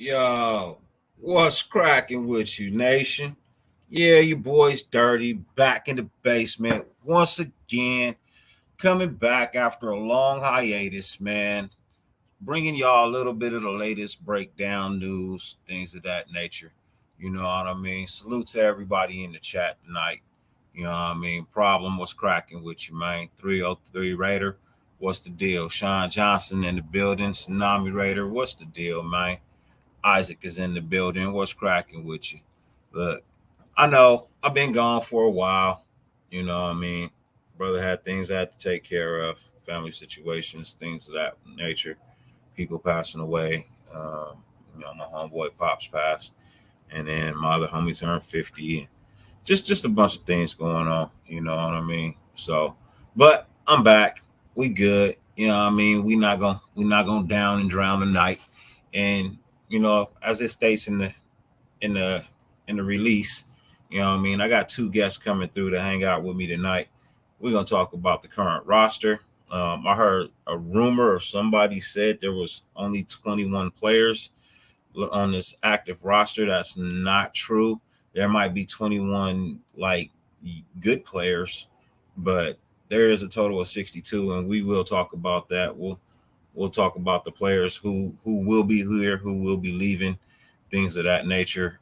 Yo, what's cracking with you, nation? Yeah, your boy's dirty, back in the basement once again, coming back after a long hiatus, man. Bringing y'all a little bit of the latest breakdown news, things of that nature. You know what I mean? Salute to everybody in the chat tonight. You know what I mean? Problem, what's cracking with you, man? 303 Raider, what's the deal? Sean Johnson in the building, Tsunami Raider, what's the deal, man? Isaac is in the building. What's cracking with you? Look, I know I've been gone for a while. You know what I mean? Brother had things I had to take care of, family situations, things of that nature. People passing away. My homeboy Pops passed. And then my other homies turned 50. Just a bunch of things going on. You know what I mean? So, but I'm back. We good. You know what I mean? We not gonna down and drown tonight. And as it states in the in the release, you know what I mean? I got two guests coming through to hang out with me tonight. We're gonna talk about the current roster. I heard a rumor or somebody said there was only 21 players on this active roster. That's not true. There might be 21 like good players, but there is a total of 62, and we will talk about that. We'll talk about the players who will be here, who will be leaving, things of that nature.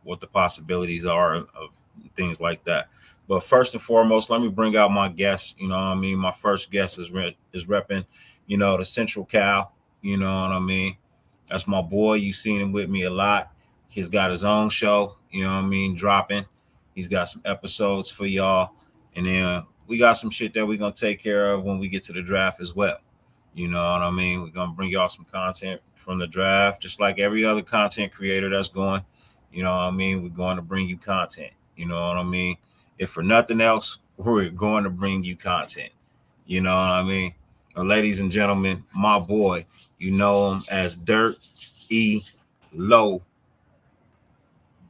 What the possibilities are of things like that. But first and foremost, let me bring out my guest. You know what I mean? My first guest is repping, the Central Cal. You know what I mean? That's my boy. You've seen him with me a lot. He's got his own show, you know what I mean, dropping. He's got some episodes for y'all. And then we got some shit that we're going to take care of when we get to the draft as well. You know what I mean? We're going to bring y'all some content from the draft, just like every other content creator that's going. You know what I mean? We're going to bring you content. You know what I mean? If for nothing else, we're going to bring you content. You know what I mean? Ladies and gentlemen, my boy, you know him as Dirt E Low.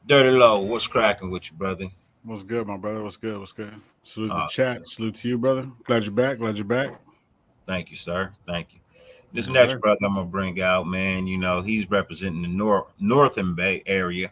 Dirty Low, what's cracking with you, brother? What's good, my brother? What's good? What's good? Salute to the Uh, chat. Salute to you, brother. Glad you're back. Glad you're back. Thank you, sir. Thank you. This Yes, next sir. brother I'm gonna bring out, man. He's representing the Northern Bay area.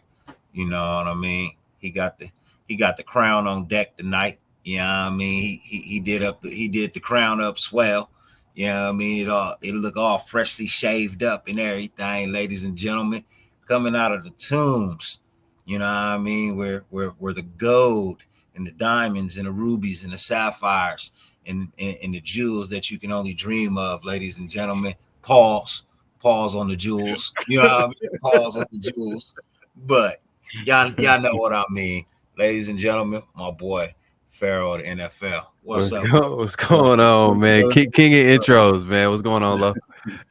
You know what I mean? He got the crown on deck tonight. You know what I mean? He did the crown up swell. You know what I mean? It look all freshly shaved up and everything, ladies and gentlemen, coming out of the tombs. You know what I mean? Where the gold and the diamonds and the rubies and the sapphires and the jewels that you can only dream of, ladies and gentlemen. Pause on the jewels. You know what I mean? Pause on the jewels. But y'all know what I mean, ladies and gentlemen. My boy Pharaoh of the NFL. What's up? What's What up? going on, man? Brother? King of intros, man. What's going on, love?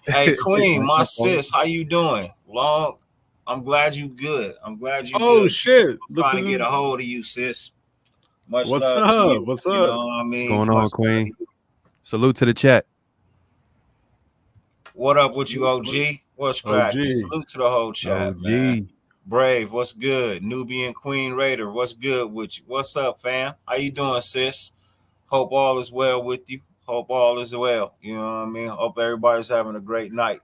Hey, Queen, my No problem. sis, how you doing? Long. I'm glad you good. I'm glad you Oh good. shit! I'm Look trying to who's get a in. hold of you, sis. Much What's love to up? you. What's You up? know what I What's mean? going Much on, love to Queen? you. Salute to the chat. What up with you, Salute. OG? What's cracking? OG. Salute to the whole chat, man. OG. Brave, what's good? Nubian Queen Raider, what's good with you? What's up, fam? How you doing, sis? Hope all is well with you. Hope all is well. You know what I mean? Hope everybody's having a great night.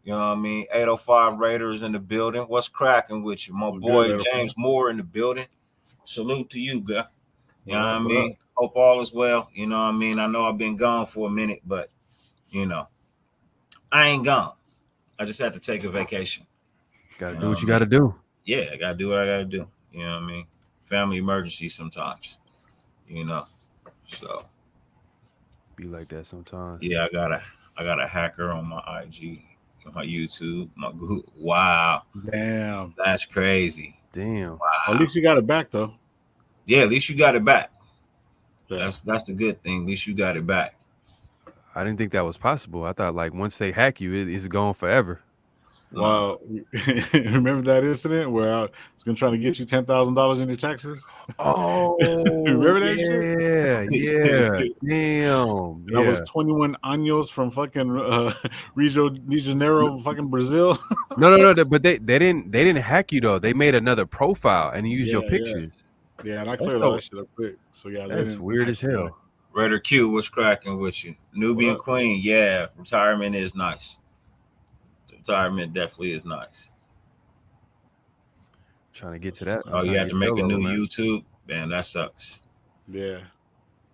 You know what I mean? 805 Raiders in the building. What's cracking with you? My What's good, boy Edify? James Moore in the building. Salute to you, guy. You know What what I up? What up? mean? Hope all is well. You know what I mean? I know I've been gone for a minute, but you know, I ain't gone. I just had to take a vacation. Gotta You do know what what you I mean? gotta do. Yeah, I gotta do what I gotta do. You know what I mean? Family emergency sometimes. You know. So Be like that sometimes. yeah, I got a hacker on my IG, my YouTube, my Google. Wow, Damn. that's crazy. Damn. At Wow. least you got it back though. Yeah, at least you got it back. Yeah. That's the good thing. At least you got it back. I didn't think that was possible. I thought like once they hack you, it's gone forever. No. Well, remember that incident where I was gonna try to get you $10,000 in your taxes? Oh Remember that shit? yeah, yeah. Damn. That was Yeah. 21 años from fucking Rio de Janeiro, fucking Brazil. No. But they didn't hack you though. They made another profile and used your Yeah, yeah. pictures. Yeah, and I That's cleared all so that shit up quick. So yeah, they that's didn't weird hack as me back. hell. Raider Q, what's cracking with you? What Nubian up? Queen, yeah. Retirement is nice. Retirement definitely is nice. trying to get to that. I'm Oh, you trying to have to get to that make a level, new man. YouTube? Man, that sucks. Yeah.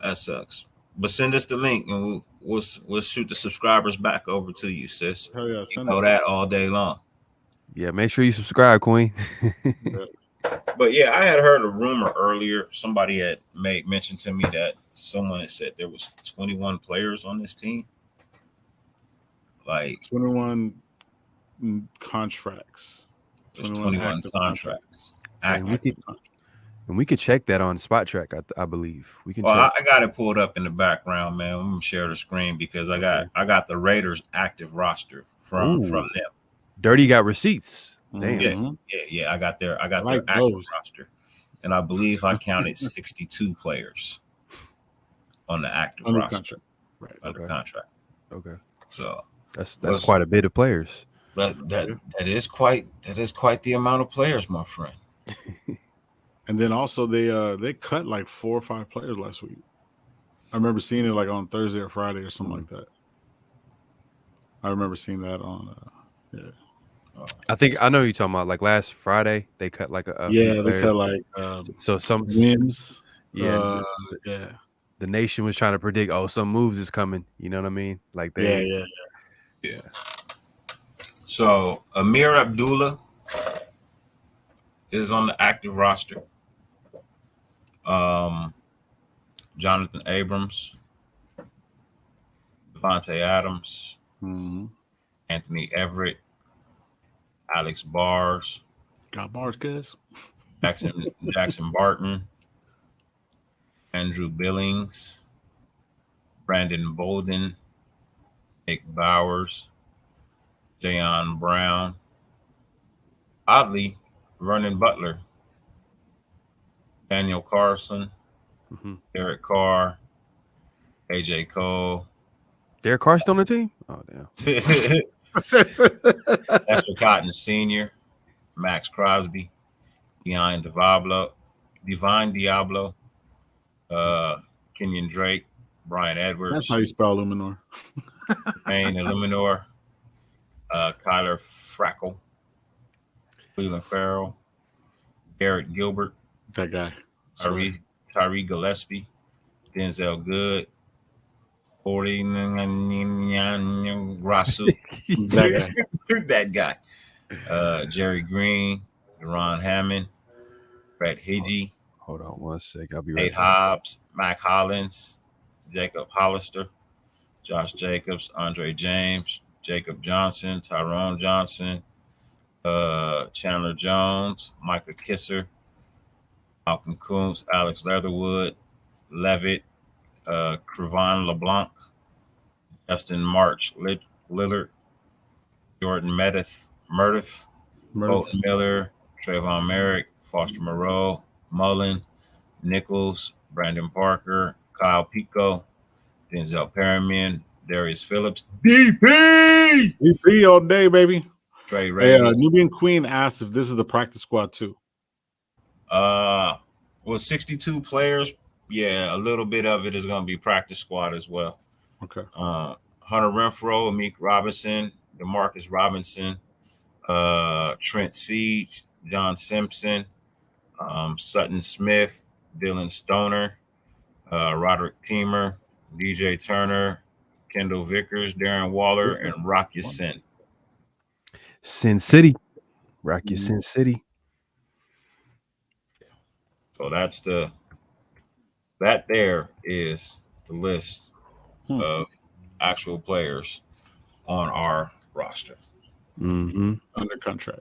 That sucks. But send us the link and we'll shoot the subscribers back over to you, sis. Hell yeah, You send know it. that all day long. Yeah, make sure you subscribe, Queen. Yeah. But yeah, I had heard a rumor earlier. Somebody had made mention to me that someone had said there was 21 players on this team. Like 21 contracts. there's 21 21 active contracts. And we Active. could check that on Spot Track. I believe we can Well, check. I got it pulled up in the background, man. I'm gonna share the screen because I got the Raiders active roster from Ooh. them. Dirty got receipts. Damn. Mhm. Yeah. I got their like active those. roster, and I believe I counted 62 players on the active Under roster contract. Right. under contract. Okay. So That's quite a bit of players. that is quite the amount of players, my friend. And then also they cut like 4 or 5 players last week. I remember seeing it like on Thursday or Friday or something like that. I remember seeing that on I think I know you're talking about. Like last Friday, they cut like a few they players. cut like So some Wims. yeah, Yeah. the nation was trying to predict. Oh, some moves is coming. You know what I mean? Like they. Yeah. So Amir Abdullah is on the active roster. Jonathan Abrams, Devontae Adams, Mm-hmm. Anthony Everett, Alex Bars, Got bars, cuz. Jackson Barton, Andrew Billings, Brandon Bolden, Nick Bowers, Jayon Brown, oddly, Vernon Butler, Daniel Carson, Derek Carr, AJ Cole. Derek Carr still on the team? Oh damn. Esther Cotton Sr., Max Crosby, Divine Diablo, Kenyon Drake, Brian Edwards. That's how you spell Luminor. Payne Illuminor, Kyler Frackle, Cleveland Farrell, Garrett Gilbert, That guy. Tyree Gillespie, Denzel Good, Hori Grasu, that guy, Jerry Green, Deron Hammond, Brett Higgy, Hold on one sec. I'll be Nate right back. Hobbs, Mac Hollins, Jacob Hollister, Josh Jacobs, Andre James, Jacob Johnson, Tyrone Johnson, Chandler Jones, Micah Kisser, Malcolm Kuntz, Alex Leatherwood, Levitt, Crevon LeBlanc, Justin March, Lillard, Jordan Meredith, Colton Miller, Trayvon Merrick, Foster Moreau, Mullen, Nichols, Brandon Parker, Kyle Pico, Denzel Perriman, Darius Phillips, DP all day, baby. Trey Reyes. Nubian Queen asked if this is the practice squad too. Well, 62 players. Yeah, a little bit of it is going to be practice squad as well. Okay. Hunter Renfro, Amik Robinson, DeMarcus Robinson, Trent Siege, John Simpson, Sutton Smith, Dylan Stoner, Roderick Teamer, DJ Turner, Kendall Vickers, Darren Waller, and Rock Sin. Sin City. Rock your Sin City. So that there is the list of actual players on our roster. Mm-hmm. Under contract.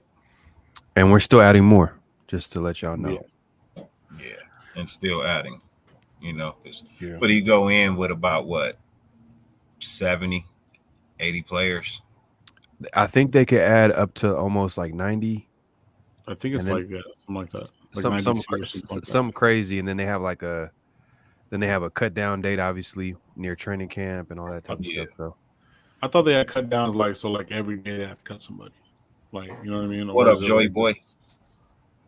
And we're still adding more, just to let y'all know. Yeah. And still adding, because but you go in with about what, 70, 80 players? I think they could add up to almost like 90. I think it's like something like that. Like Something crazy, and then they have a cut down date, obviously near training camp and all that type of stuff. So I thought they had cut downs like every day they have to cut somebody. Like, you know what I mean? What up, Joey boy?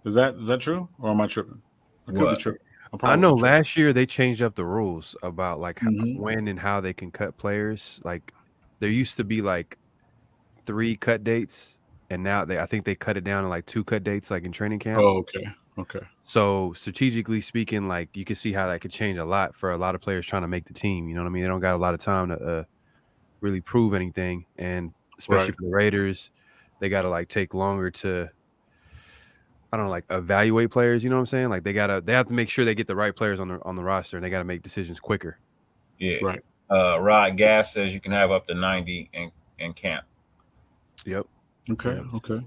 Is that true? Or am I tripping? I could be tripping. I know last year they changed up the rules about like when and how they can cut players. Like there used to be like 3 cut dates and now I think they cut it down to like 2 cut dates, like in training camp. Oh, okay. So strategically speaking, like you can see how that could change a lot for a lot of players trying to make the team. You know what I mean? They don't got a lot of time to really prove anything, and especially Right. for the Raiders, they got to like take longer to, I don't know, like evaluate players. You know what I'm saying? Like they have to make sure they get the right players on the roster, and they got to make decisions quicker. Yeah. Right. Rod Gas says you can have up to 90 in camp. Yep. Okay. Yep. Okay.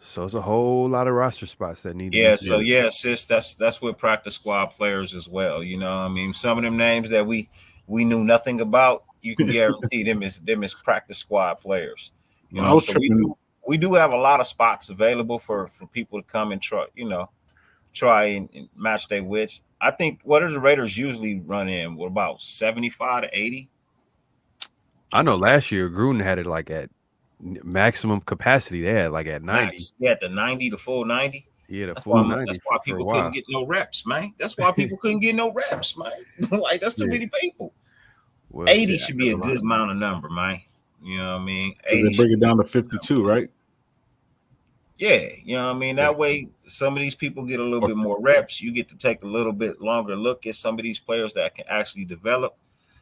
So it's a whole lot of roster spots that need to be Yeah, filled. so yeah, sis, that's with practice squad players as well. You know, I mean, some of them names that we knew nothing about, you can guarantee them is practice squad players. You I know, was so we tripping. do we do have a lot of spots available for people to come and try and match their wits. I think what do the Raiders usually run in? What about 75 to 80? I know last year Gruden had it like at maximum capacity. They had like at 90. Max, yeah, the 90, the full 90. Yeah, the That's full why 90 that's why for a people couldn't while. get no reps, man. That's why people couldn't get no reps, man. Like that's too Yeah. many people. Well, 80 yeah, should be That's a a lot. good amount of number, man. You know what I mean? Because they 80 break should it down to 52, right? yeah, you know what I mean? Yeah. That way some of these people get a little Or- bit more reps. You get to take a little bit longer look at some of these players that can actually develop.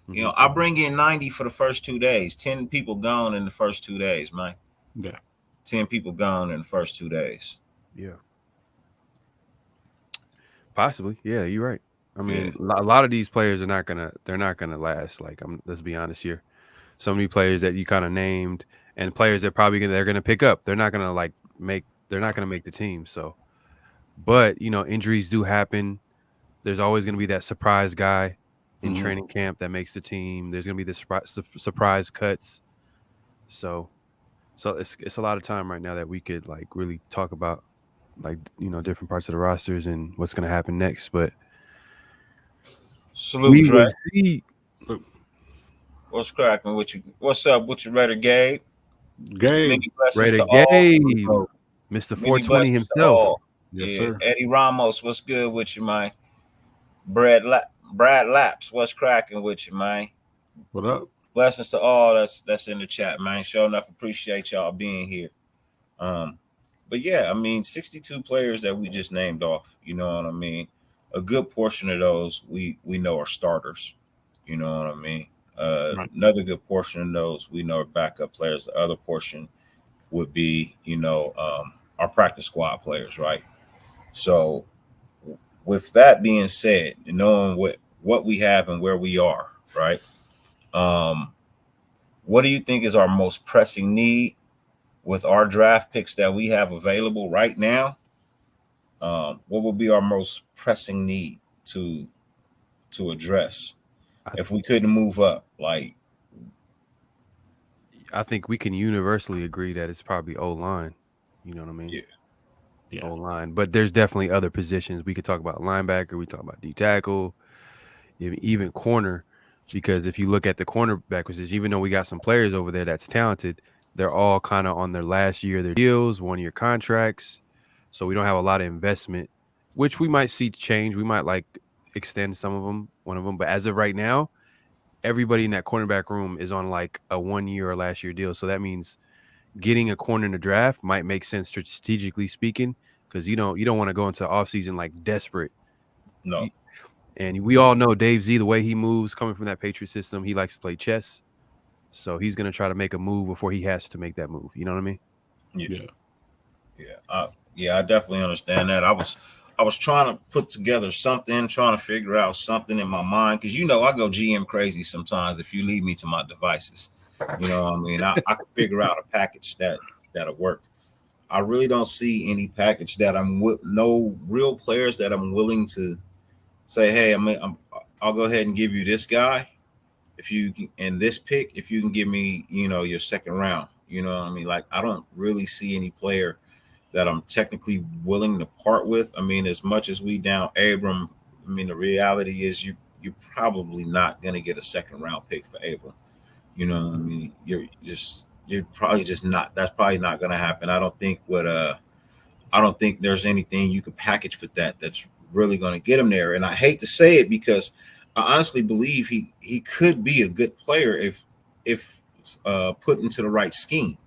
You know, Mhm. I bring in 90 for the first 2 days. 10 people gone in the first 2 days, man. Yeah. 10 people gone in the first 2 days. Yeah, possibly. Yeah, you're right. I Yeah. mean, a lot of these players are not gonna last. Like, let's be honest here. Some of these players that you kind of named, and players that they're gonna pick up. They're not gonna make the team. So, but injuries do happen. There's always gonna be that surprise guy in Mhm. training camp that makes the team. There's gonna be the surprise cuts. So, it's a lot of time right now that we could like really talk about like different parts of the rosters and what's gonna happen next. But Salute, we Dre. will see. What's cracking with you? What's up with you, Raider Gabe? Gabe. Many blessings Raider to all. Gabe, Mr. Many 420 blessings to himself. all. Yes, Yeah. sir. Eddie Ramos, what's good with you, man? Brad Laps, what's cracking with you, man? What up? Blessings to all that's in the chat, man. Sure enough, appreciate y'all being here. Um, but yeah, I mean, 62 players that we just named off. You know what I mean? A good portion of those we know are starters. You know what I mean? Right. Another good portion of those we know are backup players. The other portion would be, our practice squad players, right? So, with that being said, and knowing what we have and where we are, right? Um, what do you think is our most pressing need with our draft picks that we have available right now? What would be our most pressing need to address if we couldn't move up? Like, I think we can universally agree that it's probably O-line. You know what I mean? Yeah. O-line. But there's definitely other positions. We could talk about linebacker. We talk about D-tackle, even corner. Because if you look at the cornerback position, even though we got some players over there that's talented, they're all kind of on their last year of their deals, 1-year contracts. So we don't have a lot of investment, which we might see change. We might like extend one of them. But as of right now, everybody in that cornerback room is on like a 1-year or last year deal. So that means getting a corner in the draft might make sense strategically speaking, because you don't want to go into offseason like desperate. no, And we all know Dave Z, the way he moves coming from that Patriot system, he likes to play chess. So he's going to try to make a move before he has to make that move. You know what I mean? yeah, yeah, I definitely understand that. I was trying to put together something, trying to figure out something in my mind because I go GM crazy sometimes if you leave me to my devices. You know what I mean? I could figure out a package that'll work. I really don't see any package that no real players that I'm willing to say, hey, I'll go ahead and give you this guy if you can, and this pick if you can give me your second round. You know what I mean? Like I don't really see any player that I'm technically willing to part with. I mean, as much as we down Abram, I mean the reality is you're probably not going to get a second round pick for Abram. You know what I mean? You're probably just not. That's probably not going to happen. I don't think there's anything you could package with that's really going to get him there. And I hate to say it because I honestly believe he could be a good player if put into the right scheme.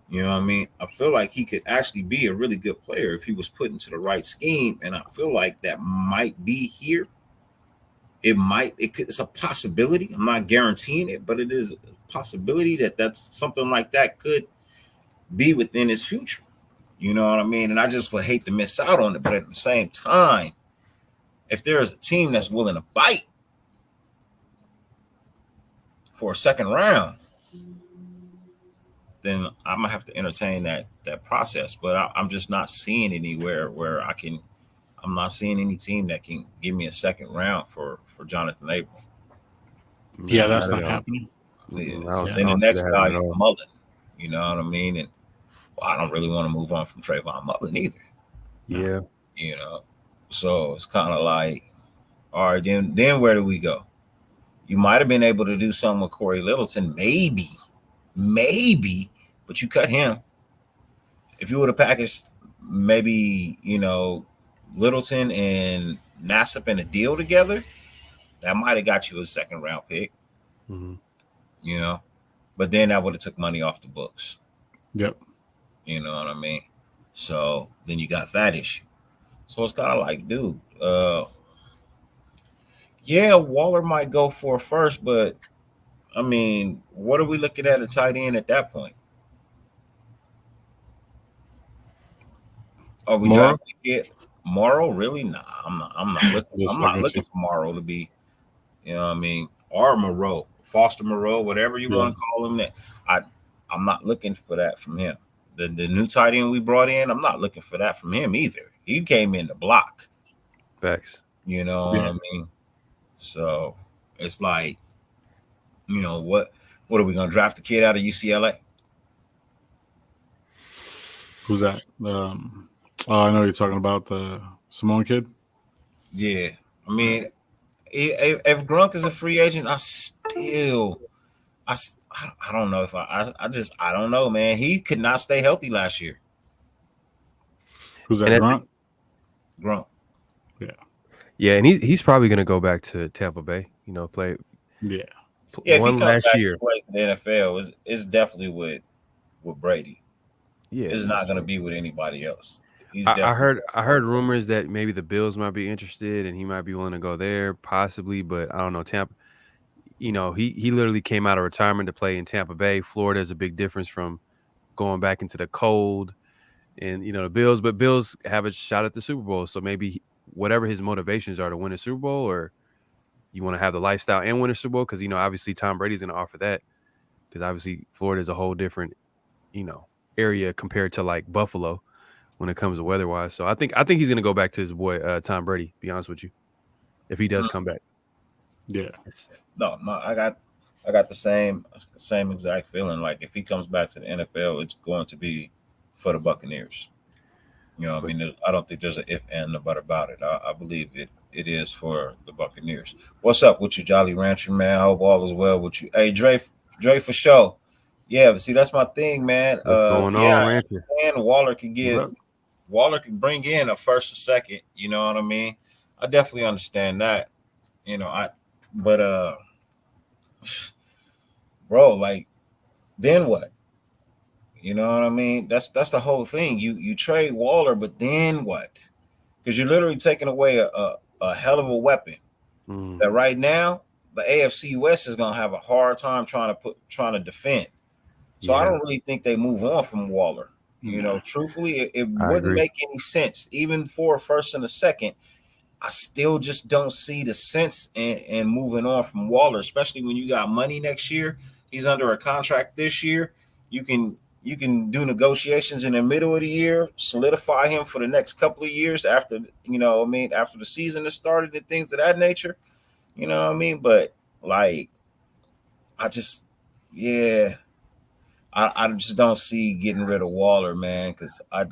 You know what I mean? I feel like he could actually be a really good player if he was put into the right scheme, and I feel like that might be here. It's a possibility. I'm not guaranteeing it, but it is a possibility that that's something like that could be within his future. You know what I mean? And I just would hate to miss out on it. But at the same time, if there is a team that's willing to bite for a second round, then I'm gonna have to entertain that process. But I'm just not seeing anywhere where I can. I'm not seeing any team that can give me a second round for Jonathan Abram. Yeah, Nah, that's not at not all. happening. Mm-mm, Yeah. I Then the don't see that next guy happening at is all. Mullen. You know what I mean? And well, I don't really want to move on from Trayvon Mullen either. No. Yeah. You know, so it's kind of like, all right, then where do we go? You might have been able to do something with Corey Littleton, maybe, but you cut him. If you would have packaged maybe Littleton and Nassib in a deal together, that might have got you a second round pick. Mm-hmm. You know, but then that would have took money off the books. Yep. You know what I mean? So then you got that issue. So it's kind of like, dude, yeah, Waller might go for first, but I mean, what are we looking at a tight end at that point? Are we Mora, drafting it? Morrow? Really? Nah, I'm not looking. just I'm fucking not with looking you. for Morrow to be. You know what I mean? Or Moreau, Foster Moreau, whatever you Yeah. want to call him. That I I'm not looking for that from him. The new tight end we brought in, I'm not looking for that from him either. He came in the block. Facts. You know what Yeah. I mean? So it's like, what are we gonna draft the kid out of UCLA? Who's that? Oh, I know you're talking about the Simone kid. Yeah, I mean, if Grunk is a free agent, I don't know if I don't know, man. He could not stay healthy last year. Who's that? And Grunt. Grunk. Yeah. yeah, and he's probably gonna go back to Tampa Bay. Play Yeah. Yeah, if he one comes last back year. and plays in the NFL, it's definitely with Brady. Yeah, It's for not going to sure. be with anybody else. He's I definitely. heard rumors that maybe the Bills might be interested and he might be willing to go there, possibly, but I don't know. Tampa, he literally came out of retirement to play in Tampa Bay. Florida is a big difference from going back into the cold, and the Bills, but Bills have a shot at the Super Bowl, so maybe whatever his motivations are to win a Super Bowl, or you want to have the lifestyle and win a Super Bowl, because obviously Tom Brady's going to offer that, because obviously Florida is a whole different area compared to like Buffalo when it comes to weather wise. So I think he's gonna go back to his boy Tom Brady. To be honest with you, if he does come back. Yeah. No, I got the same exact feeling. Like if he comes back to the NFL, it's going to be for the Buccaneers. I But mean, I don't think there's an if and a but about it. I believe it is for the Buccaneers. What's up with you, Jolly Rancher, man? I hope all is well with you. Hey, Dre for sure. Yeah, but see, that's my thing, man. what's going Yeah, on, I Rancher? understand What's up? Waller can bring in a first or second. You know what I mean? I definitely understand that. I but bro, like then what? You know what I mean? That's the whole thing. You trade Waller, but then what? Because you're literally taking away a hell of a weapon Mm, that right now the AFC West is gonna have a hard time trying to defend. So I yeah, don't really think they move on from Waller. No. Truthfully, it I wouldn't agree. make any sense, even for a first and a second. I still just don't see the sense in moving on from Waller, especially when you got money next year. He's under a contract this year. You can you can do negotiations in the middle of the year, solidify him for the next couple of years after after the season has started and things of that nature. You know what I mean? But like I just yeah, I just don't see getting rid of Waller, man, because I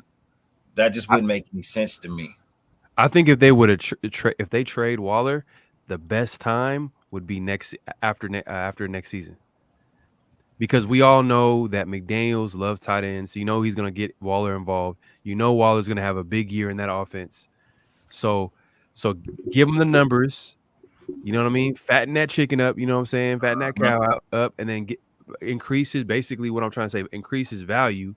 that just I, wouldn't make any sense to me. I think if they would have if they trade Waller, the best time would be after next season, because we all know that McDaniels loves tight ends. He's gonna get Waller involved. Waller's gonna have a big year in that offense. So so give him the numbers. You know what I mean? Fatten that chicken up, you know what I'm saying? Fatten that Mhm. cow up, and then increases, basically what I'm trying to say, increase his value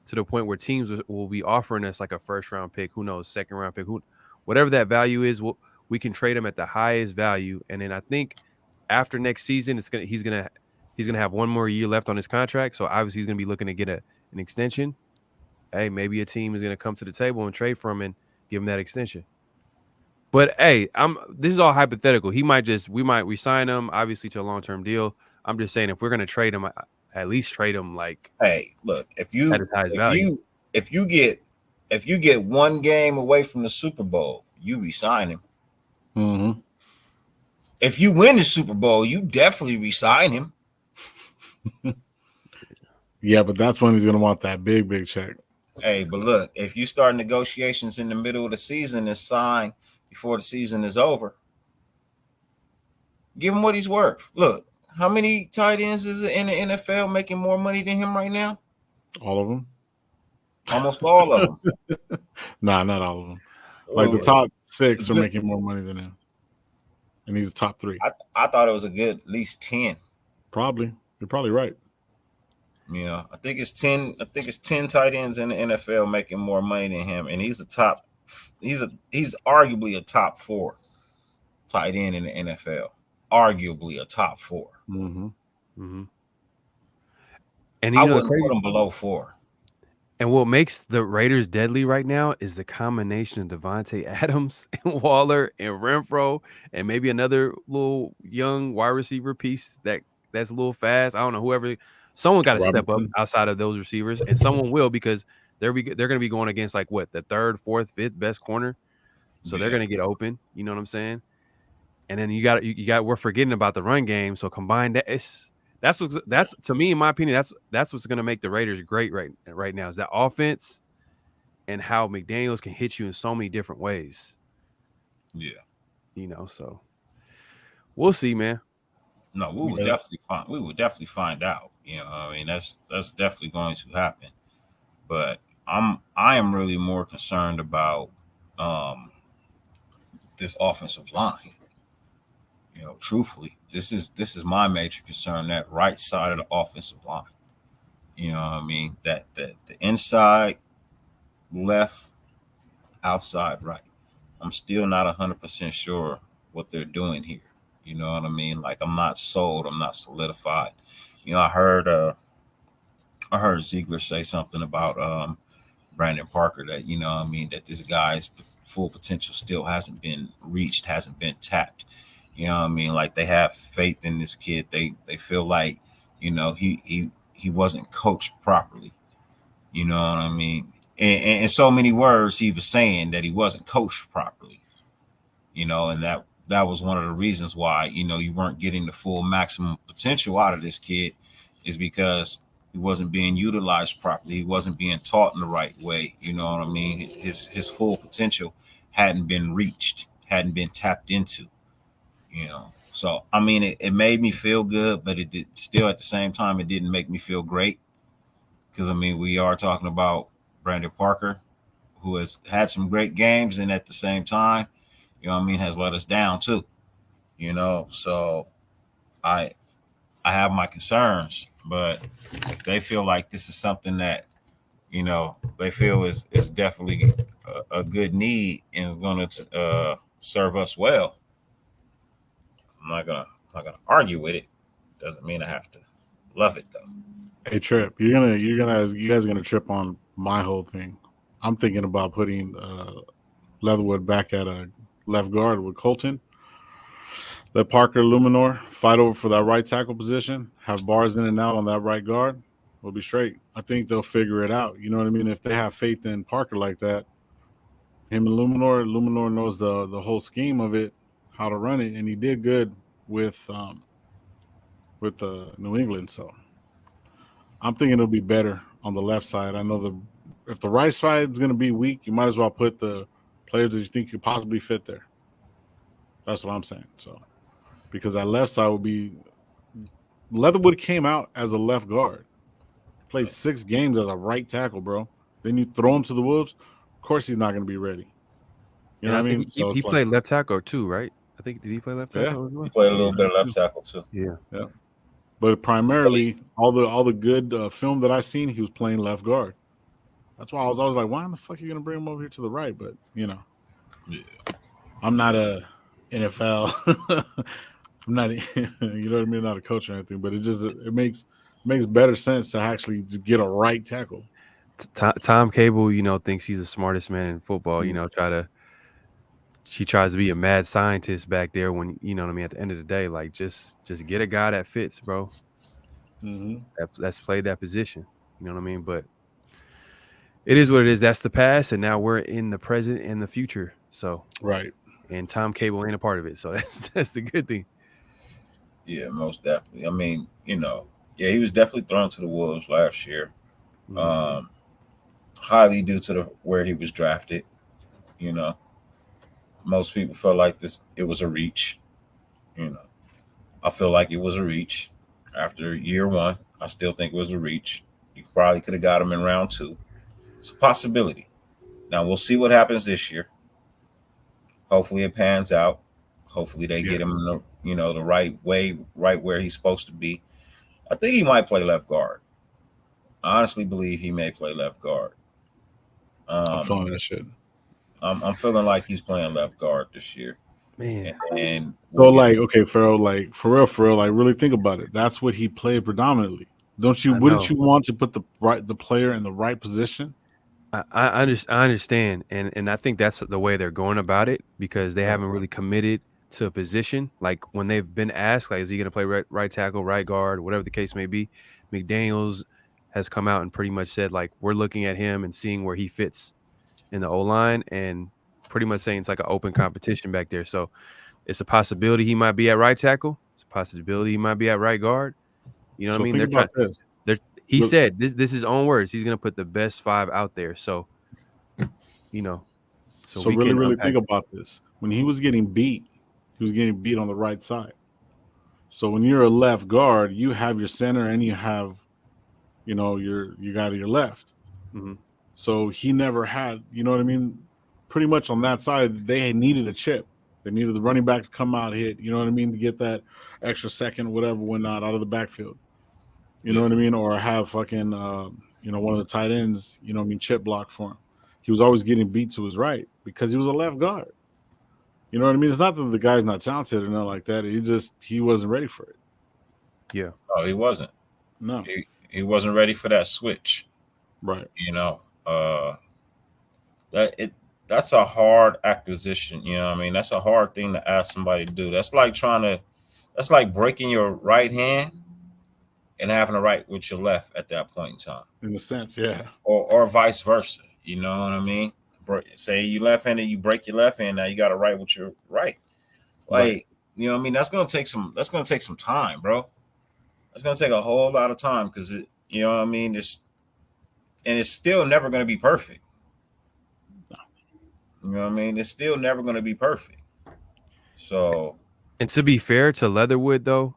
to the point where teams will be offering us like a first round pick, who knows, second round pick, whatever that value is, we can trade him at the highest value. And then I think after next season, he's gonna have one more year left on his contract. So obviously he's gonna be looking to get an extension. Hey, maybe a team is gonna come to the table and trade for him and give him that extension. But hey, this is all hypothetical. We might resign him obviously to a long term deal. I'm just saying if we're gonna trade him, at least trade him like Hey, look, at his highest value. if you get one game away from the Super Bowl, you resign him. Mm-hmm. If you win the Super Bowl, you definitely resign him. Yeah, but that's when he's gonna want that big check. Hey, but look, if you start negotiations in the middle of the season and sign before the season is over, give him what he's worth. Look, how many tight ends is in the NFL making more money than him right now? All of them? Almost all of them. Nah, not all of them. Like the top 6 are making more money than him, and he's the top 3. I thought it was a good at least 10. Probably, you're probably right. Yeah, I think it's 10. I think it's 10 tight ends in the NFL making more money than him, and he's a top. He's arguably a top 4 tight end in the NFL. Arguably a top 4. Mm-hmm. Mm-hmm. And I wouldn't put him below 4. And what makes the Raiders deadly right now is the combination of Devontae Adams and Waller and Renfro and maybe another little young wide receiver piece that's a little fast. I don't know, someone got to step up outside of those receivers, and someone will because they're going to be going against like what, the 3rd, 4th, 5th best corner. So they're going to get open. You know what I'm saying? And then you got we're forgetting about the run game. So combine that. That's to me, in my opinion, that's what's going to make the Raiders great right now is that offense and how McDaniels can hit you in so many different ways. Yeah, so we'll see, man. No, we would definitely find out. I mean, that's definitely going to happen. But I am really more concerned about this offensive line. Truthfully, this is my major concern, that right side of the offensive line. You know what I mean? That the inside, left, outside, right. I'm still not 100% sure what they're doing here. You know what I mean? Like, I'm not sold. I'm not solidified. I heard Ziegler say something about Brandon Parker, that that this guy's full potential still hasn't been reached, hasn't been tapped. You know what I mean? Like, they have faith in this kid. They feel like, he wasn't coached properly. You know what I mean? And in so many words, he was saying that he wasn't coached properly. And that was one of the reasons why, you weren't getting the full maximum potential out of this kid, is because he wasn't being utilized properly. He wasn't being taught in the right way. You know what I mean? His full potential hadn't been reached, hadn't been tapped into. So I mean, it made me feel good, but it did still at the same time, it didn't make me feel great, because I mean, we are talking about Brandon Parker, who has had some great games, and at the same time, has let us down too. So I have my concerns, but they feel like this is something that they feel is definitely a good need and is going to serve us well. I'm not gonna argue with it. Doesn't mean I have to love it though. Hey Trip, you guys are gonna trip on my whole thing. I'm thinking about putting Leatherwood back at a left guard with Colton. Let Parker Luminor fight over for that right tackle position. Have bars in and out on that right guard. We'll be straight. I think they'll figure it out. You know what I mean? If they have faith in Parker like that, him and Luminor knows the whole scheme of it, how to run it, and he did good with New England. So I'm thinking it'll be better on the left side. I know if the right side is going to be weak, you might as well put the players that you think could possibly fit there. That's what I'm saying. So because that left side will be Leatherwood came out as a left guard, played 6 games as a right tackle, bro. Then you throw him to the Wolves. Of course, he's not going to be ready. You know what I mean? So he played left tackle too, right? I think, did he play left tackle? Yeah, he played a little bit of left tackle too. Yeah. But primarily, all the good film that I've seen, he was playing left guard. That's why I was always like, why in the fuck are you gonna bring him over here to the right? But Yeah. I'm not a NFL. I'm not, you know what I mean, not a coach or anything. But it makes better sense to actually just get a right tackle. Tom Cable, thinks he's the smartest man in football. Mm. She tries to be a mad scientist back there when what I mean. At the end of the day, like just get a guy that fits, bro. Mm-hmm. That's played that position. You know what I mean? But it is what it is. That's the past, and now we're in the present and the future. So, Right. and Tom Cable ain't a part of it. So that's the good thing. Yeah, most definitely. I mean, yeah, he was definitely thrown to the wolves last year. Mhm. Um, Highly due to the where he was drafted. You know, most people felt like it was a reach. You know, I feel like it was a reach after year one. I still think it was a reach. You probably could have got him in round two. It's a possibility. Now we'll see what happens this year. Hopefully it pans out. Hopefully they Yeah. get him in the right way, right where he's supposed to be. I think he might play left guard. I honestly believe he may play left guard. I'm Um, feeling that shit. I'm feeling like he's playing left guard this year, Man, and So we'll get. like, okay, Pharaoh, like for real, like really think about it. That's what he played predominantly. Don't you? I Wouldn't know. you want to put the player in the right position? I understand, and I think that's the way they're going about it because they Right. haven't really committed to a position. Like when they've been asked, like, is he going to play right tackle, right guard, whatever the case may be. McDaniel's has come out and pretty much said like we're looking at him and seeing where he fits in the O line, and pretty much saying it's like an open competition back there. So it's a possibility he might be at right tackle. It's a possibility he might be at right guard. You know what I So mean? think They're trying. about this. They're He Look, said this is his own words. He's going to put the best five out there. So you know, so so we really, can really unpack think about this. When he was getting beat on the right side. So when you're a left guard, you have your center and you have, you got your left. it. Mhm. So he never had, you know what I mean? Pretty much on that side, they needed a chip. They needed the running back to come out hit, you know what I mean, to get that extra second, whatever, whatnot, out of the backfield. You know Yeah. what I mean? Or have fucking, one of the tight ends, chip block for him. He was always getting beat to his right because he was a left guard. You know what I mean? It's not that the guy's not talented or nothing like that. He wasn't ready for it. Yeah. Oh, he wasn't. No. He wasn't ready for that switch. Right. You know, that it that's a hard acquisition. You know, what I mean, that's a hard thing to ask somebody to do. That's like breaking your right hand and having to write with your left at that point in time, In a sense, yeah. or vice versa. You know what I mean? Say you left-handed, you break your left hand. Now you got to write with your right. Right. Like, you know what I mean? That's gonna take some time, bro. That's gonna take a whole lot of time because you know what I mean. It's still never gonna be perfect. You know what I mean? It's still never gonna be perfect. So And to be fair to Leatherwood, though,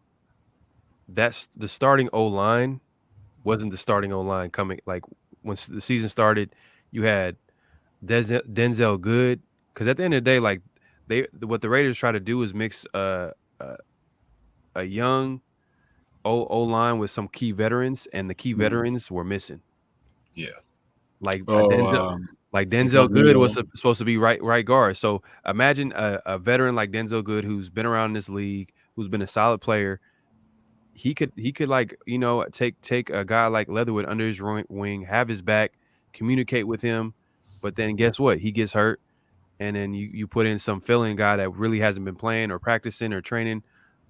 that's the starting O line wasn't the starting O line coming. Like when the season started, you had Denzel Good. Because at the end of the day, like what the Raiders try to do is mix a, a young O line with some key veterans, and the key Mhm. veterans were missing. yeah, Like Oh, Denzel Good was incognito. supposed to be right guard. So imagine a veteran like Denzel Good who's been around this league, who's been a solid player. He could like take a guy like Leatherwood under his wing, have his back, communicate with him, but then guess what? He gets hurt, and then you put in some filling guy that really hasn't been playing or practicing or training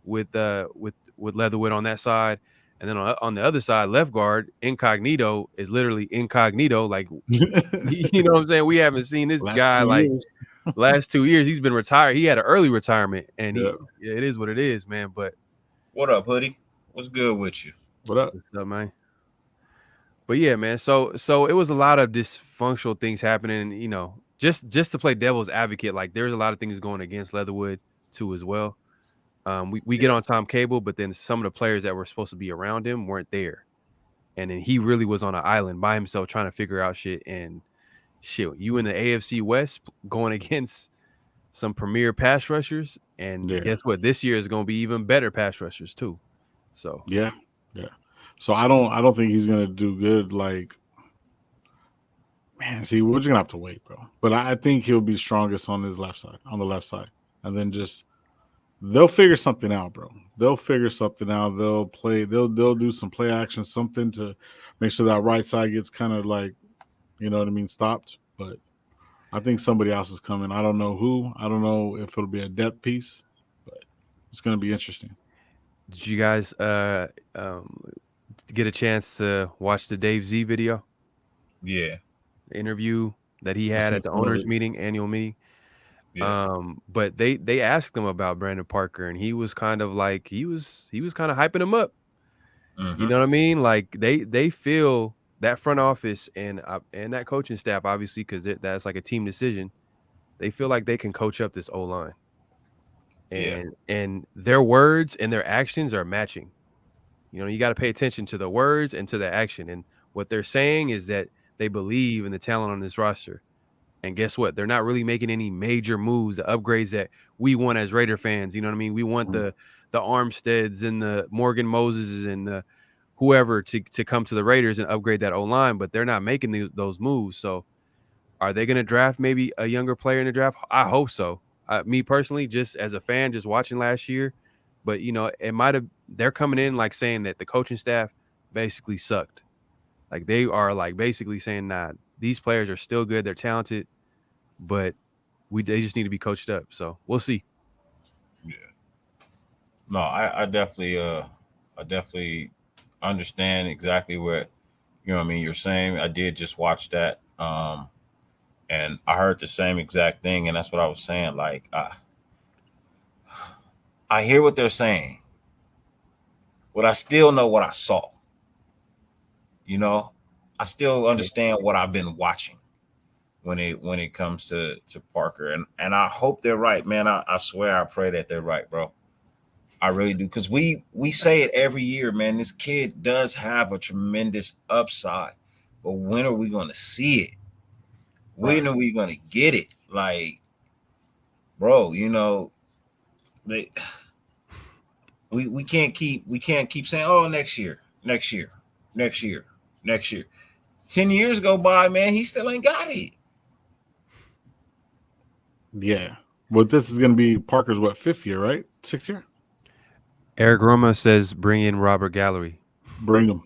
with Leatherwood on that side. And then on the other side, left guard, incognito is literally incognito. Like, you know what I'm saying? We haven't seen this Last guy few like years. last 2 years. He's been retired. He had an early retirement, and Yeah. it is what it is, man. But what up, hoodie? What's good with you? What up? what's up, man? But yeah, man. So it was a lot of dysfunctional things happening. Just to play devil's advocate, like there's a lot of things going against Leatherwood too as well. We get Yeah, on Tom Cable, but then some of the players that were supposed to be around him weren't there, and then he really was on an island by himself trying to figure out shit. And shit, you in the AFC West going against some premier pass rushers, and Yeah. guess what? This year is going to be even better pass rushers too. So Yeah. Yeah. So I don't think he's gonna do good. Like Man, see, we're just gonna have to wait, bro. But I think he'll be strongest on his left side, on the left side, and then just they'll figure something out, bro. They'll figure something out. They'll play. They'll do some play action, something to make sure that right side gets kind of like, you know what I mean, stopped. But I think somebody else is coming. I don't know who. I don't know if it'll be a depth piece, but it's gonna be interesting. Did you guys get a chance to watch the Dave Z video, Yeah, the interview that he I had seen at the some of owners it. meeting, annual meeting? yeah. But they asked him about Brandon Parker, and he was kind of like he was kind of hyping him up. You Mm-hmm. know what I mean? Like they feel that front office and that coaching staff, obviously, because that's like a team decision. They feel like they can coach up this O line, Yeah, and their words and their actions are matching. You know, you got to pay attention to the words and to the action. And what they're saying is that they believe in the talent on this roster. And guess what? They're not really making any major moves, the upgrades that we want as Raider fans. You know what I mean? We want Mm. the Armsteads and the Morgan Moses and the whoever to come to the Raiders and upgrade that O line, but they're not making those moves. So are they going to draft maybe a younger player in the draft? I hope so. Me personally, just as a fan, just watching last year, but you know, it might have. They're coming in like saying that the coaching staff basically sucked. Like they are like basically saying, nah, these players are still good. They're talented, but they just need to be coached up. So we'll see. yeah. No, I definitely understand exactly what what I mean. You're saying. I did just watch that, and I heard the same exact thing, and that's what I was saying. Like, I hear what they're saying, but I still know what I saw. You know, I still understand what I've been watching when it comes to Parker, and I hope they're right, man. I swear, I pray that they're right, bro. I really do, because we say it every year, man. This kid does have a tremendous upside, but when are we going to see it? Right. When are we going to get it? Like, bro, you know, they we can't keep saying, oh, next year, next year, next year, next year. 10 years go by, man. He still ain't got it. Yeah. But this is gonna be Parker's what, fifth year, right? Sixth year? Eric Roma says bring in Robert Gallery. Bring him.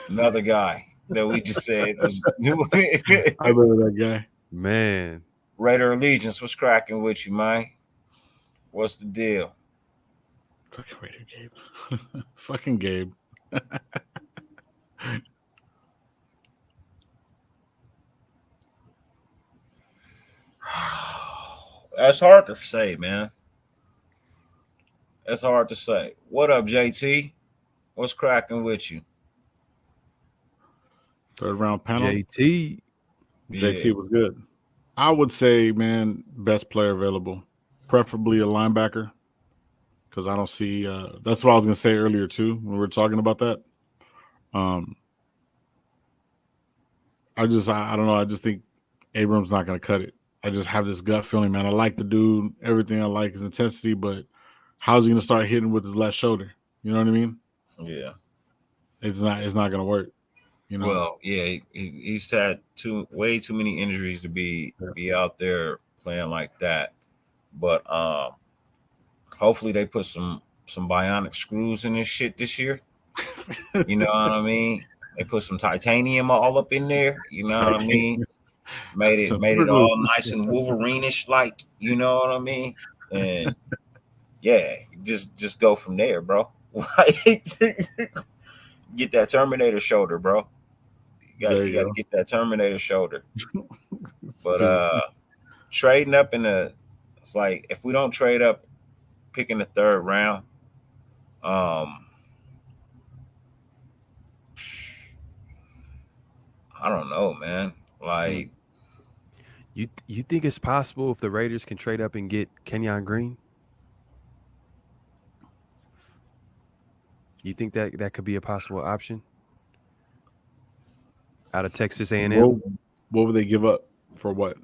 Another guy that we just said was I remember that guy. Man, Raider Allegiance. What's cracking with you, man? What's the deal? Fucking Raider Gabe. Fucking Gabe. That's hard to say, man. That's hard to say. What up, JT? What's cracking with you? Third round panel. JT. Yeah, JT was good. I would say, man, best player available. Preferably a linebacker. Because I don't see that's what I was gonna say earlier too when we were talking about that. Um I don't know, I just think Abrams not gonna cut it. I just have this gut feeling, man. I like the dude, everything I like his intensity, but how's he gonna start hitting with his left shoulder? You know what I mean? yeah. It's not gonna work, you know. Well, yeah, he's had way too many injuries to Yeah. be out there playing like that. But hopefully they put some bionic screws in this shit this year. You know what I mean? They put some titanium all up in there. You know what I mean? Titanium. Some Made super it glue. all nice and Wolverine-ish like. You know what I mean? And yeah, just go from there, bro. Get that Terminator shoulder, bro. There You got you to go. get that Terminator shoulder. But Stupid. trading up in the it's like if we don't trade up, picking the third round, um, I don't know, man. Mm. Like, You think it's possible if the Raiders can trade up and get Kenyon Green? You think that could be a possible option out of Texas A&M? What what would they give up for what?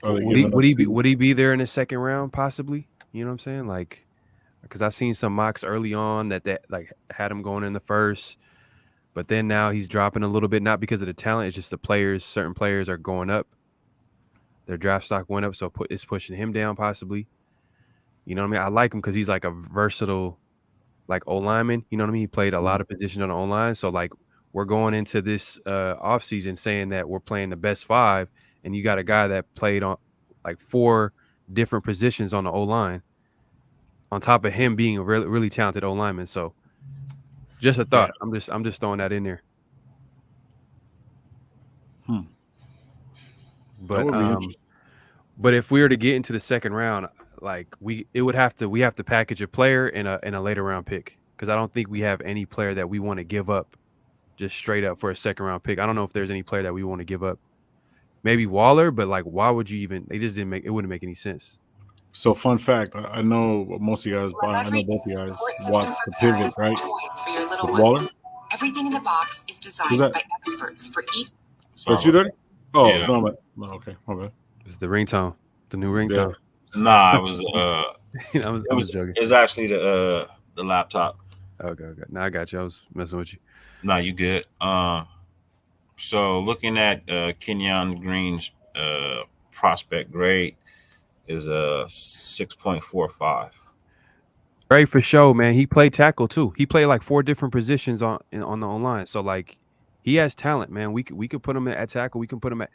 Are they Would he giving up to would he be there in the second round possibly? You know what I'm saying? Like, because I seen some mocks early on that like had him going in the first. But then now he's dropping a little bit, not because of the talent. It's just the players. Certain players are going up. Their draft stock went up, so it's pushing him down possibly. You know what I mean? I like him because he's like a versatile, like O lineman. You know what I mean? He played a lot of positions on the O line. So like we're going into this offseason saying that we're playing the best five, and you got a guy that played on like 4 different positions on the O line, on top of him being a really, really talented O lineman. So just a thought. Yeah. I'm just throwing that in there. That But would be interesting. but if we were to get into the second round, like we have to package a player in a later round pick, because I don't think we have any player that we want to give up just straight up for a second round pick. I don't know if there's any player that we want to give up. Maybe Waller, but like why would you even? They just didn't make it. Wouldn't make any sense. So, fun fact: I know most of you guys. I know both of you guys watch the Pivot, right? With Waller. Everything in the box is Who's designed that? by experts for each. That's Sorry you, about Daddy? Oh Yeah. no, no, okay, my bad. It's the ringtone, the new Yeah. ringtone. that. Nah, it was I was joking. it was actually the laptop. Okay. Now I got you. I was messing with you. Nah, you good. So looking at Kenyon Green's prospect grade is a 6.45. Great for show, man. He played tackle too. He played like 4 different positions on the online. So like, he has talent, man. We could put him at tackle. We can put him at.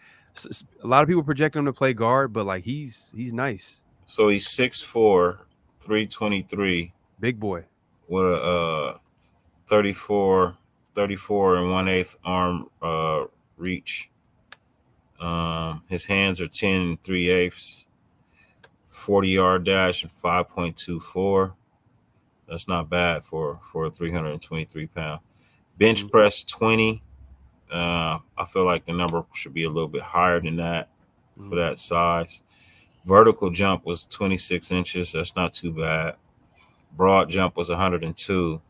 A lot of people project him to play guard, but like he's nice, So he's 6'4", 323 big boy. with a 34 and 1/8 arm reach. His hands are 10 and 3/8, 40-yard dash and 5.24. That's not bad for a 323-pound. Bench press 20. I feel like the number should be a little bit higher than that for that size. Vertical jump was 26 inches. That's not too bad. Broad jump was 102.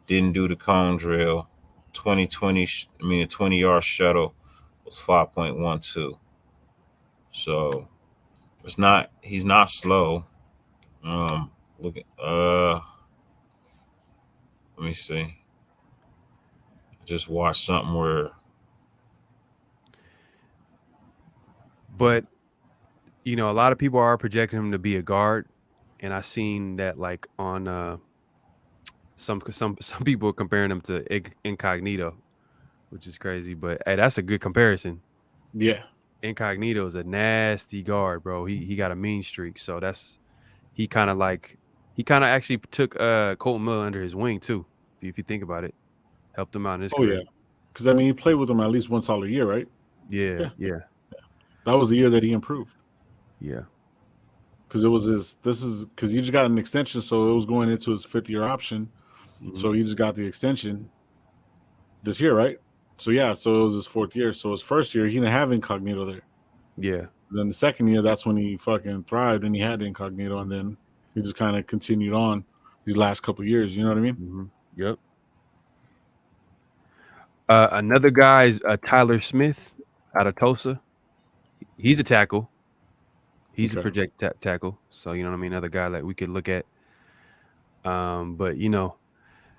Didn't do the cone drill. 20-yard shuttle was 5.12. So he's not slow. Look at let me see. Just watch something where. But you know, a lot of people are projecting him to be a guard, and I seen that like on some people are comparing him to Incognito, which is crazy. But hey, that's a good comparison. Yeah. Incognito is a nasty guard, bro. He got a mean streak, so he kind of actually took Colton Miller under his wing too. If you think about it, helped him out in his career. Yeah. Because I mean, he played with him at least one solid year, right? Yeah. That was the year that he improved. Yeah. Because because he just got an extension, so it was going into his 5th-year option. Mm-hmm. So he just got the extension this year, right? So yeah, so it was his 4th year. So his first year, he didn't have Incognito there. Yeah. Then the second year, that's when he fucking thrived, and he had Incognito, and then he just kind of continued on these last couple of years. You know what I mean? Mm-hmm. Yep. Another guy is Tyler Smith out of Tulsa. He's a tackle. He's a project tackle. So you know what I mean. Another guy that we could look at. But you know,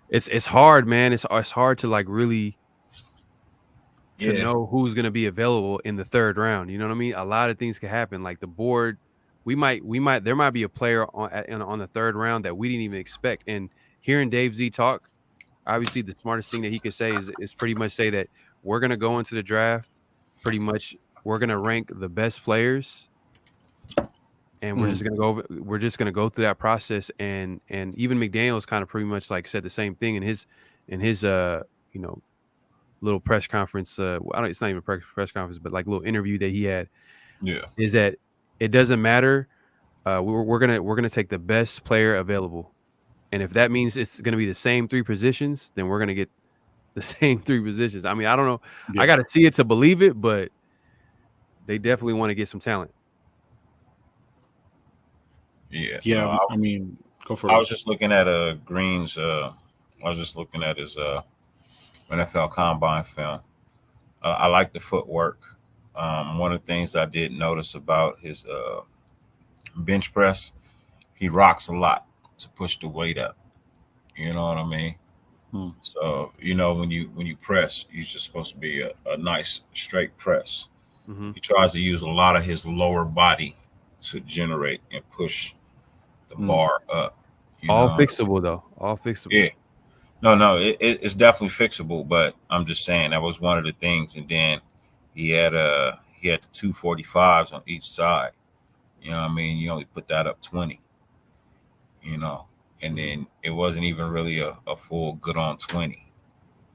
it's hard, man. It's hard to like really know who's going to be available in the 3rd round. You know what I mean? A lot of things can happen. Like the board, there might be a player on the 3rd round that we didn't even expect. And hearing Dave Z talk, obviously the smartest thing that he could say is pretty much say that we're going to go into the draft. Pretty much, we're going to rank the best players, and we're just going to go through that process. And even McDaniels kind of pretty much like said the same thing in his you know, little press conference. It's not even a press conference, but like little interview that he had. Yeah, is that it doesn't matter. We're gonna take the best player available, and if that means it's gonna be the same 3 positions, then we're gonna get the same 3 positions. I mean, I don't know. Yeah. I got to see it to believe it, but they definitely want to get some talent. Yeah. I mean, go for it. I was just looking at Green's. I was just looking at his NFL Combine film. I like the footwork. One of the things I did notice about his bench press, he rocks a lot to push the weight up. You know what I mean? So when you press, you're just supposed to be a nice straight press. Hmm. He tries to use a lot of his lower body to generate and push the bar up. You All know, fixable though. All fixable. yeah. No, it's definitely fixable. But I'm just saying that was one of the things. And then he had the 245s on each side. You know what I mean? You only put that up 20. You know, and then it wasn't even really a full good on 20.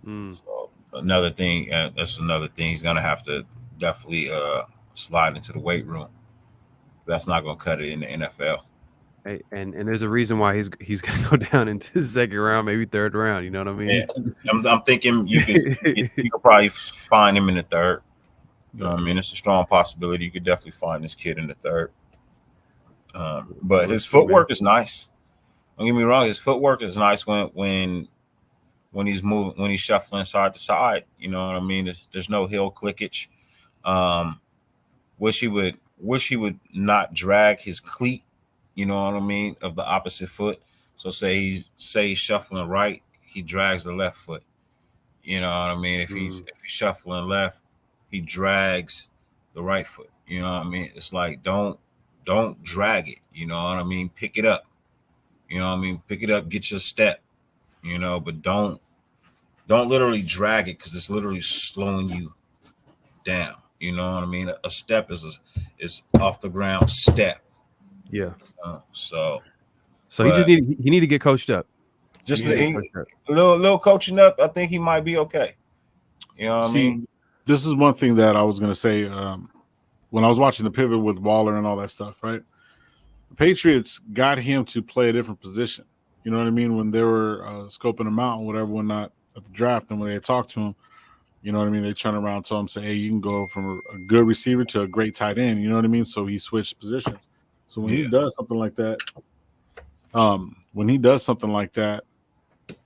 Mm. So another thing, that's another thing. He's gonna have to definitely slide into the weight room. That's not gonna cut it in the NFL. Hey, and there's a reason why he's gonna go down into the second round, maybe third round. You know what I Yeah, mean? I'm thinking you could probably find him in the third. I mean, it's a strong possibility you could definitely find this kid in the third. But We'll his see, man. footwork is nice. Don't get me wrong. His footwork is nice when he's moving, when he's shuffling side to side. You know what I mean? There's no heel clickage. Um, wish he would not drag his cleat. You know what I mean, of the opposite foot. So say he's shuffling right, he drags the left foot. You know what I mean? If he's shuffling left, he drags the right foot. You know what I mean? It's like don't drag it. You know what I mean? Pick it up. You know what I mean? Pick it up, get your step. But don't literally drag it because it's literally slowing you down. You know what I mean? A step is off the ground step. Yeah. So, So but he need to get coached up. He just need to get a coached up. little coaching up, I think he might be okay. You know what I mean? See, this is one thing that I was going to say when I was watching the pivot with Waller and all that stuff, right? The Patriots got him to play a different position. You know what I mean? When they were scoping him out and whatever, when not at the draft, and when they had talked to him, you know what I mean? They turned around and told him, say, hey, you can go from a good receiver to a great tight end. You know what I mean? So he switched positions. So when he Yeah. does something like that, when he does something like that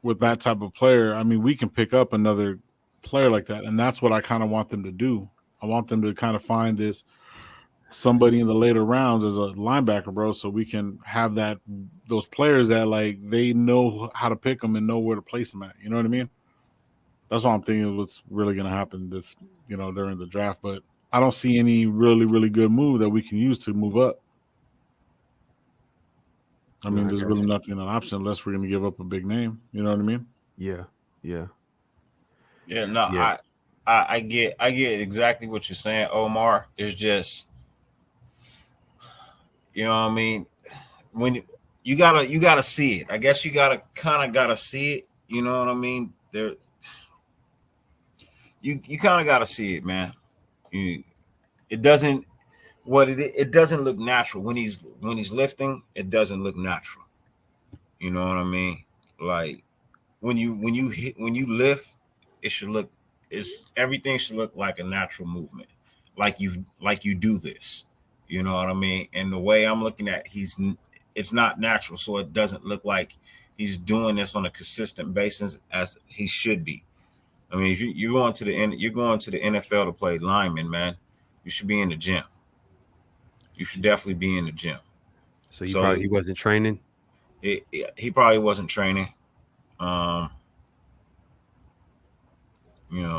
with that type of player, I mean, we can pick up another player like that. And that's what I kind of want them to do. I want them to kind of find this somebody in the later rounds as a linebacker, bro, so we can have those players that like they know how to pick them and know where to place them at. You know what I mean? That's what I'm thinking what's really going to happen during the draft. But I don't see any really, really good move that we can use to move up. I No, mean, I there's got really you. nothing an option unless we're going to give up a big name. You know what I mean? Yeah. Yeah. Yeah, no, Yeah. I get exactly what you're saying, Omar. It's just, you know what I mean? When you gotta see it. I guess you gotta see it. You know what I mean? You kind of gotta see it, man. You, it doesn't it doesn't look natural when he's lifting. It doesn't look natural. You know what I mean? Like when you lift, it should look it's everything should look like a natural movement, like you do this. You know what I mean? And the way I'm looking at, it's not natural, so it doesn't look like he's doing this on a consistent basis as he should be. I mean, if you're going to the NFL to play lineman, man. You should be in the gym. You should definitely be in the gym. So So he wasn't training. he probably wasn't training. Um,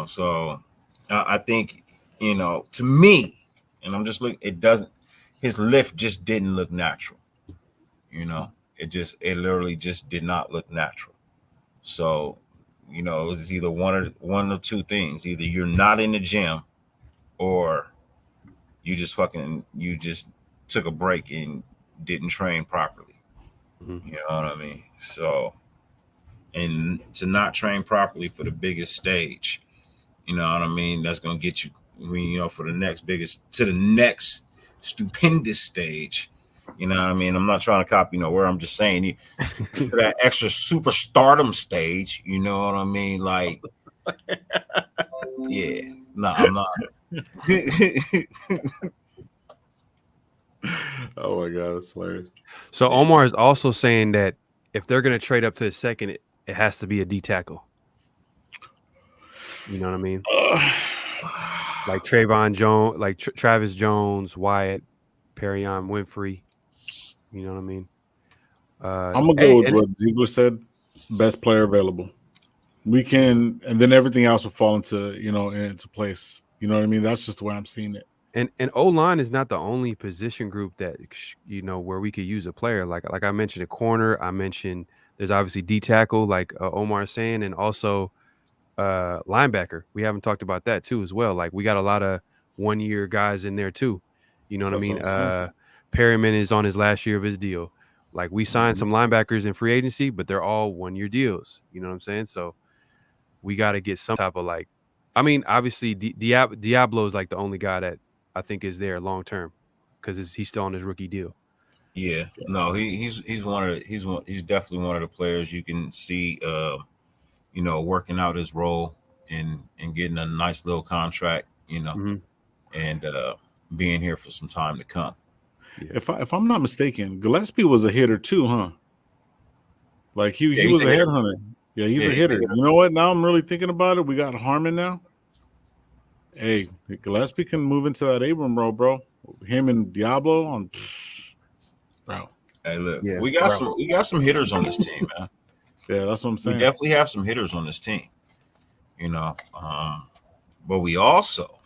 so I think, to me, and I'm just looking, it doesn't, his lift just didn't look natural. It literally just did not look natural. So, it was either one or two things. Either you're not in the gym, or you just took a break and didn't train properly. Mhm. You know what I mean? So, and to not train properly for the biggest stage, you know what I mean? That's gonna get you. I mean, for the next stupendous stage. You know what I mean? I'm not trying to copy where I'm just saying to that extra superstardom stage. You know what I mean? Like, yeah, no, I'm not. Oh my god, it's hilarious. So Yeah. Omar is also saying that if they're going to trade up to the second, it has to be a D tackle. You know what I mean? Like Trayvon Jones, like Travis Jones, Wyatt, Perion Winfrey. You know what I mean? I'm gonna go Hey, with and what Ziegler said. Best player available. we can, and then everything else will fall into place. You know what I mean? That's just the way I'm seeing it. And O line is not the only position group that where we could use a player like I mentioned a corner. I mentioned there's obviously D tackle like Omar is saying, and also linebacker. We haven't talked about that too as well. Like we got a lot of 1 year guys in there too. You know what I That's what mean? I'm saying. Perryman is on his last year of his deal. Like we signed Mhm. some linebackers in free agency, but they're all 1 year deals. You know what I'm saying? So we got to get some type of like. I mean, obviously Diablo is like the only guy that I think is there long term because he's still on his rookie deal. Yeah, no, he's one of the, he's definitely one of the players you can see, working out his role and getting a nice little contract, Mm-hmm. and being here for some time to come. Yeah. If I'm not mistaken, Gillespie was a hitter too, huh? Like Yeah, he he's was a a hitter. headhunter. Yeah, he's Yeah, a he's a hitter. hitter. You know what? Now I'm really thinking about it. We got Harmon now. Hey, Gillespie can move into that Abram role, bro. Him and Diablo on, bro. Hey, look, Yeah. we got some hitters on this team, man. Yeah, that's what I'm We saying. definitely have some hitters on this team, you know. But we also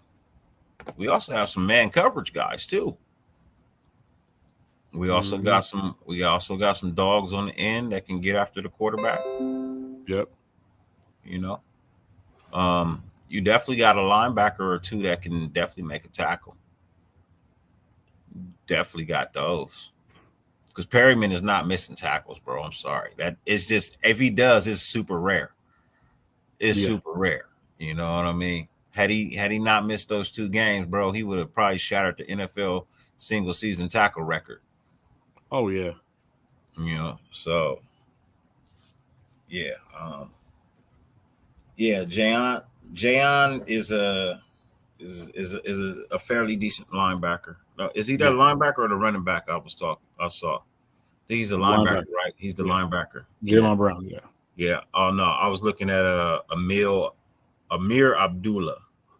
have some man coverage guys too. Mm-hmm. We also got some dogs on the end that can get after the quarterback. Yep. You know, you definitely got a linebacker or two that can definitely make a tackle. Definitely got those because Perryman is not missing tackles, bro. I'm sorry. That it's just if he does, it's super rare. It's Yeah. super rare. You know what I mean? Had he not missed those 2 games, bro, he would have probably shattered the NFL single season tackle record. Oh yeah. So yeah, yeah. Jayon is a fairly decent linebacker. No, is he that Yeah. linebacker or the running back I saw? I think he's the linebacker, Linebacker. right? He's the Yeah. linebacker. Yeah. Jalen Brown. Yeah. Yeah. Oh no, I was looking at Amir Abdullah.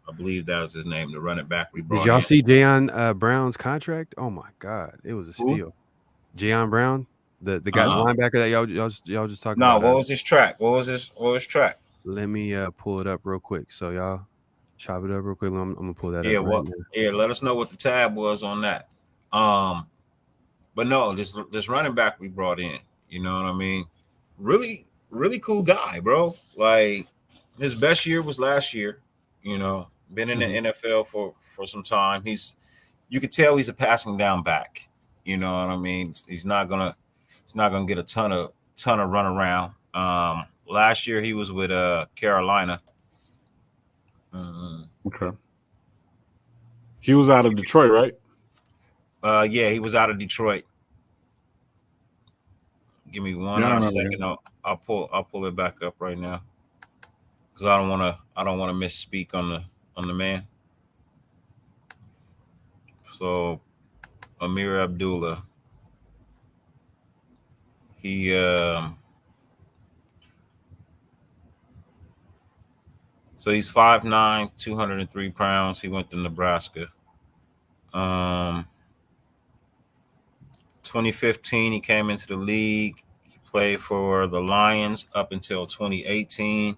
I believe that was his name, the running back we Did brought y'all in. see Jayon Brown's contract? Oh my God, it was a Who? steal. Jayon Brown, the guy, the Uh-uh. linebacker that y'all just talked No, about. what was his track? What was his track? Let me pull it up real quick. So y'all chop it up real quick. I'm gonna pull that up Yeah, right what? now. Yeah, let us know what the tab was on that. Um, but no, this running back we brought in, you know what I mean? Really, really cool guy, bro. Like his best year was last year. Been in the Mhm. NFL for some time. You could tell he's a passing down back. You know what I mean? He's not gonna get a ton of run around. Last year he was with Carolina. Mhm. Okay. He was out of Detroit, right? Yeah, he was out of Detroit. Give me one Yeah, I remember second. him. I'll pull it back up right now because I don't want to misspeak on the man. So Amir Abdullah, he so he's 5'9", 203 pounds. He went to Nebraska. Um, 2015 he came into the league. He played for the Lions up until 2018.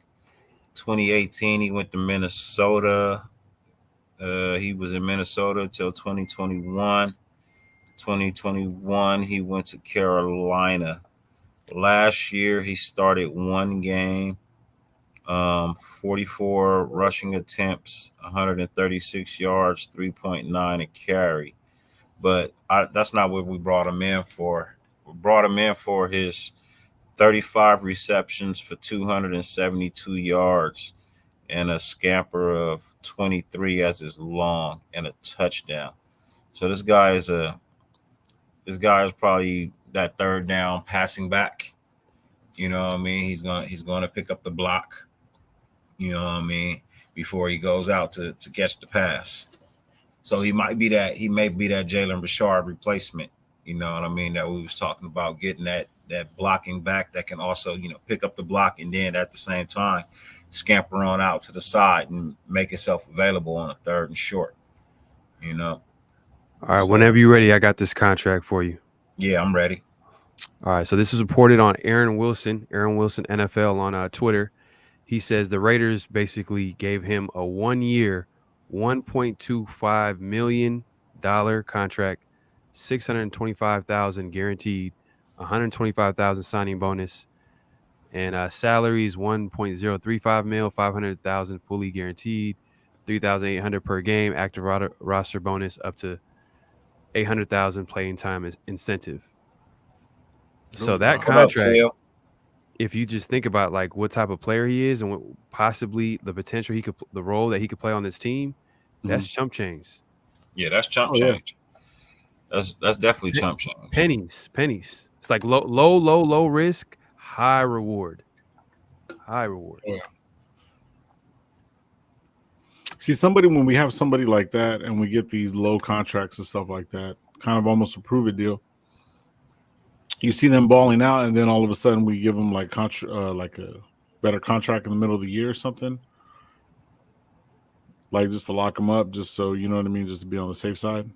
2018 he went to Minnesota. He was in Minnesota until 2021. 2021 he went to Carolina. Last year he started 1 game, 44 rushing attempts, 136 yards, 3.9 a carry. But that's not what we brought him in for. We brought him in for his 35 receptions for 272 yards and a scamper of 23 as his long and a touchdown. So this guy is probably that third down passing back. You know what I mean? He's going to pick up the block. You know what I mean? Before he goes out to catch the pass. So he may be that Jalen Richard replacement. You know what I mean? That we was talking about getting that blocking back that can also pick up the block and then at the same time scamper on out to the side and make himself available on a third and short. You know. All right, So whenever you're ready, I got this contract for you. yeah, I'm ready. All right, so this is reported on Aaron Wilson NFL on Twitter. He says the Raiders basically gave him a 1-year, $1.25 million contract, 625,000 guaranteed, 125,000 signing bonus, and salaries 1.035 mil, 500,000 fully guaranteed, 3,800 per game, active roster bonus up to 800,000 playing time is incentive. Oh So that wow. What up, contract, Phil? if you just think about like what type of player he is and what, possibly the potential he could, the role that he could play on this team, Mhm. that's chump change. Yeah, that's chump Oh yeah. change. That's definitely Pe- chump change. pennies. It's like low risk, high reward. High reward. Oh, yeah. See, when we have somebody like that and we get these low contracts and stuff like that, kind of almost a prove it deal. You see them balling out, and then all of a sudden we give them like like a better contract in the middle of the year or something, like just to lock them up, just so you know what I mean, just to be on the safe side.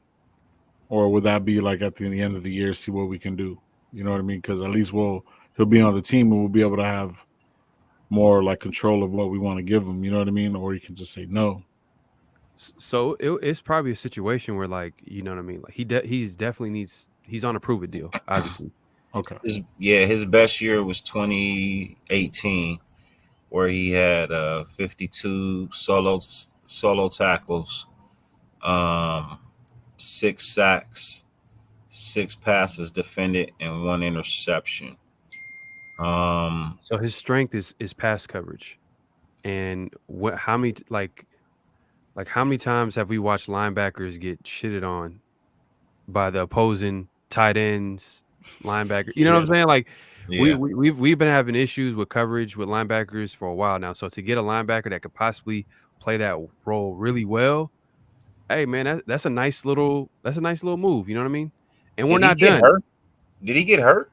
Or would that be like at the end of the year, see what we can do? You know what I mean? Because at least he'll be on the team and we'll be able to have more like control of what we want to give him. You know what I mean? Or you can just say no. So it's probably a situation where like you know what I mean. Like he's definitely he's on a prove it deal, obviously. Okay. His best year was 2018, where he had 52 solo tackles, um, 6 sacks, 6 passes defended, and 1 interception. Um, So his strength is pass coverage, and what how many like how many times have we watched linebackers get shitted on by the opposing tight ends, linebacker? You know what I'm Yeah. saying? Like yeah, we've been having issues with coverage with linebackers for a while now. So to get a linebacker that could possibly play that role really well, hey man, that's a nice little move. You know what I mean? And we're did he not get done. hurt? Did he get hurt?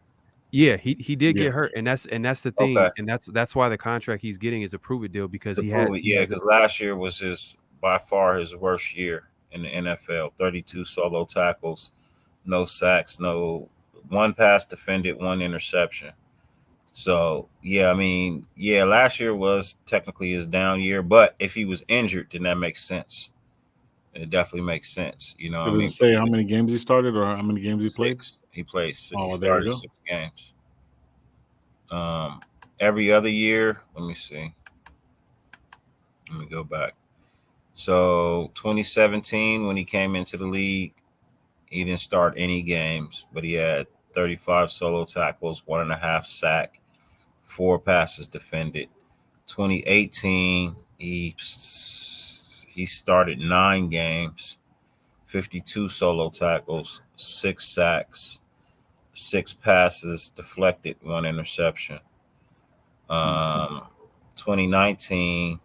Yeah, he did Yeah. get hurt, and that's the Okay, thing, and that's why the contract he's getting is a prove it deal because to prove it, he yeah, has because last year was by far his worst year in the NFL. 32 solo tackles, no sacks, no 1 pass defended, 1 interception. So yeah, I mean, yeah, last year was technically his down year, but if he was injured, then that makes sense. It definitely makes sense. You know what I Does it mean? say how many games he started or how many games he played? 6. He Oh, there you started go. 6 games. Um, every other year, let me see. Let me go back. So 2017, when he came into the league, he didn't start any games, but he had 35 solo tackles, 1.5 sack, 4 passes defended. 2018, he started 9 games, 52 solo tackles, 6 sacks, 6 passes deflected, 1 interception. Mhm. Um, 2019,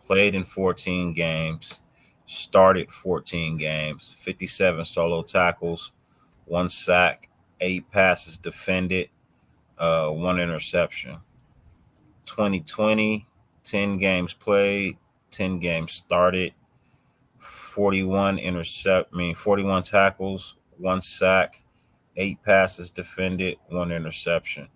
played in 14 games, started 14 games, 57 solo tackles, 1 sack, 8 passes defended, 1 interception. 2020, 10 games played, 10 games started, 41 tackles, 1 sack, 8 passes defended, 1 interception.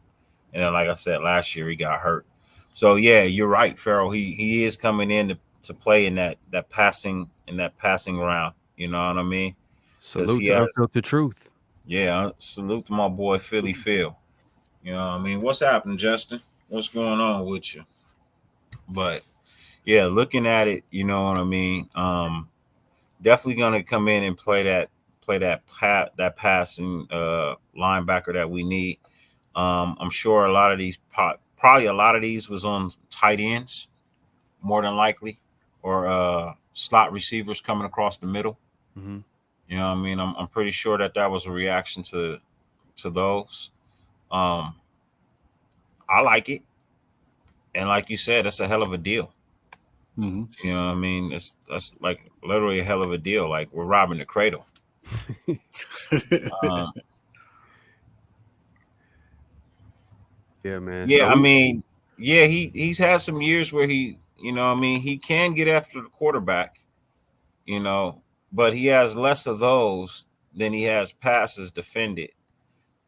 And then, like I said, last year he got hurt. So yeah, you're right, Pharaoh. He is coming in to play in that passing round. You know what I mean? Because salute he to has, unfiltered truth. yeah. Salute to my boy Philly Phil. You know what I mean? What's happening, Justin? What's going on with you? But yeah, looking at it, you know what I mean. Definitely gonna come in and that passing linebacker that we need. I'm sure a lot of these probably a lot of these was on tight ends more than likely, or slot receivers coming across the middle. Mm-hmm. You know what I mean? I'm pretty sure that was a reaction to those. Um, I like it, and like you said, that's a hell of a deal. Mhm. You know what I mean? That's like literally a hell of a deal. Like we're robbing the cradle. Um, Yeah, man. So yeah, I we mean, yeah, he's had some years where you know, what I mean, he can get after the quarterback, you know, but he has less of those than he has passes defended.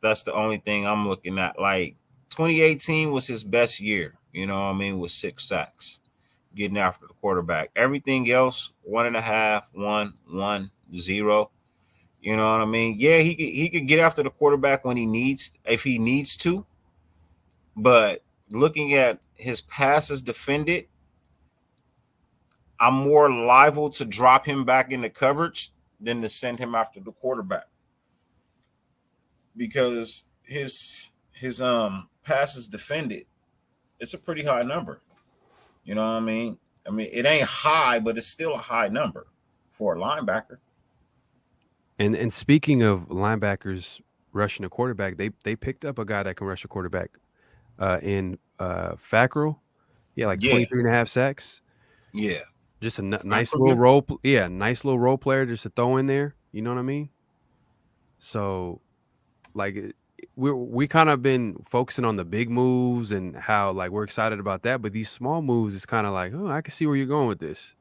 That's the only thing I'm looking at. Like 2018 was his best year. You know what I mean? With 6 sacks, getting after the quarterback. Everything else, 1.5, 1, 1, 0. You know what I mean? Yeah, he could get after the quarterback when he needs, if he needs to. But looking at his passes defended, I'm more liable to drop him back into coverage than to send him after the quarterback, because his passes defended, it's a pretty high number. You know what I mean? I mean, it ain't high, but it's still a high number for a linebacker. And speaking of linebackers rushing a quarterback, they picked up a guy that can rush a quarterback in Pharaoh. Yeah, like Yeah, 23 and a half sacks. yeah. Just a nice little Franklin? role. Yeah, nice little role player just to throw in there. You know what I mean? So, like, we kind of been focusing on the big moves and how like we're excited about that, but these small moves is kind of like, oh, I can see where you're going with this.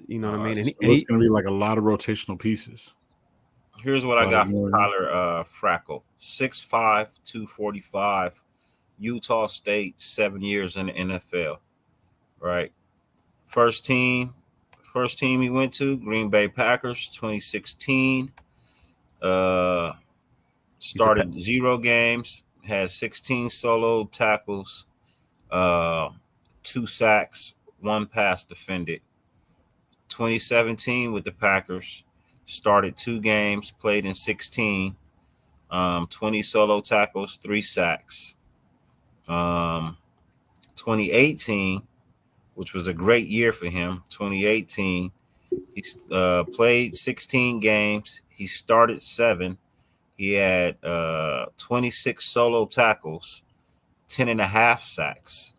You know what I mean? And he, So and it's he going to be like a lot of rotational pieces. Here's what I Like, got for Tyler Frackle: 6'5", 245, Utah State, 7 years in the NFL. Right. First team, first team he went to, Green Bay Packers, 2016. Uh, he's a Started 0 games, had 16 solo tackles, uh, 2 sacks, 1 pass defended. 2017 with the Packers, started 2 games, played in 16, 20 solo tackles, 3 sacks. 2018, which was a great year for him. 2018, he played 16 games. He started 7. He had 26 solo tackles, 10.5 sacks.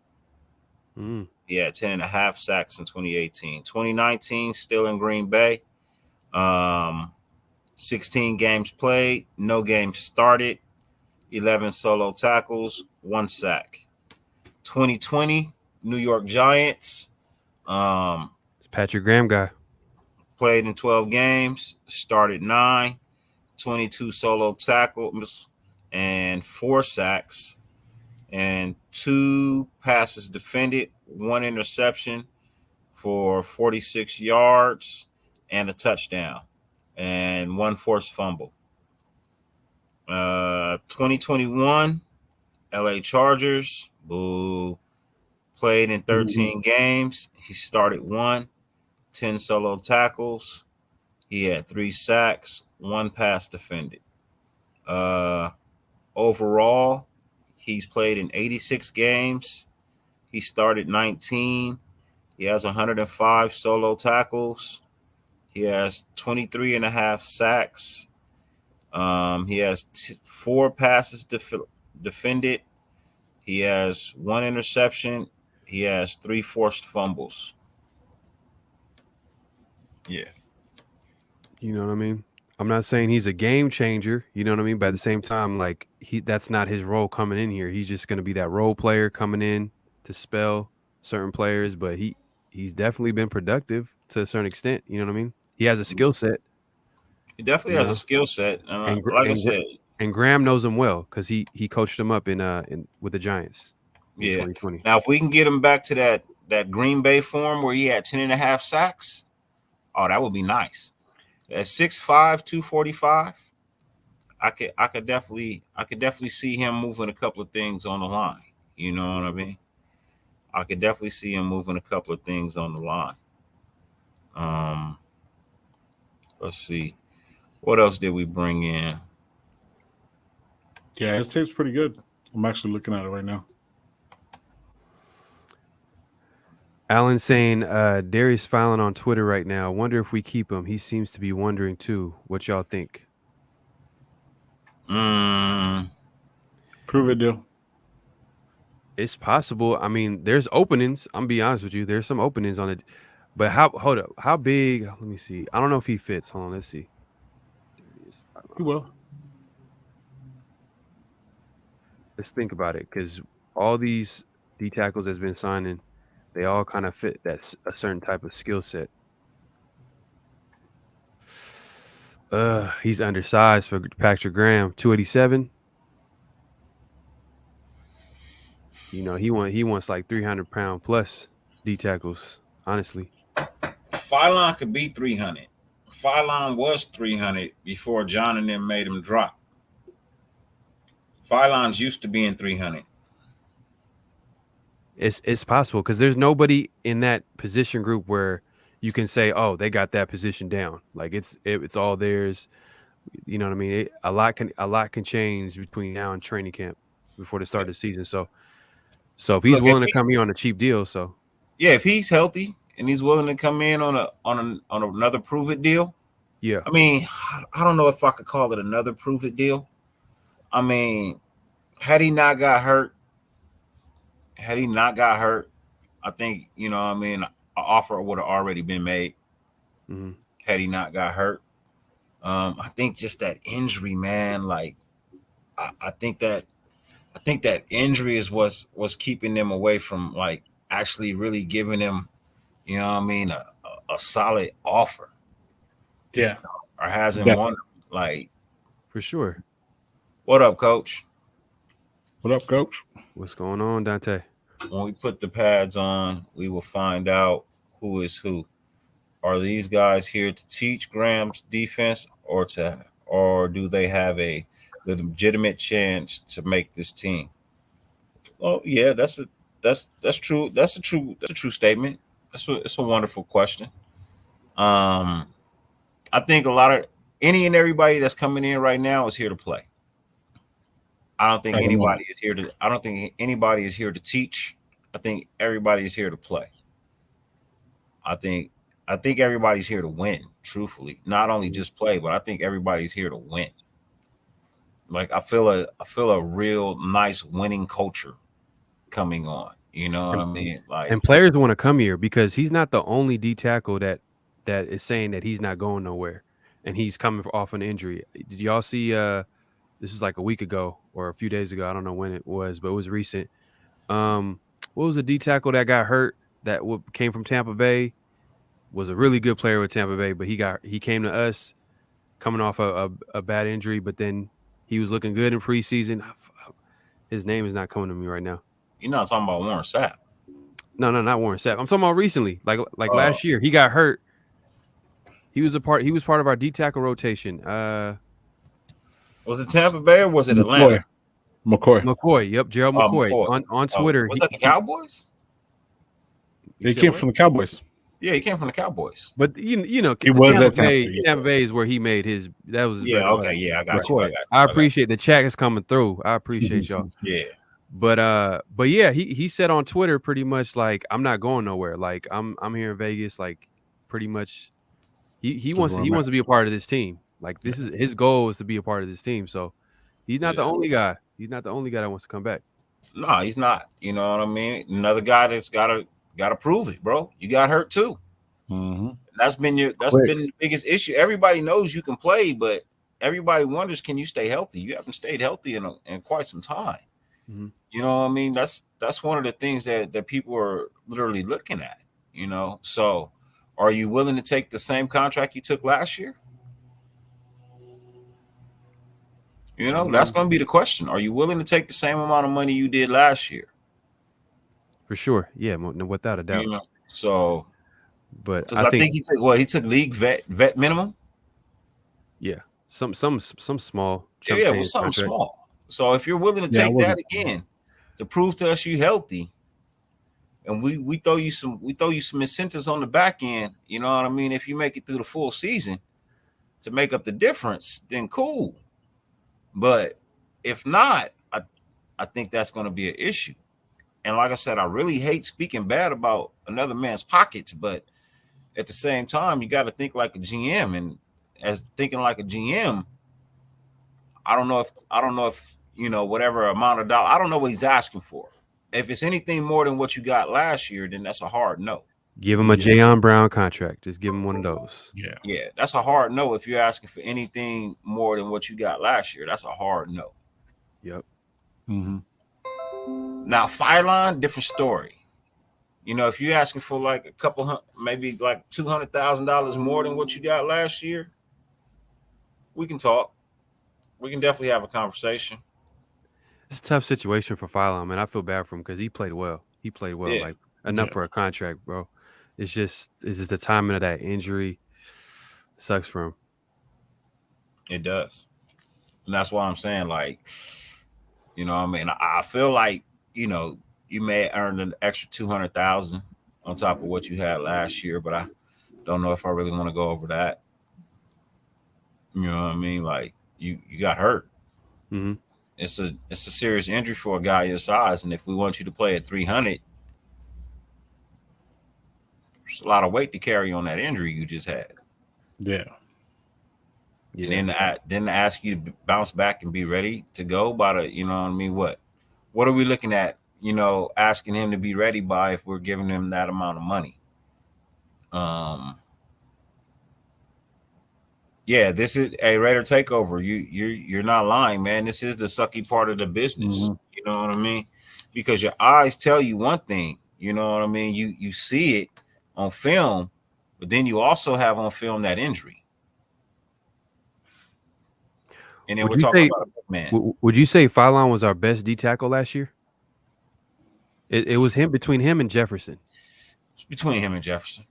mm, He had 10.5 sacks in 2018. 2019, still in Green Bay. Um, 16 games played, no games started, 11 solo tackles, 1 sack. 2020, New York Giants. Um, it's Patrick Graham guy. Played in 12 games, started 9, 22 solo tackles, and 4 sacks, and 2 passes defended, 1 interception for 46 yards and a touchdown, and 1 forced fumble. 2021, LA Chargers. Boo. Played in 13 games. He started 1, 10 solo tackles. He had 3 sacks, 1 pass defended. Uh, Overall, he's played in 86 games. He started 19. He has 105 solo tackles. He has 23.5 sacks. He has 4 passes defended. He has 1 interception. He has 3 forced fumbles. Yeah. You know what I mean? I'm not saying he's a game changer, you know what I mean? But at the same time, like that's not his role coming in here. He's just gonna be that role player coming in to spell certain players, but he's definitely been productive to a certain extent. You know what I mean? He has a skill set, He definitely you has a know, skill set. and Like I said, and Graham knows him well because he coached him up in with the Giants in yeah. 2020. Now, if we can get him back to that Green Bay form where he had 10.5 sacks, oh, that would be nice. At 6'5", 245, I could definitely see him moving a couple of things on the line. You know what I mean? I could definitely see him moving a couple of things on the line. Um, let's see. What else did we bring in? Yeah, his tape's pretty good. I'm actually looking at it right now. Alan saying, Darius filing on Twitter right now. I wonder if we keep him. He seems to be wondering too. What y'all think? Mm, Prove it, deal. It's possible. I mean, there's openings. I'm be honest with you. There's some openings on it. But hold up. How big? Let me see. I don't know if he fits. Hold on, let's see. He will. Let's think about it. Because all these D tackles that's been signing, they all kind of fit a certain type of skill set. He's undersized for Patrick Graham, 287. He wants like 300-pound plus D tackles. Honestly, Phylon could be 300. Phylon was 300 before John and them made him drop. Phylon's used to being 300. it's possible because there's nobody in that position group where you can say, oh, they got that position down. Like it's all theirs. You know what I mean? A lot can change between now and training camp before the start of the season. So if he's Look, willing to come here on a cheap deal, so if he's healthy and he's willing to come in on another prove it deal, yeah, I mean, I don't know if I could call it another prove it deal. I mean, had he not got hurt, I think, I mean, an offer would have already been made hmm had he not got hurt. I think just that injury, man, like I think that injury is what's keeping them away from like actually really giving them, what I mean, a solid offer. Yeah. Or hasn't Definitely. won. Like, for sure. what up, coach? What up, coach? What's going on, Dante? When we put the pads on, we will find out who is who. Are these guys here to teach Graham's defense, or do they have a legitimate chance to make this team? Well, yeah, that's true. That's a true statement. It's a wonderful question. Um, I think a lot of any and everybody that's coming in right now is here to play. I don't think anybody is here to. I don't think anybody is here to teach. I think everybody is here to play. I think everybody's here to win. Truthfully, not only just play, but I think everybody's here to win. Like I feel a real nice winning culture coming on. You know what I mean? Like, And players want to come here because he's not the only D tackle that is saying that he's not going nowhere, and he's coming off an injury. Did y'all see? This is like a week ago or a few days ago. I don't know when it was, but it was recent. What was the D tackle that got hurt that came from Tampa Bay? Was a really good player with Tampa Bay, but he came to us coming off a bad injury, but then he was looking good in preseason. His name is not coming to me right now. you're not talking about Warren Sapp. No, not Warren Sapp. I'm talking about recently, like last year. He got hurt. He was part of our D tackle rotation. Was it Tampa Bay or was it Atlanta? McCoy. Yep, Gerald McCoy. McCoy. On Twitter. Was that the Cowboys? He came from the Cowboys. Yeah, he came from the Cowboys. But you know, He was at Tampa Bay is where he made his. That was his bread and butter. Okay, yeah, I got McCoy. you. I appreciate the chat is coming through. I appreciate y'all. Yeah. But yeah, he said on Twitter pretty much like I'm not going nowhere. Like I'm here in Vegas. Like pretty much, he wants to be a part of this team. Like this is his goal is to be a part of this team. So he's not the only guy. He's not the only guy that wants to come back. No, he's not. You know what I mean? Another guy that's gotta prove it, bro. You got hurt too. Mm-hmm. That's been the biggest issue. Everybody knows you can play, but everybody wonders, can you stay healthy? You haven't stayed healthy in quite some time. Mm-hmm. You know what I mean? That's one of the things that people are literally looking at, you know. So are you willing to take the same contract you took last year? You know, that's going to be the question. Are you willing to take the same amount of money you did last year? For sure. Yeah, without a doubt. You know, so but I think he took league vet minimum. Yeah. Some small Yeah, it was something contract. small. So if you're willing to take that again to prove to us you healthy, and we throw you some incentives on the back end, you know what I mean? If you make it through the full season to make up the difference, then cool. But if not, I think that's going to be an issue. And like I said, I really hate speaking bad about another man's pockets, but at the same time, you got to think like a GM, and as thinking like a GM, I don't know if you know whatever amount of dollar. I don't know what he's asking for. If it's anything more than what you got last year, then that's a hard no. Give him a Jayon Brown contract. Just give him one of those. Yeah, that's a hard no. If you're asking for anything more than what you got last year, that's a hard no. Yep. Mm-hmm. Now, Phylon, different story. You know, if you're asking for like a couple, maybe like $200,000 more than what you got last year, we can talk. We can definitely have a conversation. It's a tough situation for Phylon, man. I feel bad for him because he played well. He played well, Yeah, like enough Yeah. for a contract, bro. It's just the timing of that injury sucks for him. it does. And that's why I'm saying, like, I mean, I feel like, you may earn an extra 200,000 on top of what you had last year, but I don't know if I really want to go over that. You know what I mean? Like, you got hurt. Hmm. It's a serious injury for a guy your size, and if we want you to play at 300, there's a lot of weight to carry on that injury you just had. Yeah. And Yeah. then to ask you to bounce back and be ready to go by the, you know what I mean? What are we looking at? Asking him to be ready by if we're giving him that amount of money. Um, yeah, this is a Raider takeover. You're not lying, man. This is the sucky part of the business. Hmm. You know what I mean? Because your eyes tell you one thing. You know what I mean? You see it on film, but then you also have on film that injury. And then Would we're you talking say about a big man. would you say Phylon was our best D tackle last year? It was him between him and Jefferson. It's between him and Jefferson.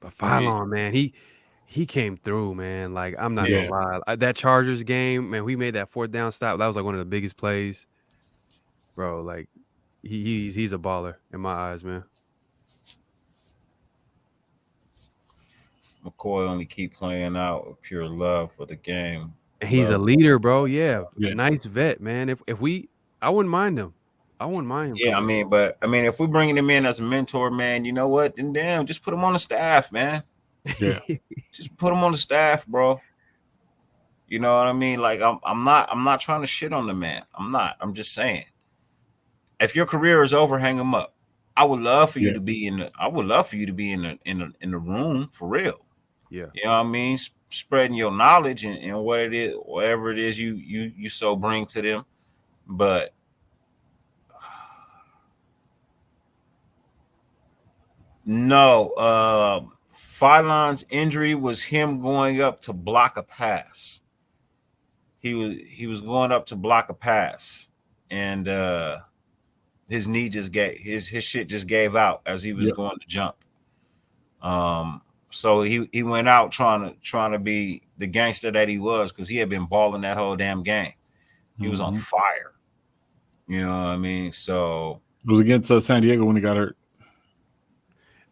But Yeah, Phylon, man, he came through, man. Like I'm not yeah. gonna lie, that Chargers game, man, we made that fourth down stop. That was like one of the biggest plays, bro. Like he's a baller in my eyes, man. McCoy only keep playing out of pure love for the game. And he's a Love. leader, bro. Yeah, Yeah. nice vet, man. If we, I wouldn't mind him. I wouldn't mind him for Yeah, real. but I mean, if we're bringing him in as a mentor, man, you know what? Then damn, just put him on the staff, man. Yeah. Just put him on the staff, bro. You know what I mean? Like I'm not trying to shit on the man. I'm not. I'm just saying, if your career is over, hang him up. I would love for you Yeah. to be in the. I would love for you to be in the room for real. Yeah. You know what I mean? Spreading your knowledge and what it is, whatever it is you so bring to them. But no, Phylon's injury was him going up to block a pass. He was going up to block a pass, and his knee just gave his shit just gave out as he was Yep. going to jump. So he went out trying to be the gangster that he was because he had been balling that whole damn game. He was on Mhm. fire. You know what I mean? So It was against San Diego when he got hurt.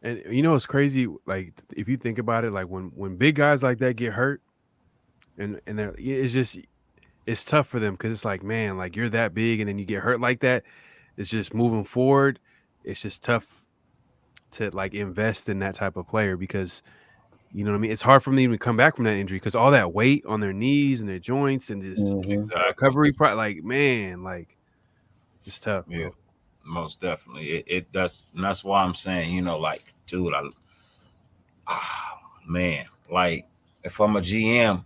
And you know it's crazy. Like if you think about it, like when big guys like that get hurt, and it's tough for them because it's like, man, like you're that big and then you get hurt like that. It's just moving forward. It's just tough to like invest in that type of player because you know what I mean. It's hard for them to even come back from that injury because all that weight on their knees and their joints and just Mhm. the exactly. recovery, like man, like it's tough, Yeah, bro. most definitely. That's why I'm saying, like, dude, man, like if I'm a GM,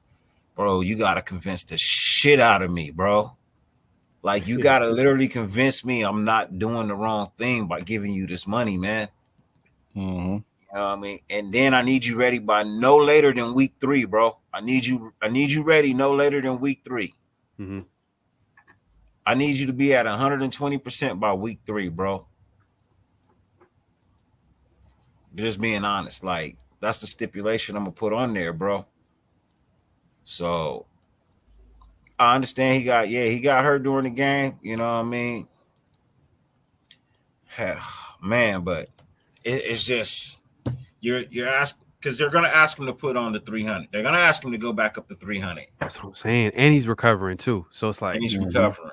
bro, you gotta convince the shit out of me, bro. Like you gotta literally convince me I'm not doing the wrong thing by giving you this money, man. Mhm. You know what I mean? And then I need you ready by no later than week 3, bro. I need you ready no later than week 3. Mm-hmm. I need you to be at 120% by week 3, bro. Just being honest, like that's the stipulation I'm gonna put on there, bro. So I understand he got hurt during the game. You know what I mean? Man, but it's just you're asking because they're gonna ask him to put on the 300. They're gonna ask him to go back up to 300, That's what I'm saying. And he's recovering too. So it's and like, he's Mhm. recovering.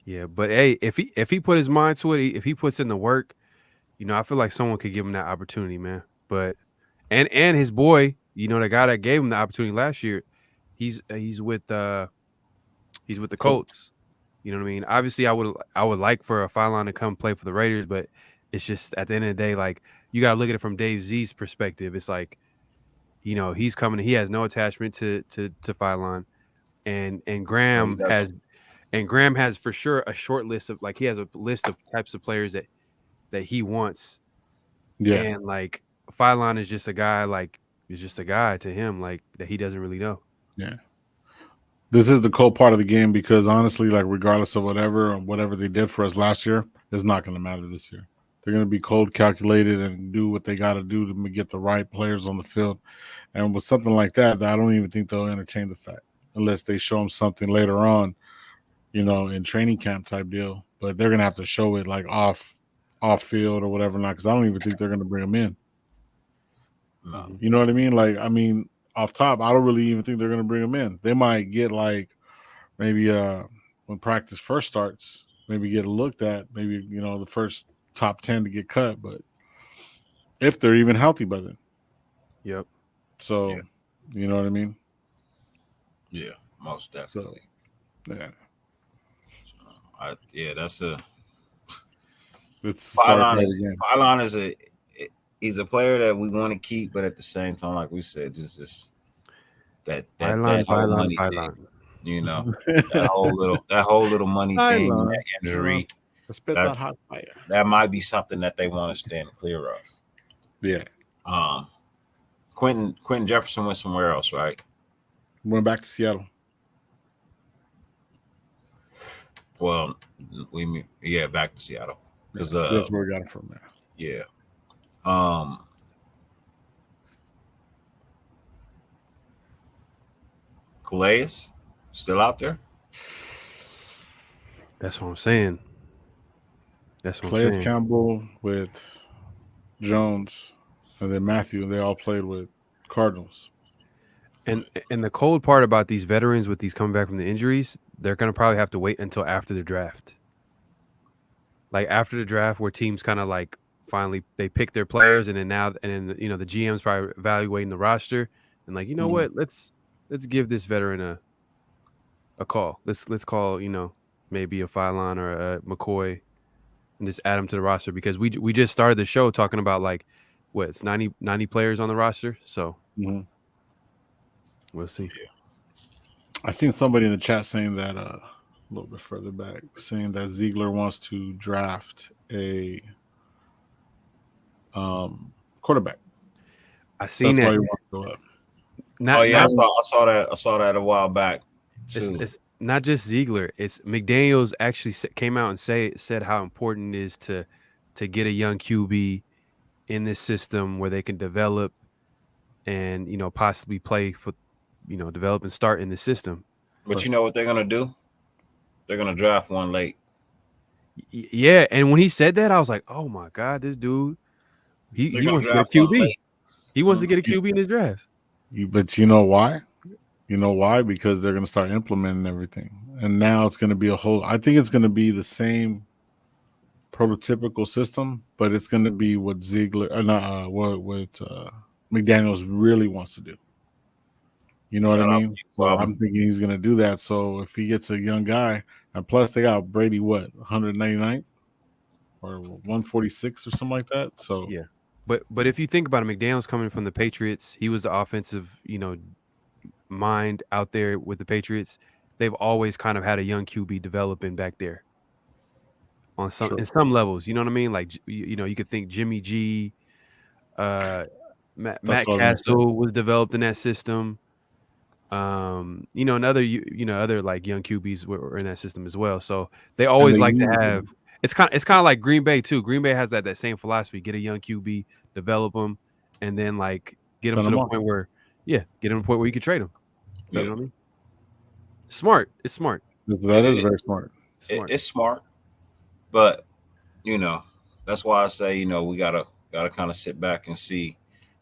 yeah, but hey, if he put his mind to it, if he puts in the work, I feel like someone could give him that opportunity, man. But and his boy, the guy that gave him the opportunity last year, he's with the Cool. Colts. You know what I mean? Obviously, I would like for a Phylon to come play for the Raiders, but it's just at the end of the day, like you gotta look at it from Dave Z's perspective. It's like, he's coming, he has no attachment to Phylon, and No, he Graham doesn't. has for sure a short list of like he has a list of types of players that he wants. Yeah. And like Phylon is just a guy to him, like that he doesn't really know. Yeah. This is the cold part of the game because honestly, like regardless of whatever they did for us last year, it's not going to matter this year. They're going to be cold, calculated, and do what they got to do to get the right players on the field. And with something like that, I don't even think they'll entertain the fact unless they show them something later on, in training camp type deal. But they're going to have to show it like off field or whatever not because I don't even think they're going to bring them in. No. You know what I mean? Like, I mean, off top, I don't really even think they're going to bring them in. They might get like maybe when practice first starts, maybe get looked at, maybe the first top 10 to get cut, but if they're even healthy by then. Yep. So, Yeah. you know what I mean? Yeah, most definitely. So, yeah. That's a It's Phylon is he's a player that we want to keep, but at the same time, like we said, just that whole money thing, that whole little money thing, that injury. Spit that hot fire. That might be something that they want to stand clear of. Yeah. Quentin Jefferson went somewhere else, right? Went back to Seattle. Well, back to Seattle because that's where we got him from there. Yeah. Calais still out there? That's what I'm saying. Calais Campbell with Jones and then Matthew, they all played with Cardinals. And the cold part about these veterans with these coming back from the injuries, they're going to probably have to wait until after the draft. Like after the draft where teams kind of like finally they pick their players and then the GM's probably evaluating the roster and like, what, let's give this veteran a call. Let's call, maybe a Phylon or a McCoy and just add them to the roster because we just started the show talking about like it's 90 players on the roster. So we'll see. Yeah. I seen somebody in the chat saying that a little bit further back, saying that Ziegler wants to draft a quarterback. I seen that. Why he wants to go up. I saw that a while back. It's not just Ziegler. It's McDaniels actually came out and said how important it is to get a young QB in this system where they can develop and possibly play for develop and start in the system. But you know what they're gonna do? They're gonna draft one late. Yeah, and when he said that, I was like, "Oh my god, this dude, he wants to get a QB. He wants to get a QB in his draft." But you know why? You know why? Because they're going to start implementing everything, and now it's going to be I think it's going to be the same prototypical system, but it's going to be what Ziegler, what McDaniels really wants to do. You know what I mean? So I'm thinking he's going to do that. So if he gets a young guy, and plus they got Brady, 199 or 146 or something like that. So yeah, but if you think about it, McDaniels coming from the Patriots, he was the offensive, mind out there with the Patriots. They've always kind of had a young QB developing back there in some levels. You know what I mean? Like you could think Jimmy G, Matt Castle was developed in that system. And other like young QBs were in that system as well. So they always like to have. It's kind of like Green Bay too. Green Bay has that same philosophy: get a young QB, develop them, and then like get them to the point where, get them to the point where you can trade them. You know what I mean? Smart. It's smart. That is very smart. It's smart, but that's why I say we gotta kind of sit back and see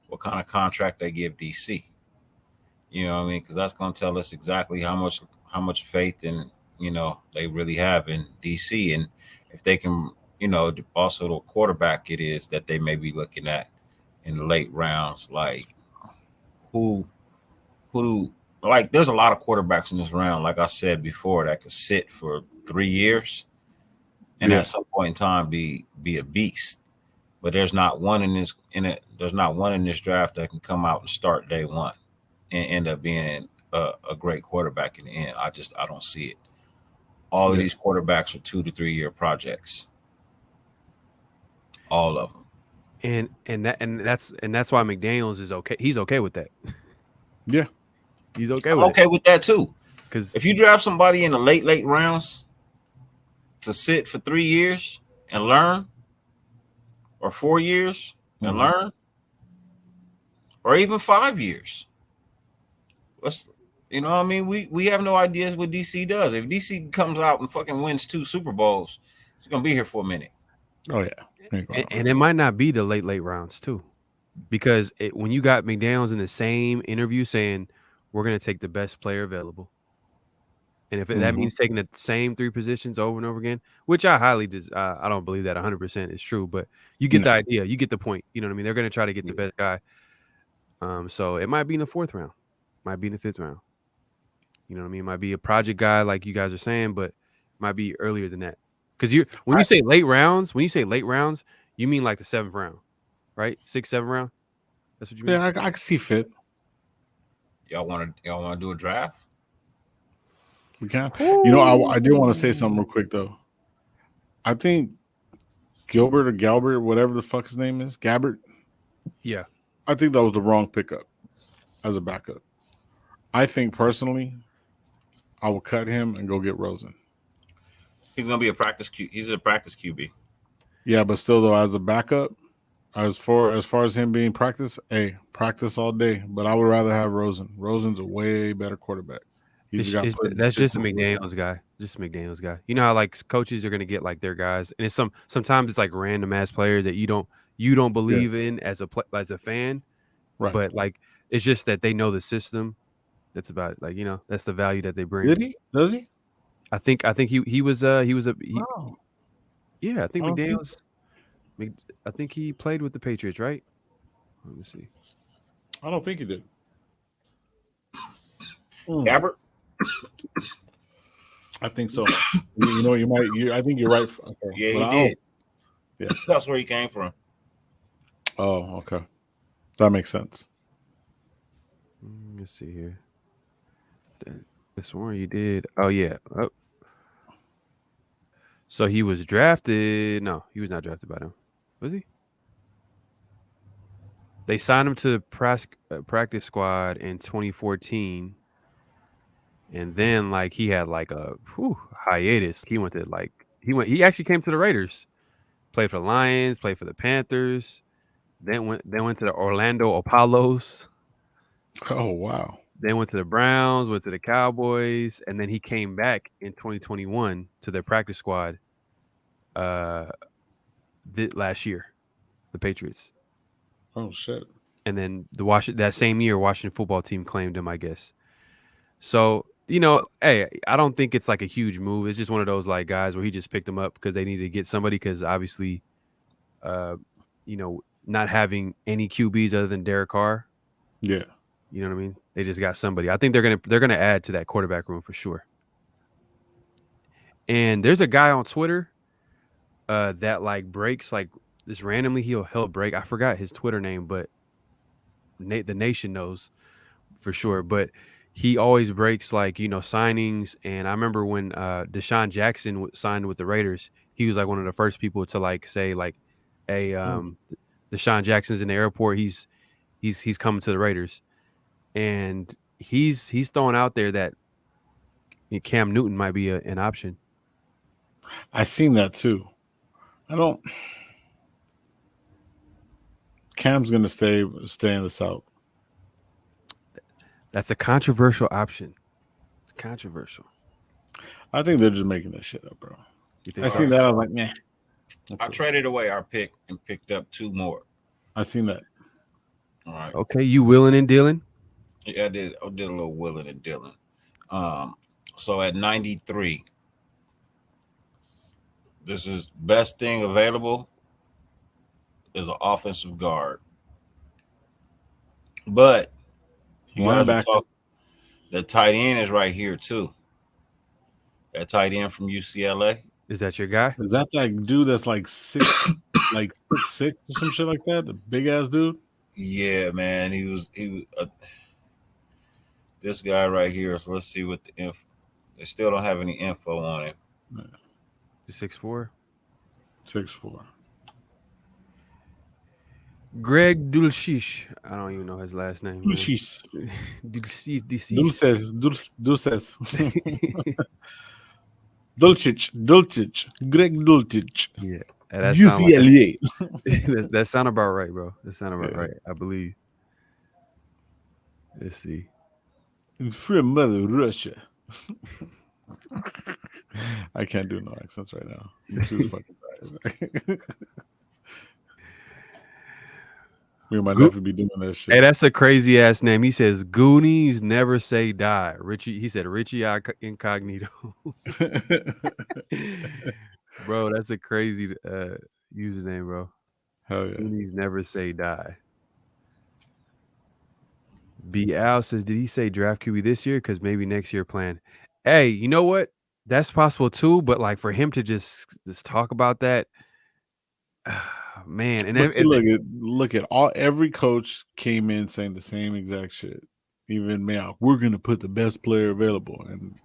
what kind of contract they give DC. You know what I mean? Because that's going to tell us exactly how much faith in they really have in DC, and if they can also the quarterback it is that they may be looking at in the late rounds, like who like there's a lot of quarterbacks in this round, like I said before, that could sit for 3 years and at some point in time be a beast. But there's not one in this draft that can come out and start day one and end up being a great quarterback in the end. I don't see it. All of these quarterbacks are 2 to 3 year projects. All of them. And that's why McDaniels is okay. He's okay with that. Yeah. He's okay I'm with okay with that too. Because If you draft somebody in the late rounds to sit for 3 years and learn, or 4 years and Mhm. learn, or even 5 years, let's what I mean. We have no ideas what DC does. If DC comes out and fucking wins 2 Super Bowls, it's gonna be here for a minute. Oh yeah. Ain't going and nowhere. it might not be the late rounds too, because when you got McDaniels in the same interview saying we're going to take the best player available, and if that Mhm. means taking the same 3 positions over and over again, which I I don't believe that 100% is true, but you get the No. idea, you get the point. You know what I mean? They're going to try to get the Yeah. best guy. So it might be in the 4th round, might be in the 5th round. You know what I mean? It might be a project guy like you guys are saying, but it might be earlier than that. Because when I, you say late rounds, you mean like the 7th round, right? 6th, 7th round. That's what you mean? Yeah, I can see fit. y'all want to do a draft? We can. I do want to say something Ooh. real quick though. I think Gilbert or Galbert, whatever the fuck his name is, Gabbert. Yeah. I think that was the wrong pickup as a backup. I think personally, I will cut him and go get Rosen. He's gonna be a practice Q. He's a practice QB. Yeah, but still though, as a backup, as far as him being practice, hey, practice all day. But I would rather have Rosen. Rosen's a way better quarterback. He just got put in That's just a systems. McDaniels guy. Just a McDaniels guy. You know how like coaches are gonna get like their guys, and it's sometimes it's like random ass players that you don't Yeah, believe in as a fan, right. but like it's just that they know the system. That's about it. Like that's the value that they bring. Did he? Does he? I think he No, yeah, I think I don't think. McDaniels. I think he played with the Patriots, right? Let me see. I don't think he did. Mm, Gabbert? I think so. You know, you might. I think you're right. Okay, Yeah, but he I don't. did. Yeah. That's where he came from. Oh, okay. That makes sense. Let's see here. I sworn you did. Oh yeah. Oh, so he was drafted. No, he was not drafted by them. Was he? They signed him to the practice squad in 2014, and then like he had like a hiatus. He went to like he actually came to the Raiders, played for the Lions, played for the Panthers, then went to the Orlando Apollos, Oh wow. then went to the Browns, went to the Cowboys, and then he came back in 2021 to their practice squad uh last year, the Patriots. Oh shit. And then that same year Washington football team claimed him, I guess. So, hey, I don't think it's like a huge move. It's just one of those like guys where he just picked him up because they needed to get somebody because obviously not having any QBs other than Derek Carr, Yeah. you know what I mean? They just got somebody. I think they're gonna add to that quarterback room for sure. And there's a guy on Twitter that like breaks like this randomly. He'll break. I forgot his Twitter name, but the nation knows for sure. But he always breaks like signings. And I remember when Deshaun Jackson signed with the Raiders, he was like one of the first people to like say like, "Hey, Deshaun Jackson's in the airport. He's coming to the Raiders," and he's throwing out there that Cam Newton might be an option. I seen that too. I don't. Cam's gonna stay in the South. That's a controversial option. It's controversial. I think they're just making that shit up, bro. You I think All so? seen right, that. I so was like, nah. I Okay. traded away our pick and picked up 2 more. I seen that. All right. Okay, you willing and dealing? Yeah, I did a little willing and dealing. Um, so at 93, this is best thing available is an offensive guard. But you guys were Linebacker. talking. The tight end is right here too. That tight end from UCLA. Is that your guy? Is that dude that's like 6'6" or some shit like that? The big ass dude. Yeah, man. He was this guy right here. So let's see what the info. They still don't have any info on him. 6'4". 6'4". Greg Dulcich. I don't even know his last name, man. Dulcis. Deceased. Dulces. Dulcich. Greg Dulcich. Yeah, that sound like UCLA. that sound about right, bro. That sound about Yeah. right. I believe. Let's see. From Mother Russia. I can't do no accents right now. I'm too fucking tired. Me and my Go- nephew be doing that Hey, shit. that's a crazy ass name. He says Goonies never say die. Richie. He said Richie Incognito. Bro, that's a crazy username, bro. Hell yeah. Goonies never say die. B Al says, did he say draft QB this year? Because maybe next year plan. Hey, you know what? That's possible too. But like for him to just talk about that, man. And But see, look at every coach came in saying the same exact shit. Even Mayock, we're gonna put the best player available, and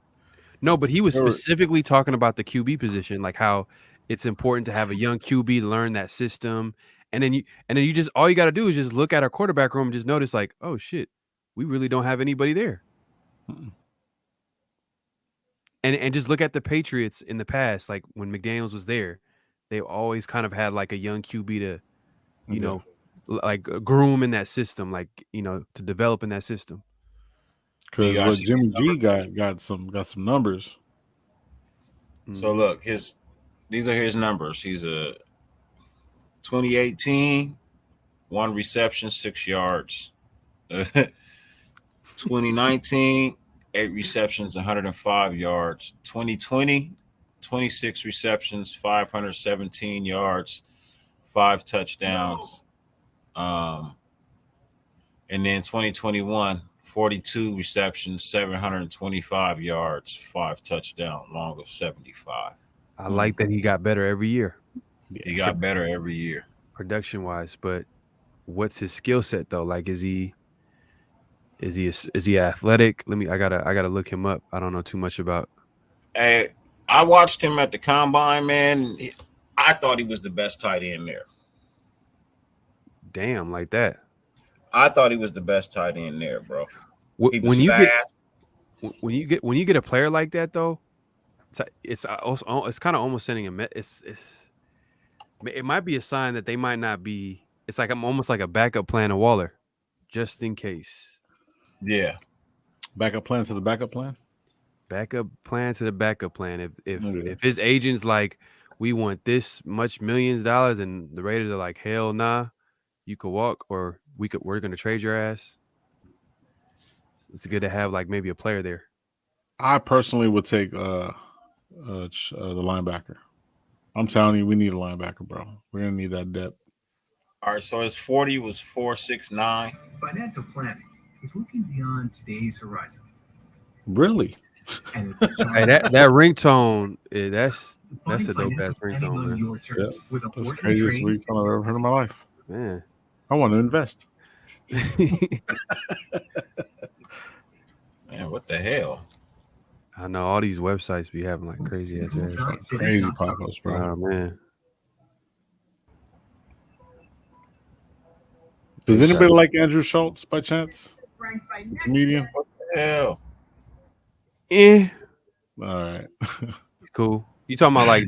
no, but he was they were- specifically talking about the QB position, like how it's important to have a young QB to learn that system. And then you just all you got to do is just look at our quarterback room and just notice like, oh shit, we really don't have anybody there. Mm-mm. And just look at the Patriots in the past, like when McDaniels was there, they always kind of had like a young QB to, you Yeah. know, groom in that system, like to develop in that system. You Because guys look, see Jimmy these G numbers? got some numbers. So Mhm. look, these are his numbers. He's a 2018, 1 reception, 6 yards. 2019, 8 receptions, 105 yards. 2020, 26 receptions, 517 yards, 5 touchdowns. Um, and then 2021, 42 receptions, 725 yards, 5 touchdowns, long of 75. I like that he got better every year, Yeah. He got better every year. production wise. But what's his skill set though? Like, is he athletic? I gotta look him up. I don't know too much about. Hey, I watched him at the combine, man. I thought he was the best tight end there. Damn, like that. I thought he was the best tight end there, bro. He was When you get fast. when you get a player like that though, it's kind of almost sending a it might be a sign that they might not be. It's like I'm almost like a backup plan of Waller, just in case. Yeah. Backup plan to the backup plan. Backup plan to the backup plan. Okay. If his agent's like, we want this much millions of dollars, and the Raiders are like, hell nah, you could walk, or we're gonna trade your ass. It's good to have like maybe a player there. I personally would take the linebacker. I'm telling you, we need a linebacker, bro. We're gonna need that depth. All right. So his 40 was 4.69. Financial planning is looking beyond today's horizon. Really? And it's Hey, that ringtone, that's Find a dope ass financial planning ringtone, on man. your terms with That's the affordable craziest trades. ringtone I've ever heard in my life. Man. I want to invest. Man, what the hell? I know all these websites be having like crazy ass ads. Crazy pop-ups, bro. Oh man. Does anybody like Andrew Schultz by chance? Comedian? What the hell? Eh, All right. he's cool. You talking about like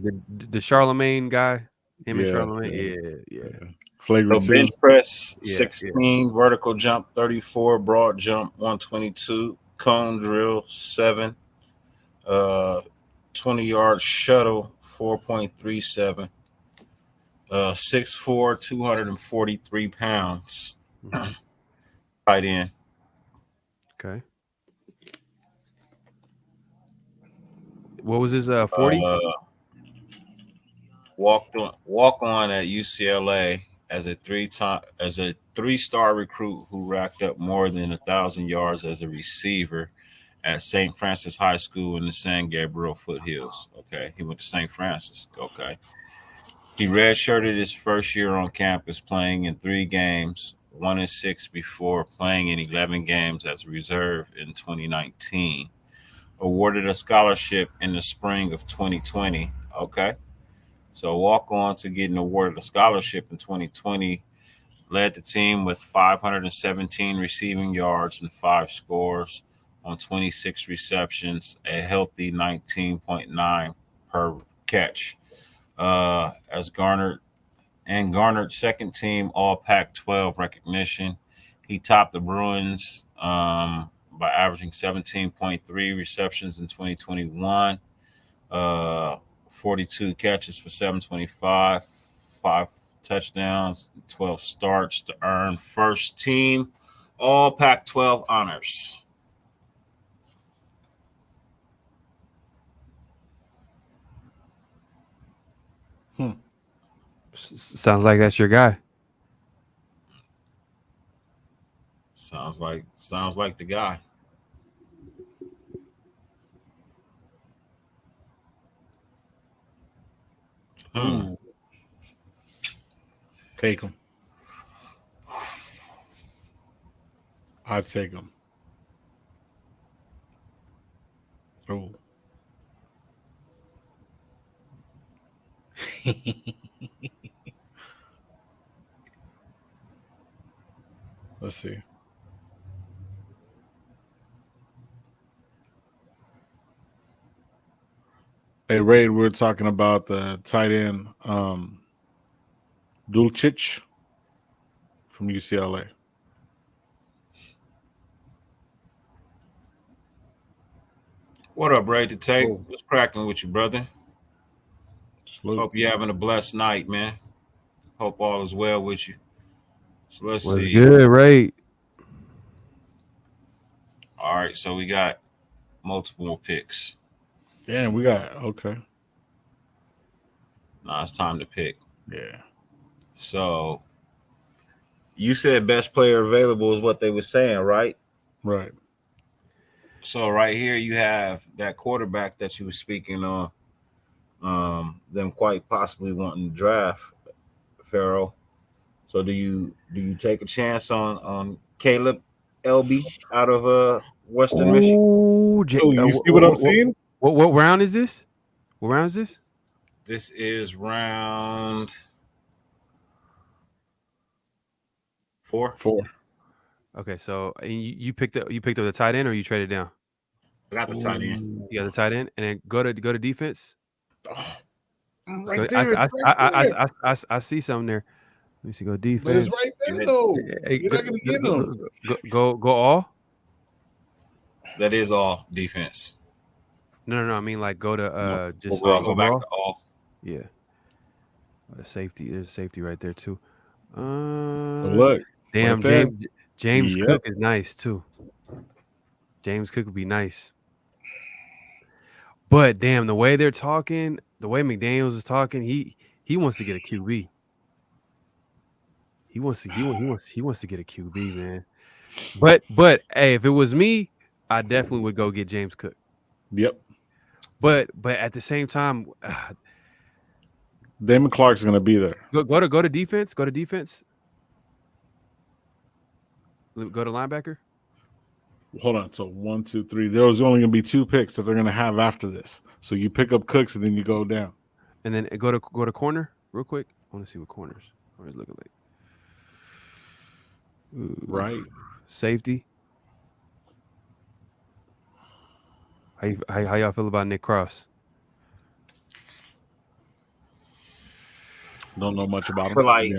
the Charlemagne guy? Him and Yeah, Charlemagne? Yeah. Flagrant So 2. bench press Yeah, 16, vertical jump 34, broad jump 122, cone drill 7, 20-yard shuttle 4.37, 6'4", 243 pounds. Mhm. Tight end. Okay. What was his 40? Walk on at UCLA as a 3-star recruit who racked up more than 1,000 yards as a receiver at St. Francis High School in the San Gabriel foothills. Okay, he went to St. Francis. Okay, he redshirted his first year on campus, playing in 3 games, 1-6 before playing in 11 games as a reserve in 2019. Awarded a scholarship in the spring of 2020. Okay. So walk on to getting awarded a scholarship in 2020 Led the team with 517 receiving yards and 5 scores on 26 receptions, a healthy 19.9 per catch. As garnered second team All Pac-12 recognition. He topped the Bruins by averaging 17.3 receptions in 2021, uh, 42 catches for 725, 5 touchdowns, 12 starts to earn first team All Pac-12 honors. Sounds like that's your guy. Sounds like the guy. Ooh. Take him. I'd take him. Oh. Let's see. Hey, Ray, we're talking about the tight end, Dulcich from UCLA. What up, Ray? To take Oh. what's cracking with you, brother? Salute. Hope you're having a blessed night, man. Hope all is well with you. So let's Was see. good, right? All right, so we got multiple picks. Damn, we got okay. Now it's time to pick. Yeah. So you said best player available is what they were saying, right? Right. So right here you have that quarterback that you were speaking on. Them quite possibly wanting to draft Pharaoh. So do you take a chance on Caleb LB out of Western Michigan? Ooh, Oh, you see what I'm seeing? What round is this? What round is this? This is round 4. 4. Okay, so and you picked up the tight end or you traded down? I got the tight end. You got the tight end, and then go to defense. I'm Let's right go- there. It's right there. I see something there. Let me see. Go But defense. it's right there though. Hey, You're not gonna get him. Go all. That is all defense. No. I mean, like, go to just Overall, go back overall. to all. Yeah. Safety. There's safety right there too. Look, Damn, right there. James Yep. Cook is nice too. James Cook would be nice. But damn, the way they're talking, the way McDaniels is talking, he wants to get a QB. He wants to get a QB, man. But hey, if it was me, I definitely would go get James Cook. Yep. But at the same time, Damon Clark's gonna be there. go to defense. Go to defense. Go to linebacker. Hold on. So 1, 2, 3. There's only gonna be 2 picks that they're gonna have after this. So you pick up Cooks and then you go down. And then go to corner real quick. I want to see what corners looking like. Ooh. Right. Safety. How y'all feel about Nick Cross? Don't know much about him. feel like-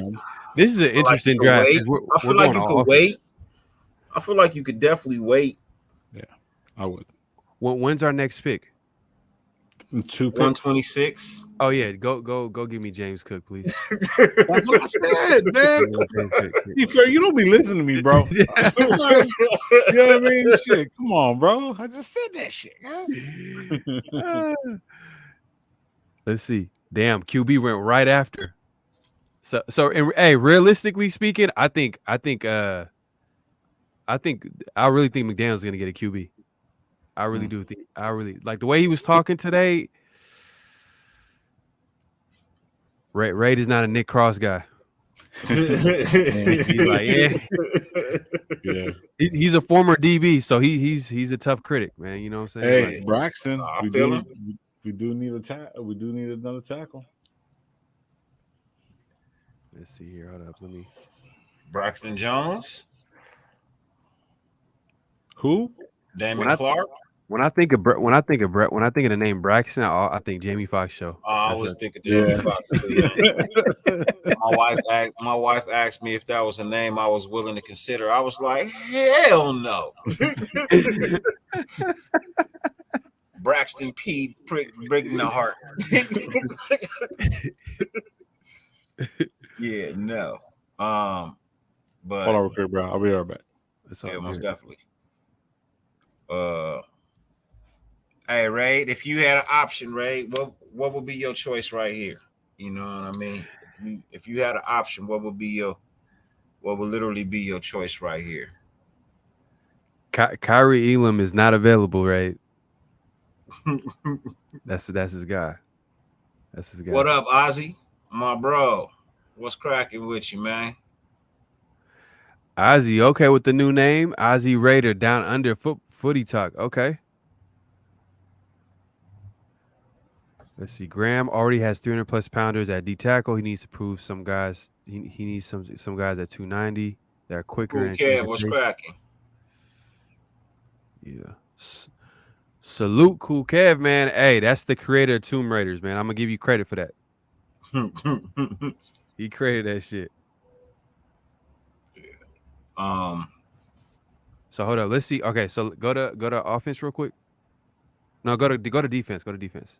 This is an interesting you could draft. wait. I feel like you could wait. I feel like you could definitely wait. Yeah, I would. When's our next pick? 2 picks. 126. Oh yeah, go give me James Cook, please. That's what I said, man. You don't be listening to me, bro. You know what I mean? Shit, come on, bro. I just said that shit. Let's see. Damn, QB went right after. So hey, realistically speaking, I really think McDaniel's gonna get a QB. I really do think. I really like the way he was talking today. Ray is not a Nick Cross guy. He's like, yeah. He's a former DB, so he's a tough critic, man. You know what I'm saying? Hey, like, Braxton, we feel do need another tackle. Let's see here. Hold up. Let me. Braxton Jones, Who? Damon When I Clark. when I think of when I think of when I think of the name Braxton, I think Jamie Foxx show. Oh, I That's was what. thinking Jamie Yeah. Foxx too, man. My wife asked me if that was a name I was willing to consider. I was like, hell no. Braxton P. Breaking the heart. Yeah, no. But Hold on real quick, bro. I'll be right back. That's all yeah, most good. definitely. Hey, Ray, if you had an option, Ray, what would be your choice right here? You know what I mean? If you had an option, what would literally be your choice right here? Kyrie Elam is not available, right? That's his guy. That's his guy. What up, Ozzy? My bro. What's cracking with you, man? Ozzy, okay with the new name, Ozzy Raider down under footy talk. Okay. Let's see. Graham already has 300 plus pounders at D tackle. He needs to prove some guys. He needs some guys at 290 that are quicker Cool and Kev, change what's pace. cracking? Yeah. Salute, Cool Kev, man. Hey, that's the creator of Tomb Raiders, man. I'm gonna give you credit for that. He created that shit. So hold up. Let's see. Okay, so go to offense real quick. No, go to defense. Go to defense.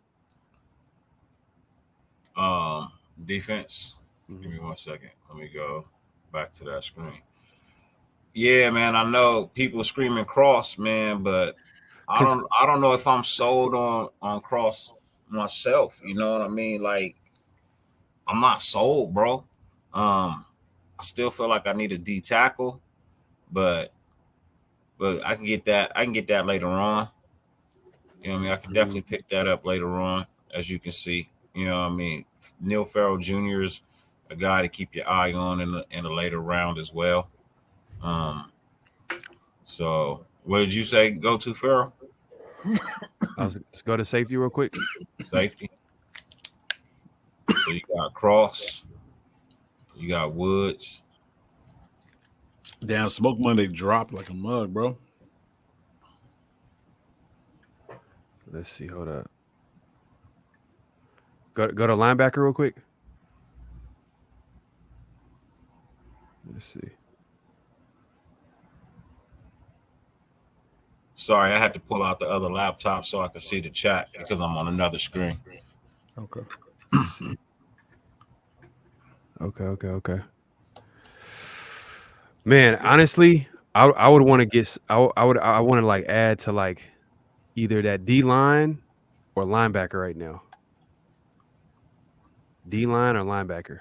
Defense. Give me Mhm. 1 second. Let me go back to that screen. Yeah, man. I know people screaming cross, man, but I 'Cause don't know if I'm sold on cross myself. You know what I mean? Like I'm not sold, bro. I still feel like I need a D tackle, but I can get that. I can get that later on. You know what I mean? I can definitely Mhm. pick that up later on, as you can see. You know what I mean? Neil Farrell Jr. is a guy to keep your eye on in the later round as well. Um, so what did you say? Go to Farrell? Let's go to safety real quick. Safety. So you got Cross, you got Woods. Damn, Smoke Monday dropped like a mug, bro. Let's see. Hold up. Go to linebacker real quick. Let's see. Sorry, I had to pull out the other laptop so I could see the chat because I'm on another screen. Okay. Let's see. Okay. Man, honestly, I would want to get. I want to like add to like either that D line or linebacker right now. D line or linebacker,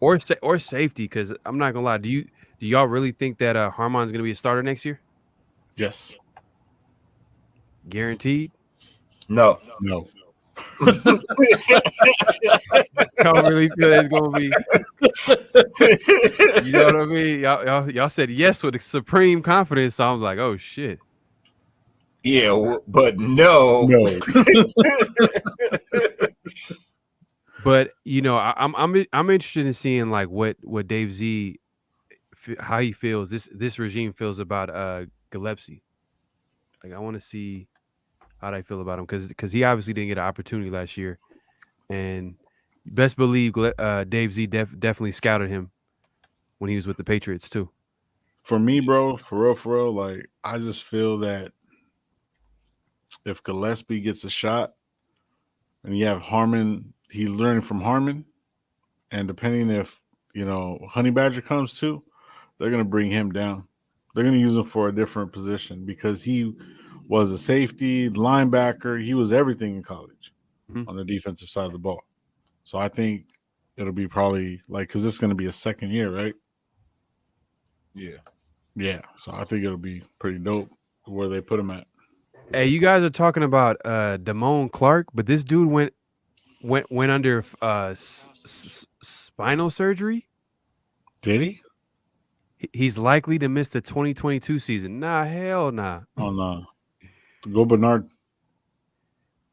or safety. Because I'm not gonna lie. Do y'all really think that Harmon's gonna be a starter next year? Yes. Guaranteed. No. No. Y'all really feel it's gonna be? You know what I mean? Y'all said yes with supreme confidence. So I was like, oh shit. Yeah, but no. No. But you know, I'm interested in seeing like what Dave Z how he feels this regime feels about Gillespie. Like I want to see how they feel about him because he obviously didn't get an opportunity last year, and best believe Dave Z definitely scouted him when he was with the Patriots too. For me, bro, for real, like I just feel that if Gillespie gets a shot and you have Harmon, he's learning from Harmon, and depending if Honey Badger comes too, they're gonna bring him down. They're gonna use him for a different position because he was a safety, linebacker. He was everything in college Mhm. on the defensive side of the ball. So I think it'll be probably like because this is gonna be a second year, right? Yeah. Yeah. So I think it'll be pretty dope where they put him at. Hey, you guys are talking about Damone Clark, but this dude went under spinal surgery. Did he? He's likely to miss the 2022 season. Nah, hell nah. Oh no. Go Bernard.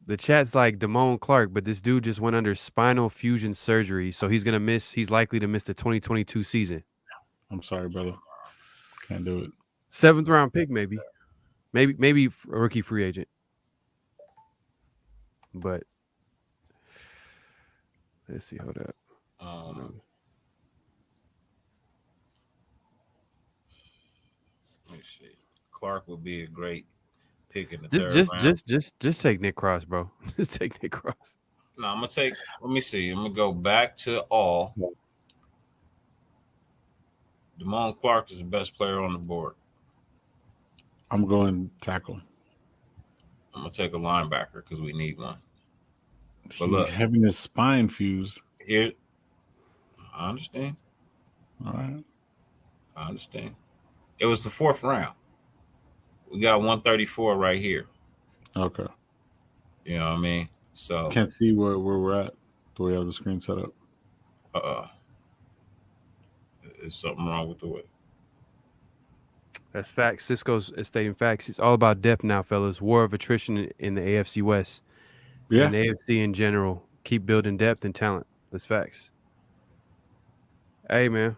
The chat's like Damone Clark, but this dude just went under spinal fusion surgery, so he's likely to miss the 2022 season. I'm sorry, brother. Can't do it. 7th round pick, maybe a rookie free agent. But let's see. Hold up. Let me see. Clark would be a great pick in the Just third just round. just just take Nick Cross, bro. Just take Nick Cross. No, I'm gonna take. Let me see. I'm gonna go back to all. Damone Clark is the best player on the board. I'm going tackle. I'm gonna take a linebacker because we need one. But He's look, having his spine fused. here, I understand. All right. I understand. It was the fourth round. We got 134 right here. Okay. You know what I mean? So, Can't see where we're at the way I have the screen set up. uh, there's something wrong with the way. That's facts. Cisco's stating facts. It's all about depth now, fellas. War of attrition in the AFC West Yeah. and AFC in general. Keep building depth and talent. That's facts. Hey, man,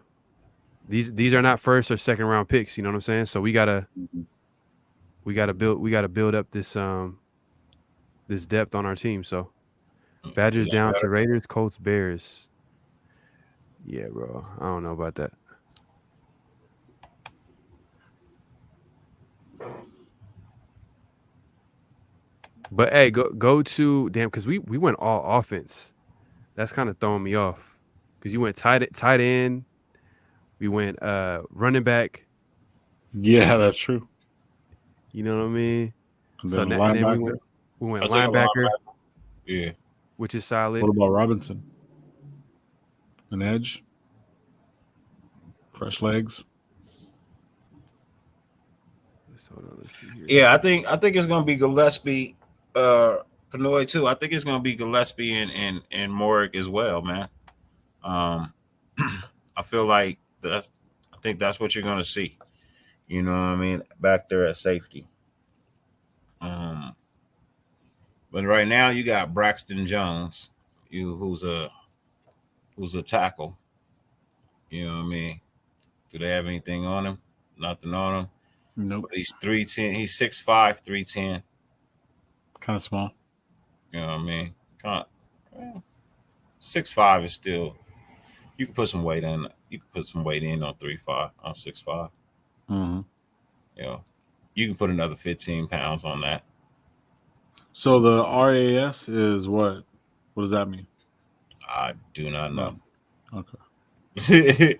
these are not first or second round picks. You know what I'm saying? So we gotta build up this this depth on our team. So Badgers down to Raiders, Colts, Bears. Yeah, bro. I don't know about that. But hey, go to because we went all offense. That's kind of throwing me off. Because you went tight end, we went running back. Yeah, that's true. You know what I mean? And So then and then linebacker. we went I'll take a linebacker, Yeah. which is solid. What about Robinson? An edge? Fresh legs? Let's see here. Yeah, I think it's gonna be Gillespie, Panoy too. I think it's gonna be Gillespie and Morick as well, man. I feel like I think that's what you're gonna see. You know what I mean? Back there at safety. Um, but right now you got Braxton Jones, who's a tackle. You know what I mean? Do they have anything on him? Nothing on him. Nope. But he's 310. He's 6'5", 310. Kind of small. You know what I mean? 6'5" is still. You can put some weight in. You can put some weight in on 3'5", on 6'5". Mm-hmm. You know, you can put another 15 pounds on that. So the RAS is what? What does that mean? I do not know. Okay.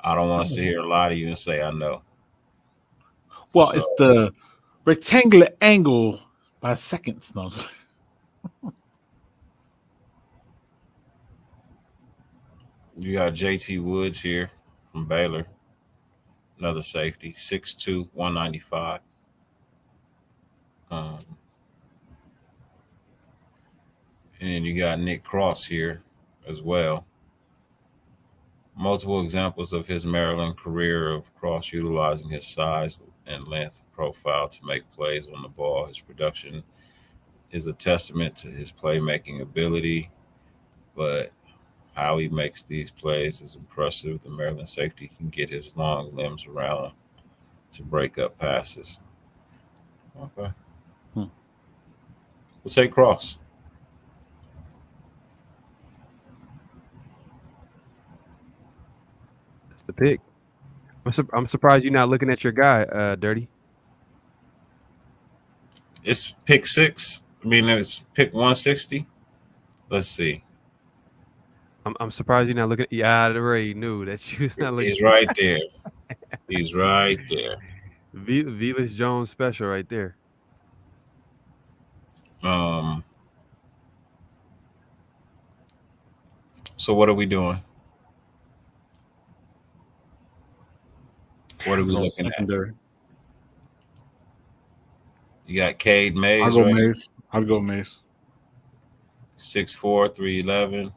I don't want to sit here and lie to you and say I know. Well, it's the rectangular angle by seconds. No. You got JT Woods here from Baylor, another safety, 6'2", 195. And then you got Nick Cross here as well. Multiple examples of his Maryland career of Cross utilizing his size and length profile to make plays on the ball. His production is a testament to his playmaking ability, but how he makes these plays is impressive. The Maryland safety can get his long limbs around to break up passes. Okay. We'll take Cross. That's the pick. I'm surprised you're not looking at your guy, Dirty. It's pick 6. I mean, it's pick 160. Let's see. I'm surprised you're not looking. Yeah, I already knew that you was not looking. He's right there. He's right there. Velas Jones special right there. So what are we doing? What are we looking secondary. at? You got Cade Mays, I'll go right? Mays. I'll go Mays. 6'4", 311.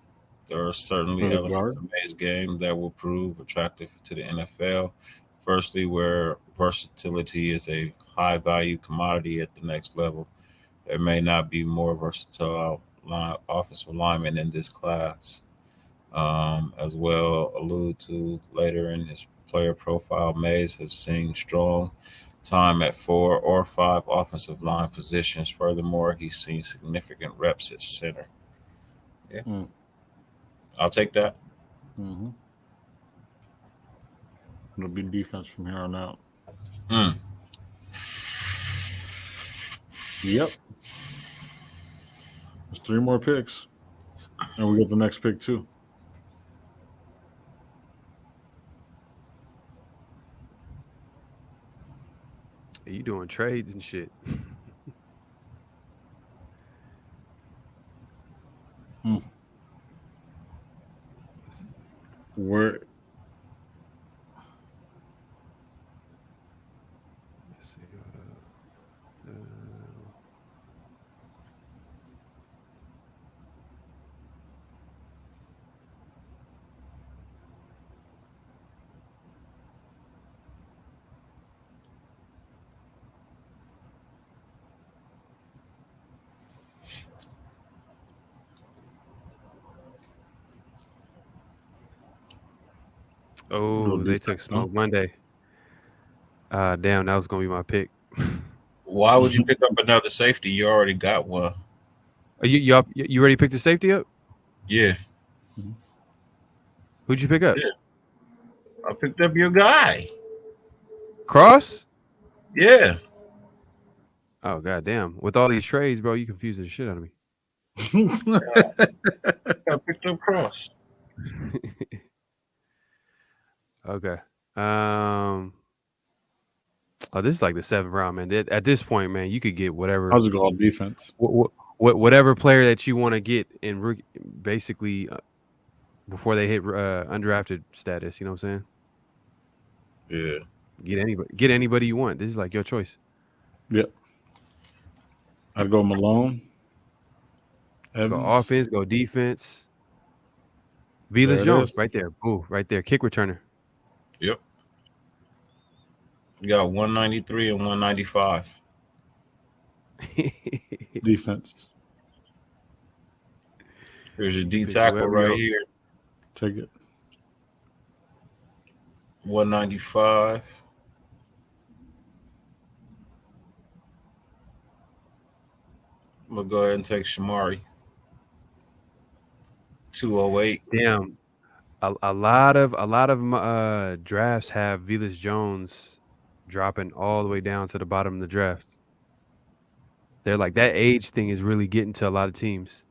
There are certainly Really elements of Mays' game that will prove attractive to the NFL. Firstly, where versatility is a high-value commodity at the next level, there may not be more versatile offensive linemen in this class. As well allude to later in his player profile, Mays has seen strong time at 4 or 5 offensive line positions. Furthermore, he's seen significant reps at center. Yeah, I'll take that. Mm-hmm. It'll be defense from here on out. Mm. Yep. There's 3 more picks. And we get the next pick too. Are you doing trades and shit? Where Let's see. Oh, they took Smoke Monday. Damn, that was gonna be my pick. Why would you pick up another safety? You already got one. You already picked the safety up? Yeah. Who'd you pick up? Yeah. I picked up your guy. Cross? Yeah. Oh goddamn! With all these trades, bro, you confusing the shit out of me. I picked up Cross. Okay. Oh, this is like the 7th round, man. At this point, man, you could get whatever. I'll just go all defense. Whatever player that you want to get in basically before they hit undrafted status. You know what I'm saying? Yeah. Get anybody you want. This is like your choice. Yep. I'd go Malone. Evans. Go offense. Go defense. Velas Jones, right there. Ooh, right there. Kick returner. Yep. You got 193 and 195. Defense. Here's your D tackle right here. Take it. 195. I'm gonna go ahead and take Shamari. 208. Damn. A lot of drafts have Velas Jones dropping all the way down to the bottom of the draft. They're like, that age thing is really getting to a lot of teams.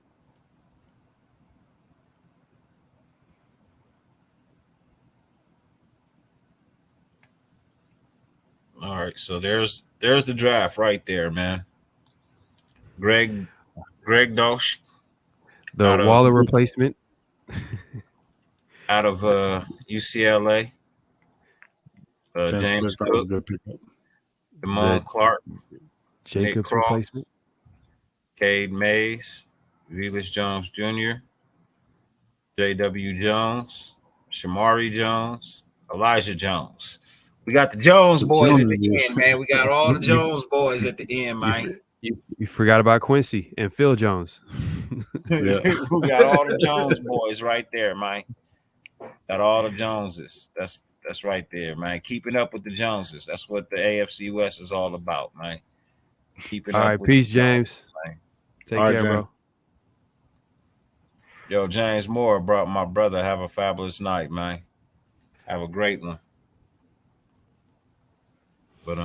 All right, so there's the draft right there, man. Greg Dosh, the Waller replacement out of UCLA. James Cook, Damone Clark, Jacobs replacement, Cade Mays, Velas Jones Jr., J.W. Jones, Shamari Jones, Elijah Jones. We got the Jones boys at the end, man. We got all the Jones boys at the end, man. You forgot about Quincy and Phil Jones. We got all the Jones boys right there, man. Got all the Joneses. That's right there, man. Keeping up with the Joneses. That's what the AFC West is all about, man. Keeping all up. All right, with peace, James. Joneses, Take care, bro. Yo, James Moore brought my brother. Have a fabulous night, man. Have a great one. But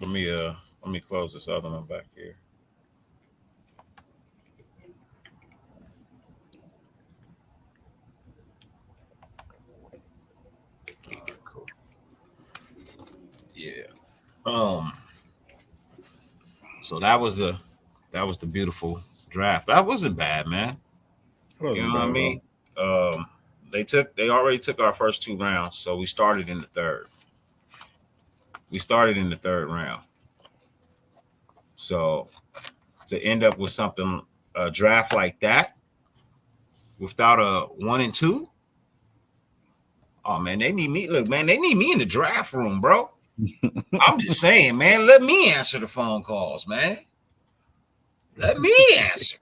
let me close this other one back here. All right, cool. Yeah. So that was the beautiful draft. That wasn't bad, man. You know what I mean? They already took our first 2 rounds, so we started in the third. Round. So to end up with a draft like that without a 1 and 2, oh man, they need me. Look, man, they need me in the draft room, bro. I'm just saying, man, let me answer the phone calls, man. Let me answer.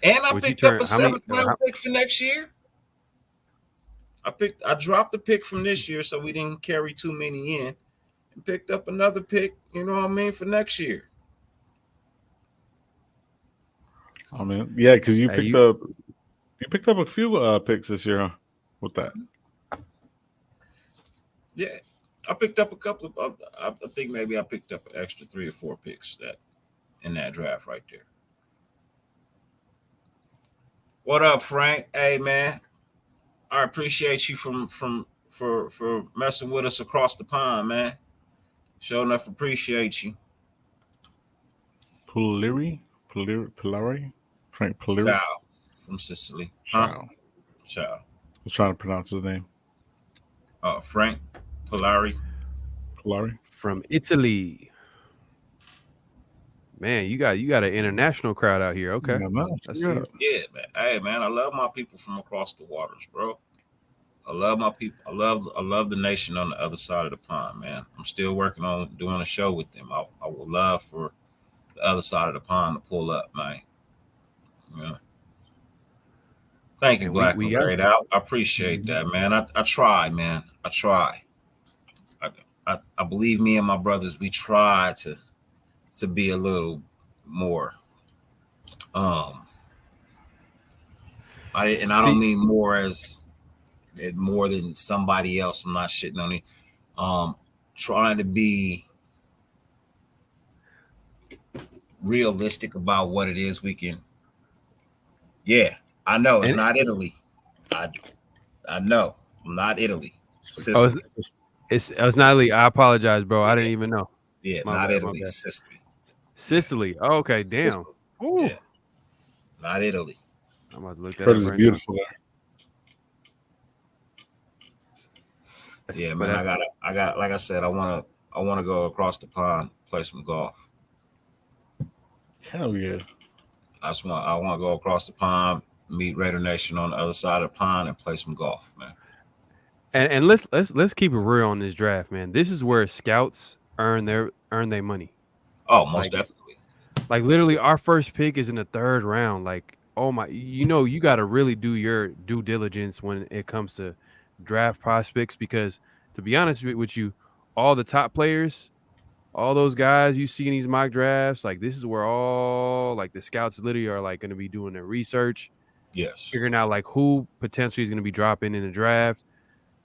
And I picked up a 7th round pick for next year. I dropped the pick from this year, so we didn't carry too many in, and picked up another pick. You know what I mean, for next year. I mean, yeah, because you Hey, picked up a few picks this year, huh? With that. Yeah, I picked up a couple of. I think maybe I picked up an extra 3 or 4 picks that in that draft right there. What up, Frank? Hey, man, I appreciate you for messing with us across the pond, man. Sure enough, appreciate you. Polari, Frank Polari. Ciao from Sicily, huh? Ciao. Ciao. I was trying to pronounce his name. Frank Polari. Polari. from Italy. Man, you got an international crowd out here. Okay. Yeah, nice. I see Yeah. it. Yeah, man. Hey, man, I love my people from across the waters, bro. I love my people. I love the nation on the other side of the pond, man. I'm still working on doing a show with them. I would love for the other side of the pond to pull up, man. Yeah. Thank you, And Black we and got Grayed Out. I appreciate that, man. I try, man. I try. I believe me and my brothers, we try to be a little more I don't see mean more as more than somebody else. I'm not shitting on it. Trying to be realistic about what it is we can. Yeah, I know it's and not Italy. I I know I'm not Italy. oh, Sicily. it's not Italy. I apologize, bro. I didn't Yeah, even know. yeah, My not bad. My Italy. bad. Sicily. Yeah, Sicily. Oh, okay. Damn. Sicily. Ooh. Yeah, not Italy. I'm about to look that Heard up it's right now. beautiful there. Yeah, But man. I got. Like I said, I wanna go across the pond, play some golf. Hell yeah. I want to go across the pond, meet Raider Nation on the other side of the pond, and play some golf, man. and let's keep it real on this draft, man. This is where scouts earn their money. Oh, most Like definitely. literally our first pick is in the 3rd round. Like, oh my, you got to really do your due diligence when it comes to draft prospects, because to be honest with you, all the top players, all those guys you see in these mock drafts, like this is where all like the scouts literally are like going to be doing their research, Yes. figuring out like who potentially is going to be dropping in the draft,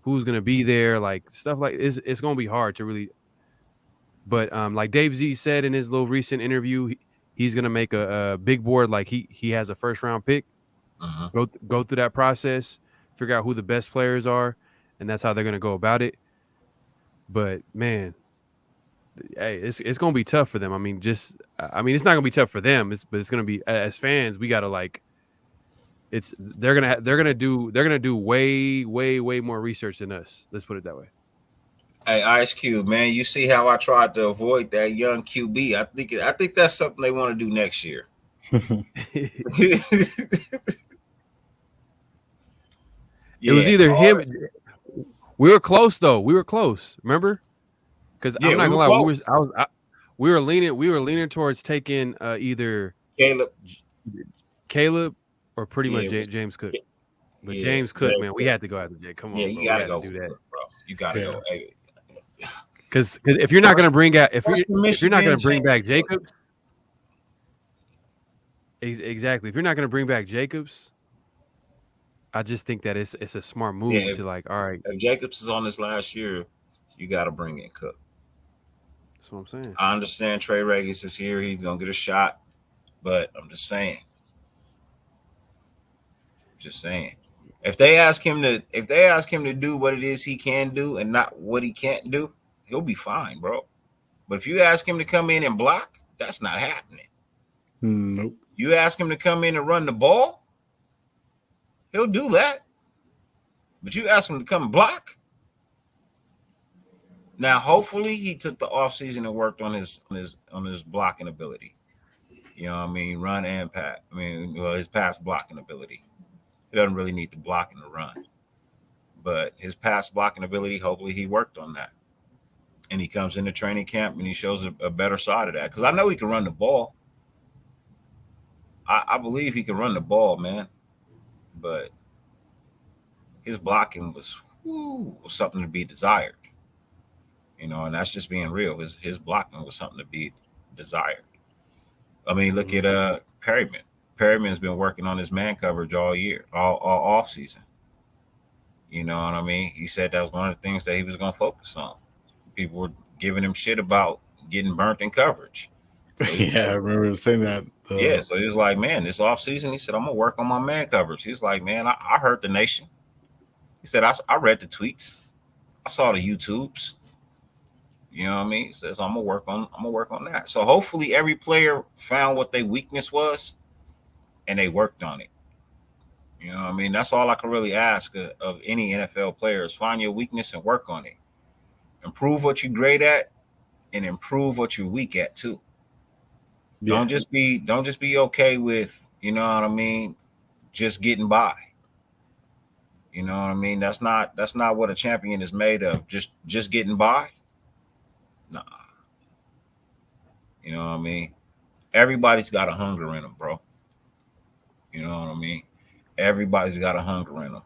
who's going to be there, like stuff like it's going to be hard to really. But like Dave Z said in his little recent interview, he's going to make a big board, like he has a 1st round pick, Uh-huh. go through that process, figure out who the best players are, and that's how they're going to go about it. But man, hey, it's gonna be tough for them. I mean, it's not gonna be tough for them. But it's gonna be, as fans, we gotta like. They're gonna do way more research than us. Let's put it that way. Hey, Ice Cube, man, you see how I tried to avoid that young QB? I think that's something they want to do next year. It was Yeah. either him. We were close though. We were close. Remember? Because Yeah, I'm not we gonna were lie. close. We were leaning towards taking either Caleb. Caleb or pretty much Yeah, James Cook. But yeah, James Cook, James man, we Cook. had to go after Jay. Come Yeah, on, you bro. We gotta had to go, do that. bro. You gotta Yeah. go. Hey, Because if you're not gonna bring out if you're not gonna Michigan bring back James Cook. Jacobs, exactly. If you're not gonna bring back Jacobs, I just think that it's a smart move Yeah, to like, all right, if Jacobs is on this last year, you got to bring in Cook. that's what I'm saying. I understand Trey Regis is here; he's gonna get a shot, but I'm just saying. If they ask him to do what it is he can do and not what he can't do, he'll be fine, bro. But if you ask him to come in and block, that's not happening. Nope. You ask him to come in and run the ball, he'll do that. But you ask him to come block. Now, hopefully, he took the offseason and worked on his blocking ability. You know what I mean? Run and pass. His pass blocking ability. He doesn't really need to block in the run. But his pass blocking ability, hopefully he worked on that. And he comes into training camp and he shows a better side of that. Because I know he can run the ball. I believe he can run the ball, man. But his blocking was something to be desired. And that's just being real. His blocking was something to be desired. I mean, look Mhm. at Perryman. Perryman's been working on his man coverage all year, all off season. You know what I mean? He said that was one of the things that he was going to focus on. People were giving him shit about getting burnt in coverage. So he's Yeah, I like, remember saying that. yeah. So he was like, man, this off season, he said, I'm gonna work on my man coverage. He's like, man, I heard the nation. He said, I read the tweets, I saw the YouTubes. You know what I mean? He says, I'm gonna work on that. So hopefully every player found what their weakness was and they worked on it. You know what I mean? That's all I can really ask of any NFL players. Find your weakness and work on it. Improve what you're great at and improve what you're weak at too. yeah. Don't just be okay with, you know what I mean, just getting by. You know what I mean? That's not what a champion is made of. Just getting by. Nah, you know what I mean? Everybody's got a hunger in them, bro. You know what I mean? Everybody's got a hunger in them.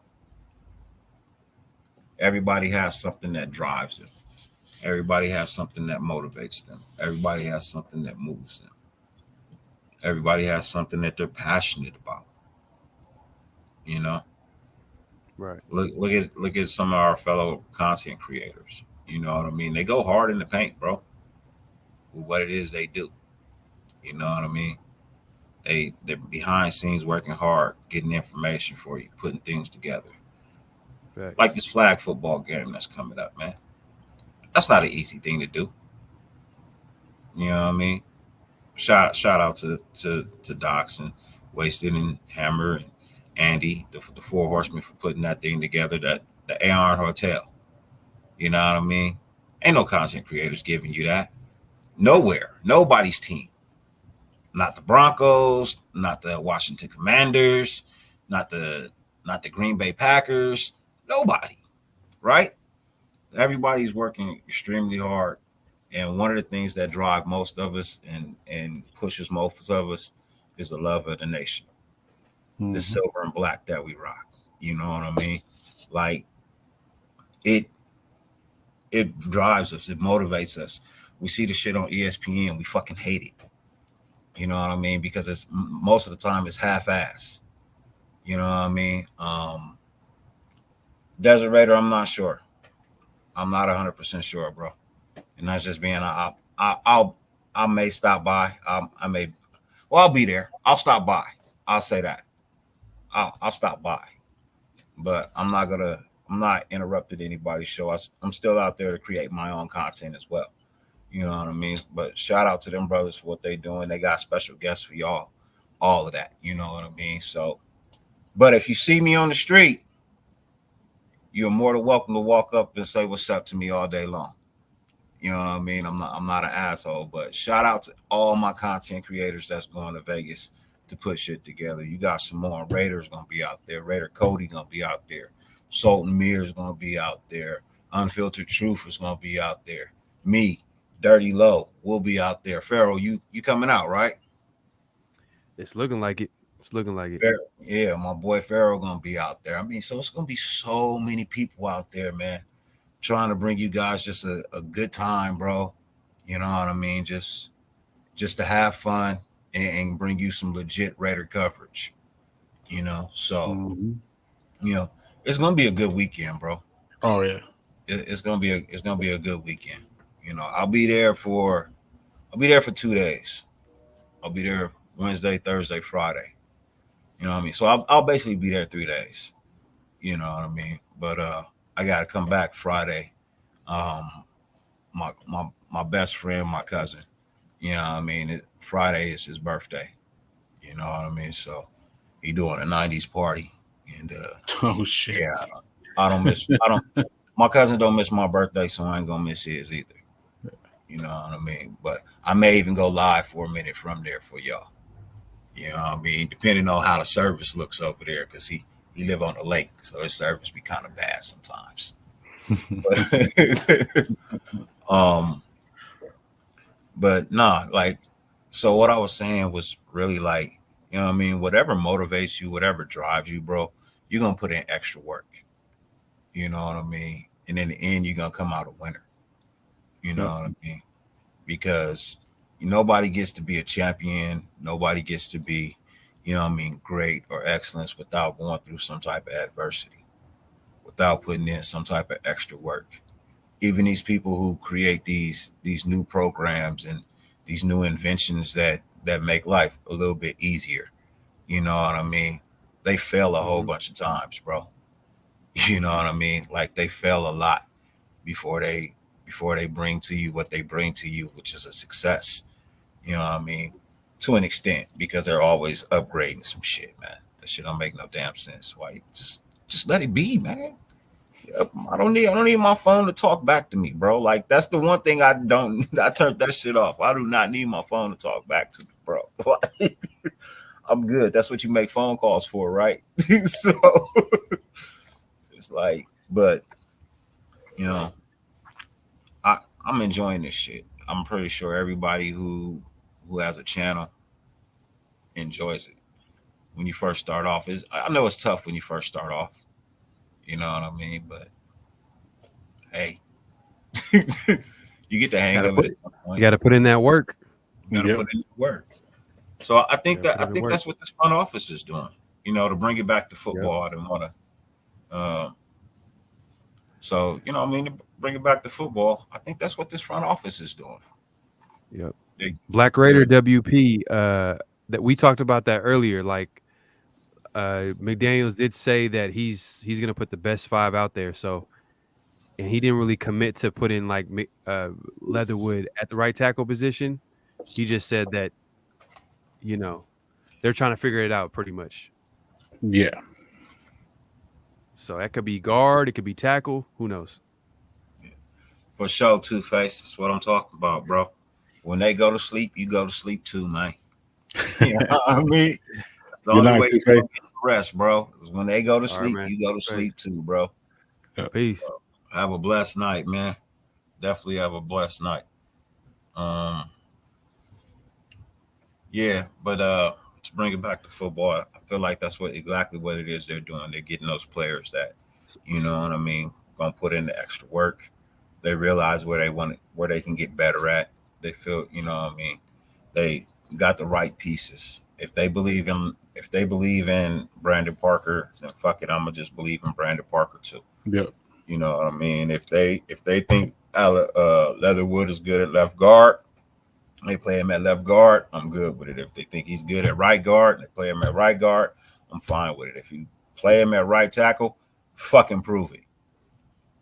Everybody has something that drives them. Everybody has something that motivates them. Everybody has something that moves them. Everybody has something that they're passionate about. You know, Right. look at some of our fellow content creators. You know what I mean? They go hard in the paint, bro. With what it is they do. You know what I mean? They're behind scenes working hard, getting information for you, putting things together. Like Facts. this flag football game that's coming up, man. That's not an easy thing to do. You know what I mean? Shout out to Docs and Wasted and Hammer and Andy, the four horsemen for putting that thing together. That the Aon Hotel. You know what I mean? Ain't no content creators giving you that. Nowhere. Nobody's team. Not the Broncos, not the Washington Commanders, not the not the Green Bay Packers. Nobody, right? Everybody's working extremely hard, and one of the things that drive most of us and pushes most of us is the love of the nation, the Hmm. silver and black that we rock. You know what I mean? Like it it drives us, it motivates us. We see the shit on ESPN, we fucking hate it. You know what I mean? Because it's most of the time it's half ass. You know what I mean? Desert Raider, I'm not sure. I'm not 100% sure, bro. And that's just being, I may stop by. I may, well, I'll be there. I'll stop by. I'll say that. I'll stop by. But I'm not interrupted anybody's show. I'm still out there to create my own content as well. You know what I mean? But shout out to them brothers for what they doing. They got special guests for y'all. All of that. You know what I mean? So, but if you see me on the street, you're more than welcome to walk up and say what's up to me all day long. You know what I mean? I'm not an asshole, but shout out to all my content creators that's going to Vegas to put shit together. You got Simone Raider's gonna be out there, Raider Cody gonna be out there, Sultan Mir's gonna be out there, Unfiltered Truth is gonna be out there. Me, Dirty Low, will be out there. Pharaoh, you coming out, right? It's looking like it. It's looking like it. Yeah, my boy Pharaoh gonna be out there. I mean, so it's gonna be so many people out there, man, trying to bring you guys just a good time, bro. You know what I mean? Just to have fun and bring you some legit Raider coverage. So Hmm. you know it's gonna be a good weekend, bro. Oh yeah. It's gonna be a good weekend. I'll be there for 2 days. I'll be there Wednesday, Thursday, Friday. You know what I mean? So I'll basically be there 3 days. You know what I mean? But I gotta come back Friday. Um, my best friend, my cousin. You know what I mean? Friday is his birthday. You know what I mean? So he doing a '90s party, and Oh shit. yeah, I don't miss. I don't. My cousin don't miss my birthday, so I ain't gonna miss his either. You know what I mean? But I may even go live for a minute from there for y'all. You know what I mean? Depending on how the service looks over there, because he live on the lake, so his service be kind of bad sometimes. But, um, but nah, like, so what I was saying was really like, you know what I mean? Whatever motivates you, whatever drives you, bro, you're gonna put in extra work. You know what I mean? And in the end, you're gonna come out a winner. You know Yep. what I mean? Because nobody gets to be a champion. Nobody gets to be, great or excellence without going through some type of adversity, without putting in some type of extra work. Even these people who create these new programs and these new inventions that make life a little bit easier, you know what I mean? They fail a whole Hmm. bunch of times, bro. You know what I mean? Like they fail a lot before they bring to you what they bring to you, which is a success. You know what I mean? To an extent, because they're always upgrading some shit, man. That shit don't make no damn sense. Why just let it be, man. Yep, I don't need my phone to talk back to me, bro. Like that's the one thing I don't I turned that shit off. I do not need my phone to talk back to me, bro. Like, I'm good. That's what you make phone calls for, right? So it's like, but you know, I'm enjoying this shit. I'm pretty sure everybody who has a channel enjoys it. When you first start off, is I know it's tough when you first start off. You know what I mean? But hey, you get the hang Gotta of it put at some you point. gotta put in that work. You got to Yep. put in the work. So I think Gotta that put I in the think work. that's what this front office is doing. To bring it back to Yep. football. I didn't want to. So to bring it back to football. I think that's what this front office is doing. Yep. They, Black Raider they're WP. That we talked about that earlier. Like McDaniels did say that he's gonna put the best five out there. So and he didn't really commit to putting like Leatherwood at the right tackle position. He just said that you know they're trying to figure it out pretty much. Yeah. So that could be guard, it could be tackle. Who knows? for sure two face. That's what I'm talking about, bro. When they go to sleep, you go to sleep too, man. You know what I mean? That's the Good only night, way Two you're Face. gonna get the rest, bro. Is when they go to All right, sleep, man. you go to Thanks. sleep too, bro. Peace. Have a blessed night, man. Definitely have a blessed night. Um, yeah, but to bring it back to football, I feel like that's exactly what it is they're doing. They're getting those players that, S- you s- know what I mean, gonna put in the extra work. They realize where they can get better at. They feel, you know what I mean, they got the right pieces. If they believe in Brandon Parker, then fuck it, I'm gonna just believe in Brandon Parker too. Yep. You know what I mean? If they think Leatherwood is good at left guard, they play him at left guard, I'm good with it. If they think he's good at right guard, they play him at right guard, I'm fine with it. If you play him at right tackle, fucking prove it.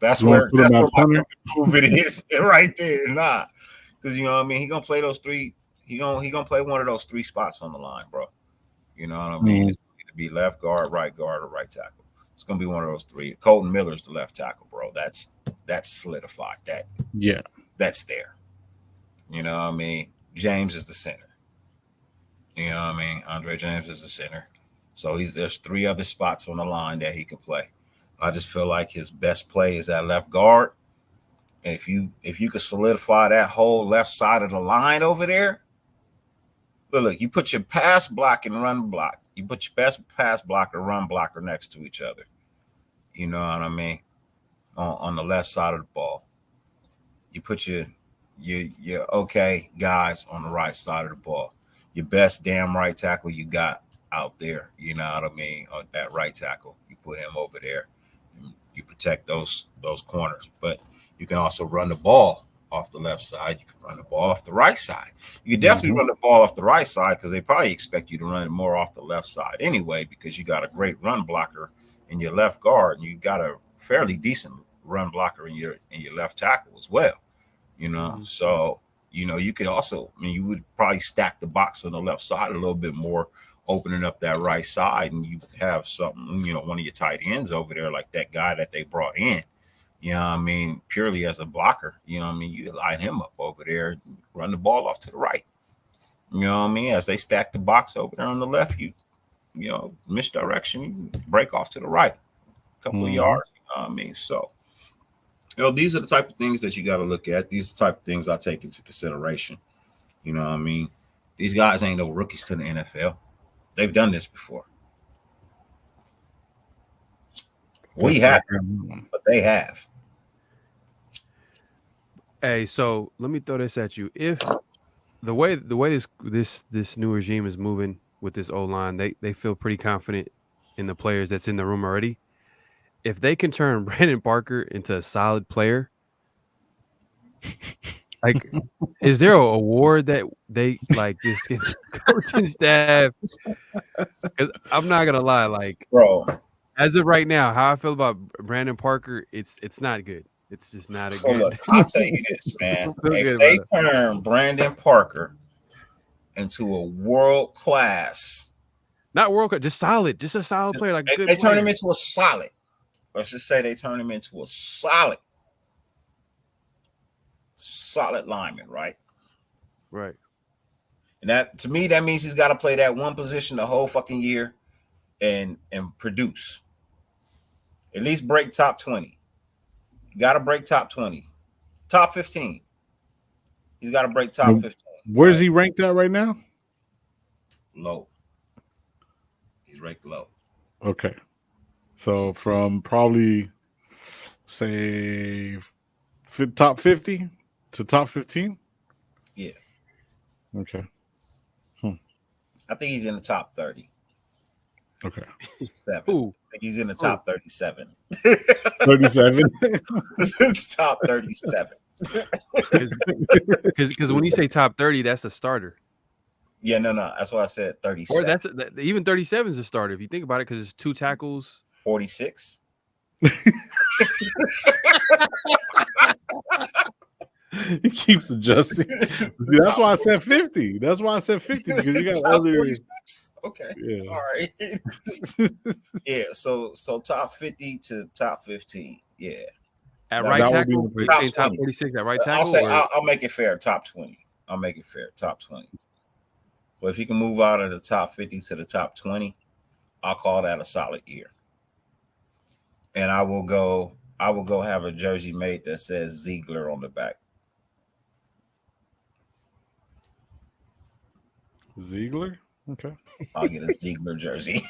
That's You want to where put that's him at where my punter? fucking prove it is right there. Nah, because you know what I mean. He gonna play those three. He gonna play one of those three spots on the line, bro. You know what I mean? Mhm. It's going to be left guard, or right tackle. It's gonna be one of those three. Colton Miller's the left tackle, bro. That's solidified. Yeah. That's there. You know what I mean? James is the center. You know what I mean? Andre James is the center. So there's three other spots on the line that he can play. I just feel like his best play is that left guard. And if you could solidify that whole left side of the line over there, but look, you put your pass block and run block. You put your best pass blocker, run blocker next to each other. You know what I mean? On the left side of the ball. You put your okay guys on the right side of the ball. Your best damn right tackle you got out there. You know what I mean? On that right tackle, you put him over there. You protect those corners, but you can also run the ball off the left side. You can run the ball off the right side. You can definitely Mhm. run the ball off the right side because they probably expect you to run it more off the left side anyway because you got a great run blocker in your left guard and you got a fairly decent run blocker in your left tackle as well. Mhm. So you could also, I mean, you would probably stack the box on the left side a little bit more, opening up that right side, and you have something, one of your tight ends over there, like that guy that they brought in. You know what I mean? Purely as a blocker. You know what I mean? You line him up over there, run the ball off to the right. You know what I mean? As they stack the box over there on the left, misdirection, you break off to the right, a couple of Mhm. yards. You know what I mean? So these are the type of things that you got to look at. These are the type of things I take into consideration. You know what I mean? These guys ain't no rookies to the NFL. They've done this before. That's We have, exactly what I want. but they have. Hey, so let me throw this at you. If the way this new regime is moving with this O line, they feel pretty confident in the players that's in the room already. If they can turn Brandon Parker into a solid player, like, is there an award that they like this coaching staff? Because I'm not gonna lie, like, Bro, as of right now, how I feel about Brandon Parker, it's not good. It's just not a so good. look, I'll tell you this, man. Feel If good they about it. turn Brandon Parker into a world class, Not World Cup, just solid, just a solid player, like a good they turn him player. into a solid. Let's just say they turn him into a solid lineman, right? Right. And that, to me, that means he's got to play that one position the whole fucking year and produce. At least break top 20. You got to break top 20. Top 15. He's got to break top 15. Where's he ranked at right now? Low. He's ranked low. Okay. So from probably, say, top 50 to top 15? Yeah. Okay. I think he's in the top 30. Okay. 7. Ooh. I think he's in the top 37. 37? It's top 37. Because when you say top 30, that's a starter. Yeah, no. That's why I said 37. Or that's even 37 is a starter if you think about it, because it's 2 tackles. 46. He keeps adjusting. See, that's why I said 50. That's why I said 50, because you got Top other. 46? Okay. Yeah. All right. Yeah. So top 50 to top 15. Yeah. At That right would tackle, be you top saying top 20. 46 at right I'll tackle? say Or I'll make it fair. Top 20. I'll make it fair. Top 20. So if you can move out of the top 50 to the top 20, I'll call that a solid year. And I will go have a jersey made that says Ziegler on the back. Ziegler? Okay. I'll get a Ziegler jersey.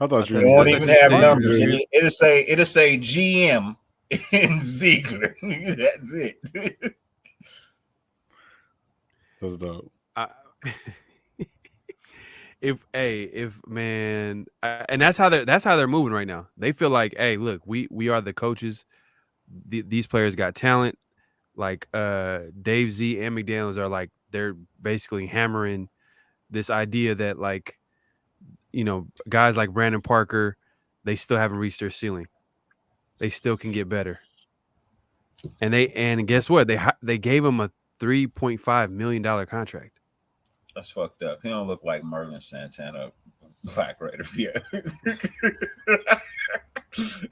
I thought you It were won't gonna even get have a numbers. jersey. It'll say GM in Ziegler. That's it. That's dope. if man, and that's how they're moving right now. They feel like, hey, look, we are the coaches. These players got talent. Like Dave Z and McDaniels are like, they're basically hammering this idea that, like, guys like Brandon Parker, they still haven't reached their ceiling. They still can get better. And guess what? They gave him a $3.5 million contract. That's fucked up. He don't look like Merlin Santana, Black Raider. Yeah.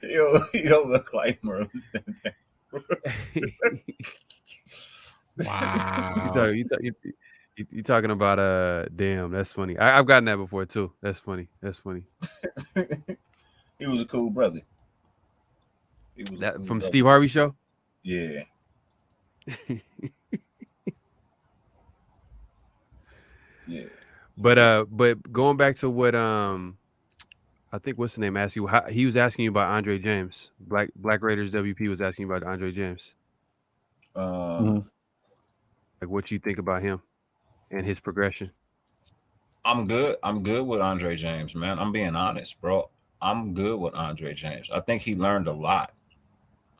he don't look like Merlin Santana. Wow. You talking about damn, that's funny. I've gotten that before too. That's funny. He was a cool brother. From Steve Harvey show? Yeah. Yeah. But going back to what I think what's the name asked you, he was asking you about Andre James. Black Raiders WP was asking you about Andre James. Um, Like, what you think about him and his progression? I'm good. I'm good with Andre James, man. I'm being honest, bro. I'm good with Andre James. I think he learned a lot.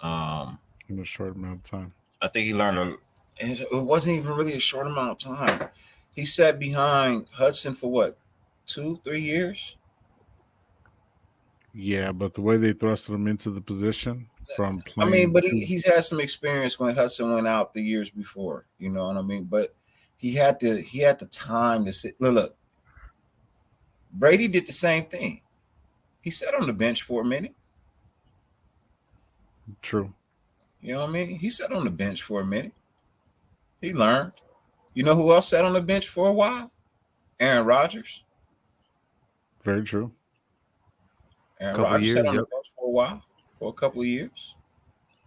In a short amount of time. I think he learned it wasn't even really a short amount of time. He sat behind Hudson for what, 2-3 years? Yeah, but the way they thrusted him into the position from playing. I mean, but he's had some experience when Hudson went out the years before. You know what I mean? But he had the time to sit. Look, Brady did the same thing. He sat on the bench for a minute. True. You know what I mean? He sat on the bench for a minute. He learned. You know who else sat on the bench for a while? Aaron Rodgers. Very true. Aaron Rodgers sat on the bench for a while, for a couple of years.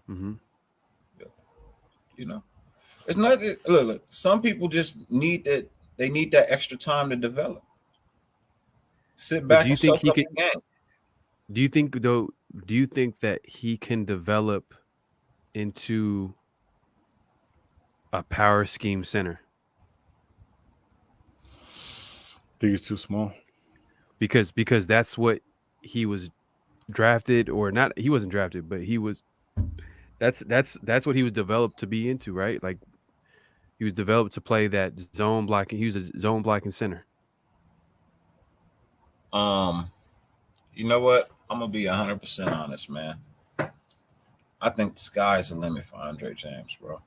Mm-hmm. You know, it's not. Look. Some people just need that. They need that extra time to develop. Sit back and soak up the game. Do you think though Do you think that he can develop into a power scheme center? think he's too small. Because that's what he was drafted, or not. He wasn't drafted, but he was. That's what he was developed to be into, right? Like he was developed to play that zone blocking. He was a zone blocking center. Um, you know what? I'm gonna be 100% honest, man. I think the sky's the limit for Andre James, bro.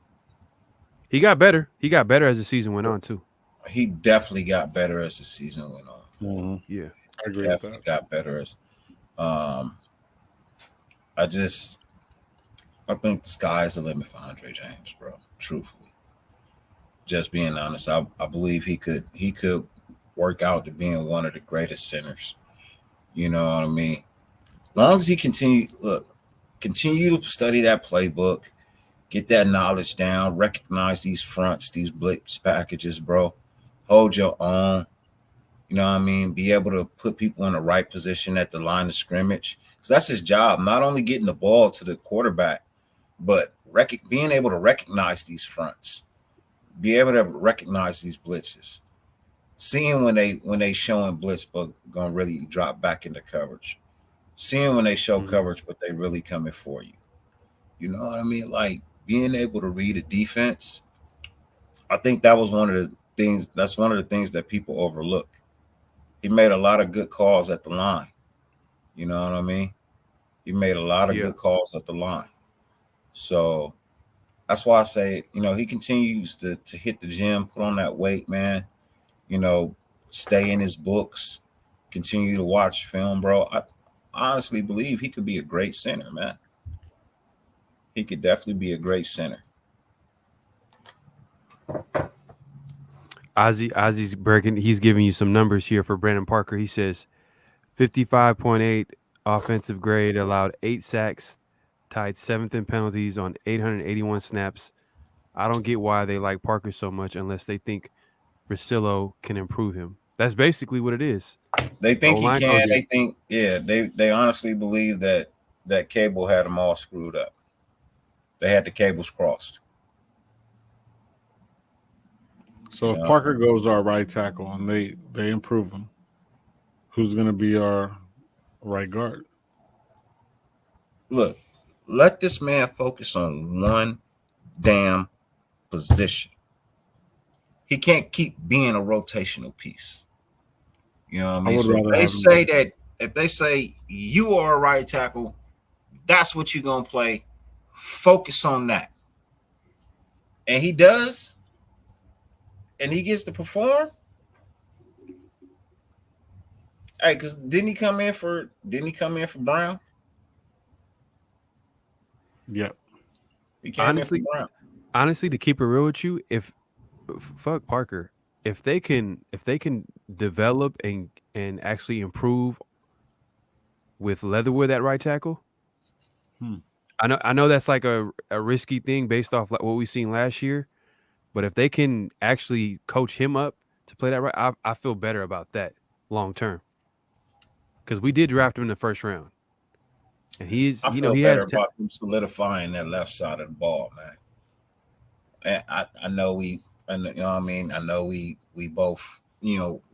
He got better. He got better as the season went on too. He definitely got better as the season went on. Mm-hmm. Yeah. I agree with Definitely that. got better as. Um, I think the sky's the limit for Andre James, bro. Truthfully, just being honest, I believe he could work out to being one of the greatest centers. You know what I mean? As long as he continue to study that playbook, get that knowledge down, recognize these fronts, these blitz packages, bro. Hold your own. You know what I mean? Be able to put people in the right position at the line of scrimmage. Because that's his job, not only getting the ball to the quarterback, but being able to recognize these fronts, be able to recognize these blitzes, seeing when they showing blitz but gonna really drop back into coverage, seeing when they show coverage but they really coming for you. You know what I mean? Like being able to read a defense. I think that was one of the things. That's one of the things that people overlook. He made a lot of good calls at the line. You know what I mean? He made a lot of Yeah. good calls at the line. So that's why I say, he continues to hit the gym, put on that weight, man. Stay in his books, continue to watch film, bro. I honestly believe he could be a great center, man. He could definitely be a great center. Ozzy's breaking. He's giving you some numbers here for Brandon Parker. He says 55.8 offensive grade, allowed 8 sacks, tied 7th in penalties on 881 snaps. I don't get why they like Parker so much unless they think Russillo can improve him. That's basically what it is. They think he O-line can. coaches. They think, yeah. They honestly believe that Cable had them all screwed up. They had the cables crossed. So if Parker goes our right tackle and they improve him, who's going to be our right guard? Look, let this man focus on one damn position. He can't keep being a rotational piece. You know what I mean? would So rather have him. if they say you are a right tackle, that's what you're gonna play. Focus on that. And he does, and he gets to perform. Hey, because didn't he come in for Brown? Yep. He came in for Brown. Honestly, to keep it real with you, if fuck Parker, if they can develop and actually improve with Leatherwood at right tackle, I know that's like a risky thing based off like what we seen last year, but if they can actually coach him up to play that right, I feel better about that long term. Because we did draft him in the first round, and he feel he better has about him solidifying that left side of the ball, man. And I know you know what I mean. I know we both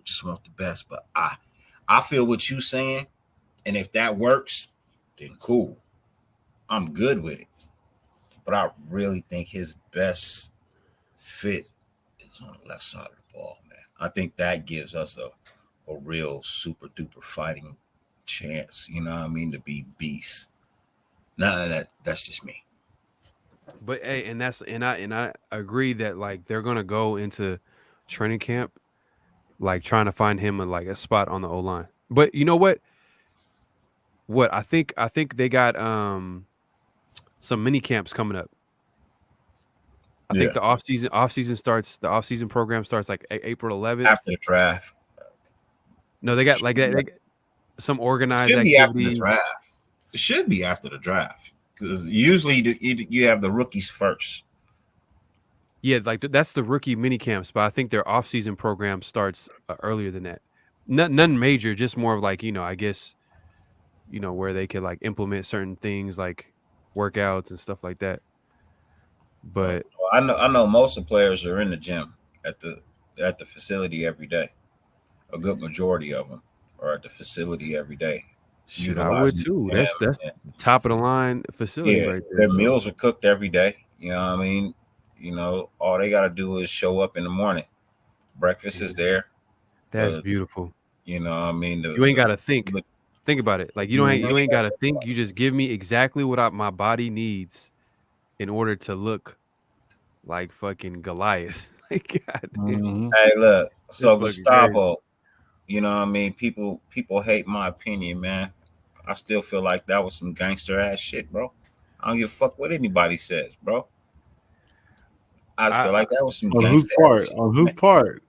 just want the best, but I feel what you saying, and if that works, then cool. I'm good with it. But I really think his best fit is on the left side of the ball, man. I think that gives us a real super duper fighting chance, you know what I mean, to be beasts. Nah, that's just me. But hey, and I agree that like they're gonna go into training camp like trying to find him a spot on the O line. But you know what? What I think they got some mini camps coming up. I think the off season program starts like April 11th. After the draft. No, they got like that some organized Should be after the activity. draft. It should be after the draft because usually you have the rookies first. Yeah, like that's the rookie mini camps, but I think their off season program starts earlier than that. None major, just more of like I guess where they could like implement certain things like workouts and stuff like that. But I know most of the players are in the gym at the facility every day. A good majority of them are at the facility every day, shit, I would utilizing the too. gym. That's And, the top of the line facility yeah, right there. their So meals are cooked every day. You know what I mean? All they got to do is show up in the morning. Breakfast is there. that's The beautiful. You know what I mean? You ain't gotta think. Think about it. Like you ain't gotta think. You just give me exactly what my body needs in order to look like fucking Goliath. Like God damn, Mhm. Hey, look. this So fucking crazy. Gustavo, you know what I mean? People hate my opinion, man. I still feel like that was some gangster ass shit, bro. I don't give a fuck what anybody says, bro. I feel I like that was some On whose gangster part? ass On whose part?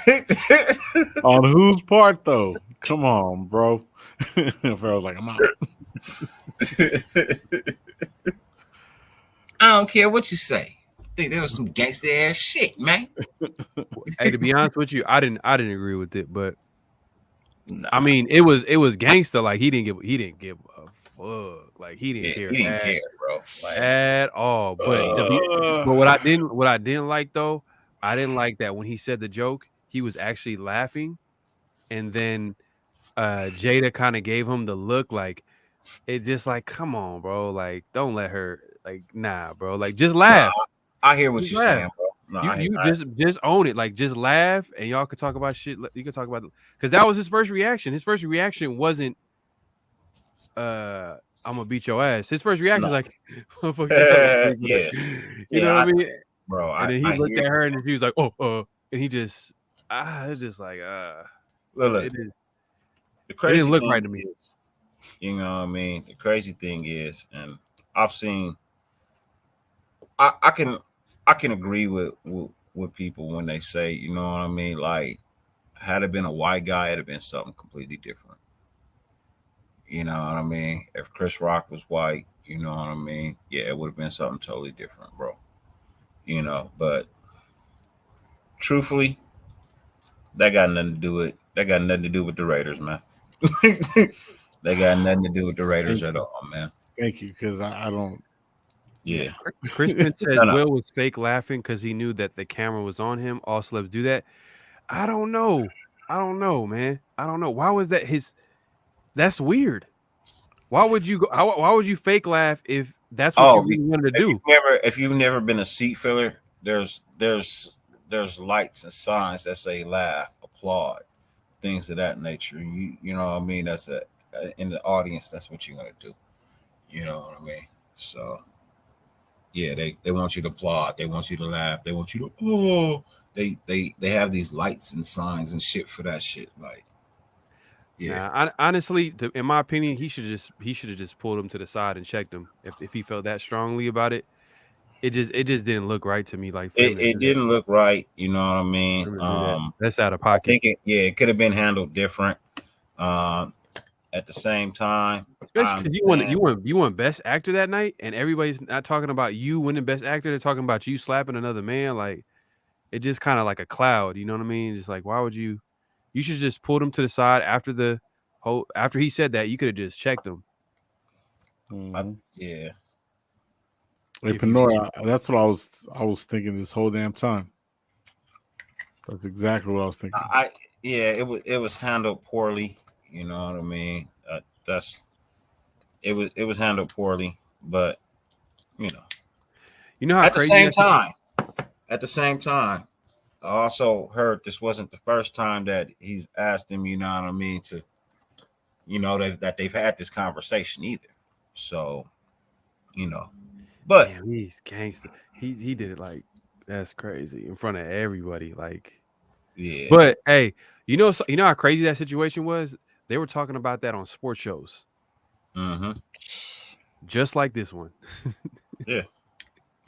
shit, On whose part though? Come on, bro. Pharaoh's like, I'm out. man. I don't care what you say. I think that was some gangster ass shit, man. hey, to be honest with you, I didn't agree with it, but Nah, I mean it was gangster. Like he didn't give a fuck. Like he didn't yeah, care he didn't care, bro. Like, at all. But what I didn't like though, I didn't like that when he said the joke, he was actually laughing, and then Jada kind of gave him the look like it just like, come on, bro. Like, don't let her like nah, bro. Like just nah, laugh. I hear what Just you're laugh. saying, bro. No, You just own it. Like just laugh and y'all could talk about shit. You could talk about because that was his first reaction. His first reaction wasn't I'm gonna beat your ass. His first reaction no. is like, motherfucker, get out my face, Yeah, you know what I mean? bro. And then he I looked hear. at her and she was like, oh, and he just it's just like Look, it is the it didn't crazy look thing right to me. is, you know what I mean. The crazy thing is, and I've seen. I can agree with people when they say, you know what I mean. Like, had it been a white guy, it'd have been something completely different. You know what I mean? If Chris Rock was white, you know what I mean? Yeah, it would have been something totally different, bro. But truthfully, that got nothing to do with the Raiders, man. They got nothing to do with the Raiders Thank at you. all, man. Thank you, because I don't. Yeah. Crispin says No, no. Will was fake laughing because he knew that the camera was on him. All celebs do that. I don't know. I don't know, man. I don't know. Why was that his? That's weird. Why would you go? Why would you fake laugh if that's what you Oh, really wanted to if do? you've never been a seat filler, there's lights and signs that say laugh, applaud, things of that nature. You know what I mean? That's in the audience. That's what you're gonna do. You know what I mean? So yeah, they want you to applaud. They want you to laugh. They want you to they have these lights and signs and shit for that shit. Like yeah, Nah, honestly, in my opinion, he should have just pulled him to the side and checked him if he felt that strongly about it. It just didn't look right to me, like for him to it do that. didn't look right. You know what I mean? For him to do that. That's out of I pocket. think it could have been handled different. Um, at the same time, I Especially because understand. you won best actor that night, and everybody's not talking about you winning best actor. They're talking about you slapping another man. Like it just kind of like a cloud. You know what I mean? Just like why would you? You should just pulled him to the side after he said that. You could have just checked him. Yeah, Hey, If you Panora, that's what I was thinking this whole damn time. That's exactly what I was thinking. yeah, it was handled poorly. You know what I mean? That's it was handled poorly, but you know, you know how at the crazy same that time, at the same time, I also heard this wasn't the first time that he's asked him. You know what I mean? To that they've had this conversation either. So but damn, he's gangster. He did it like that's crazy in front of everybody. Like, yeah, but hey, you know how crazy that situation was. They were talking about that on sports shows, hmm just like this one, yeah.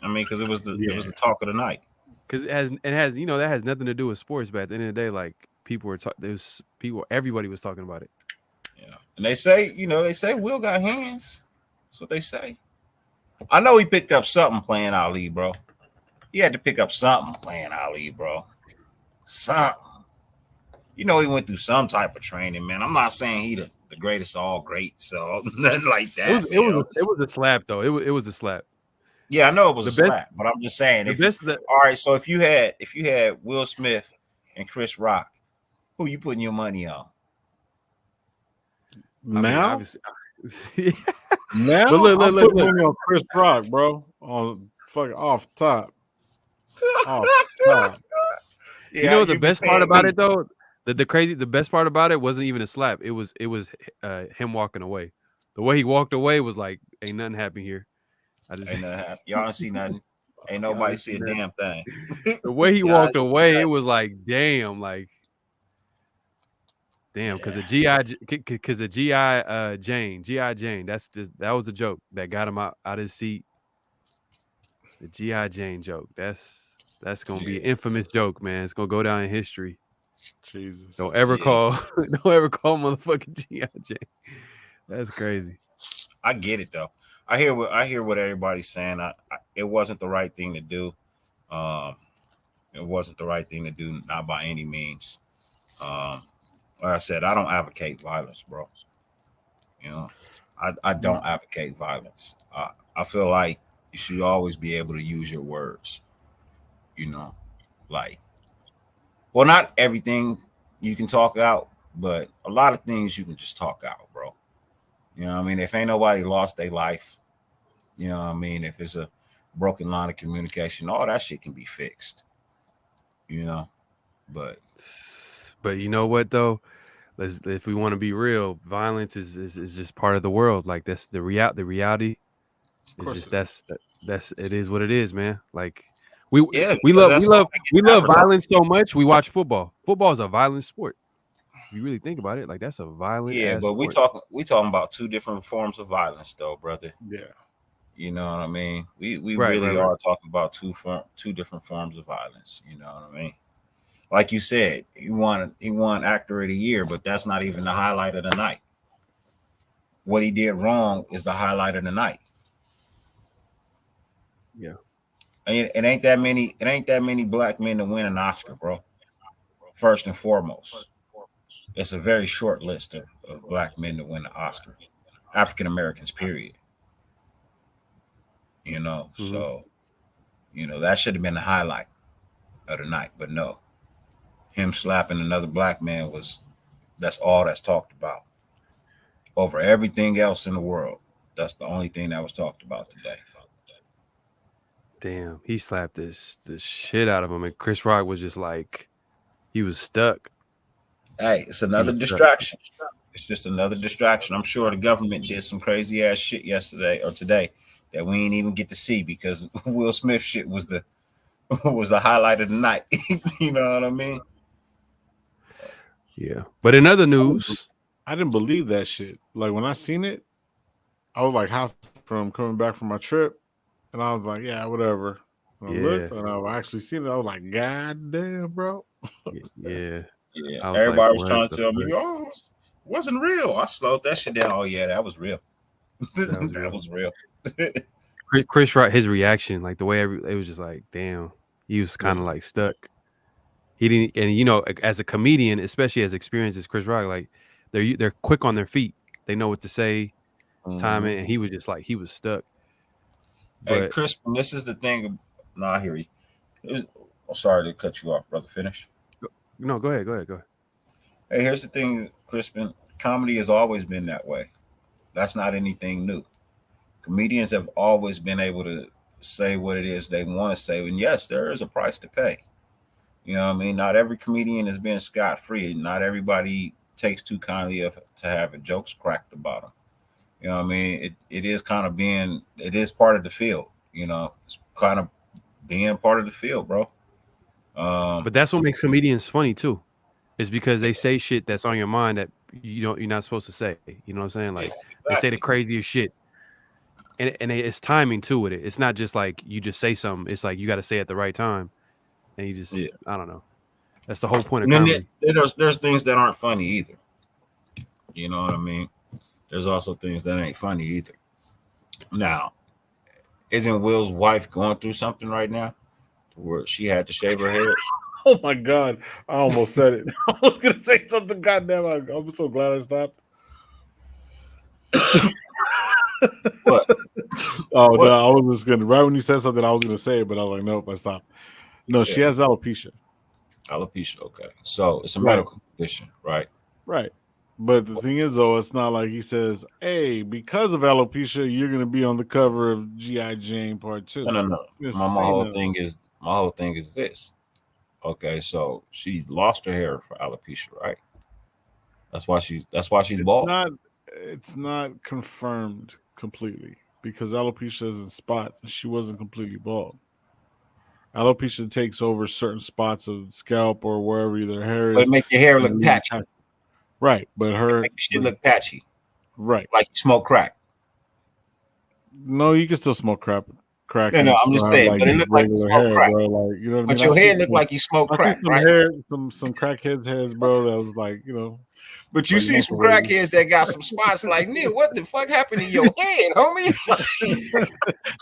I mean, because it was Yeah. the talk of the night. because it has that has nothing to do with sports. But at the end of the day, like people were there's people, everybody was talking about it. And they say Will got hands. That's what they say. I know he picked up something playing Ali, bro. He had to pick up something playing Ali, bro. Something. He went through some type of training, man. I'm not saying he the the greatest of all great, so nothing like It that. was it was a, it was a slap though. It was a slap. Yeah, I know it was The a best slap, but I'm just saying the if you best that all right, so if you had Will Smith and Chris Rock, who you putting your money on? I mean Now, obviously. now But I'm putting look. money on Chris Rock, bro. On fucking off top, off top. You Yeah, know the you be best part paying about me. it though? The best part about it wasn't even a slap. It was him walking away. The way he walked away was like, ain't nothing happening here. I just Ain't nothing happen. Y'all don't see nothing. Ain't y'all nobody didn't see see a nothing. damn thing. The way he Y'all walked ain't see away, it nothing. was like, damn, because Yeah. the GI Jane. That was a joke that got him out his seat. The GI Jane joke. That's gonna be an Yeah. infamous joke, man. It's gonna go down in history. Jesus. Don't ever Yeah. call, don't ever call motherfucking GI Jane. That's crazy. I get it though. I hear what everybody's saying. It wasn't the right thing to do. Um, it wasn't the right thing to do, not by any means. Um, like I said, I don't advocate violence, bro. You know, I don't advocate violence. I feel like you should always be able to use your words. You know, like, well, not everything you can talk out, but a lot of things you can just talk out, bro. You know what I mean? If ain't nobody lost their life, you know what I mean? If it's a broken line of communication, all that shit can be fixed, you know? But But you know what though? If we want to be real, violence is just part of the world. Like that's the reality Of is course just it is. that's it is what it is, man. Like we yeah, we because love that's all they we get love advertised. violence so much. We watch football. Football is a violent sport. If you really think about it, like that's a violent Yeah, ass but sport. we talking about two different forms of violence though, brother. Yeah. You know what I mean? We Right. really are talking about two different forms of violence, you know what I mean? Like you said, he won actor of the year, but that's not even the highlight of the night. What he did wrong is the highlight of the night. Yeah. It ain't that many black men to win an Oscar, bro. First and foremost, it's a very short list of black men to win an Oscar. African Americans, period. You know, Hmm. so that should have been the highlight of the night. But no, him slapping another black man that's all that's talked about. Over everything else in the world. That's the only thing that was talked about today. Damn, he slapped this shit out of him, and Chris Rock was just like he was stuck. Hey, it's He another was stuck. distraction. It's just another distraction. I'm sure the government did some crazy ass shit yesterday or today that we ain't even get to see because Will Smith shit was the was the highlight of the night. You know what I mean? Yeah. But in other I didn't, news, I didn't believe that shit. Like when I seen it, I was like half from coming back from my trip, and I was like, yeah, whatever. When I yeah, looked and I actually seen it, I was like, God damn, bro. yeah. Yeah. I was like, Everybody was what trying to the tell me, fuck? oh, it wasn't real. I slowed that shit down. Oh yeah, that was real. That was That real. was real. Chris Rock, his reaction, like the way it was just like, damn, he was kind of Yeah. like stuck. He didn't, and you know, as a comedian, especially as experienced as Chris Rock, like they're quick on their feet. They know what to say, Mhm. timing, and he was just like he was stuck. Hey, But Crispin, this is the thing. No, I hear you. I'm sorry to cut you off, brother. Finish. no, go ahead, go ahead, go ahead. Hey, here's the thing, Crispin. Comedy has always been that way. That's not anything new. Comedians have always been able to say what it is they want to say. And yes, there is a price to pay. You know what I mean? Not every comedian is being scot free. Not everybody takes too kindly to having jokes cracked about them. You know what I mean? It is kind of it is part of the field. You know, it's kind of being part of the field, bro. Um, But that's what makes comedians funny too. Is because they say shit that's on your mind that you're not supposed to say. You know what I'm saying? yeah, Like they say the exactly. craziest shit, and it's timing too with it. It's not just like you just say something. It's like you got to say it at the right time, and you just Yeah. I don't know. That's the whole point of And then comedy. there's things that aren't funny either. You know what I mean? There's also things that ain't funny either. Now, isn't Will's wife going through something right now where she had to shave her head? Oh my God. I almost said it. I was going to say something. Goddamn. I'm so glad I stopped. What? Oh What? no, I was just gonna right when you said something, I was gonna say it, but I was like, nope, I stopped. No, she Yeah, has alopecia. alopecia. Okay, so it's a Right, medical condition, right? right. But the thing is, though, it's not like he says, "Hey, because of alopecia, you're gonna be on the cover of GI Jane Part 2." No, no, no. He didn't My say whole no. thing is this. Okay, so she lost her hair for alopecia, right? That's why she's It's bald. not. It's not confirmed completely because alopecia is in spots, and she wasn't completely bald. Alopecia takes over certain spots of the scalp or wherever their hair But it is, make your hair and look it leaves a patchy. patch. Right, but her, Make your shit but look patchy, right. like you smoke crack. No, you can still smoke crack, No, no, and I'm still just have saying. like But it look like you regular smoke hair, crack. bro. Like you know what I mean. But your head look like you smoke I see crack, some right? hair, some crackheads heads, bro. That was like But you like see some microwave. crackheads that got some spots like, Neil, what the fuck happened to your head, homie?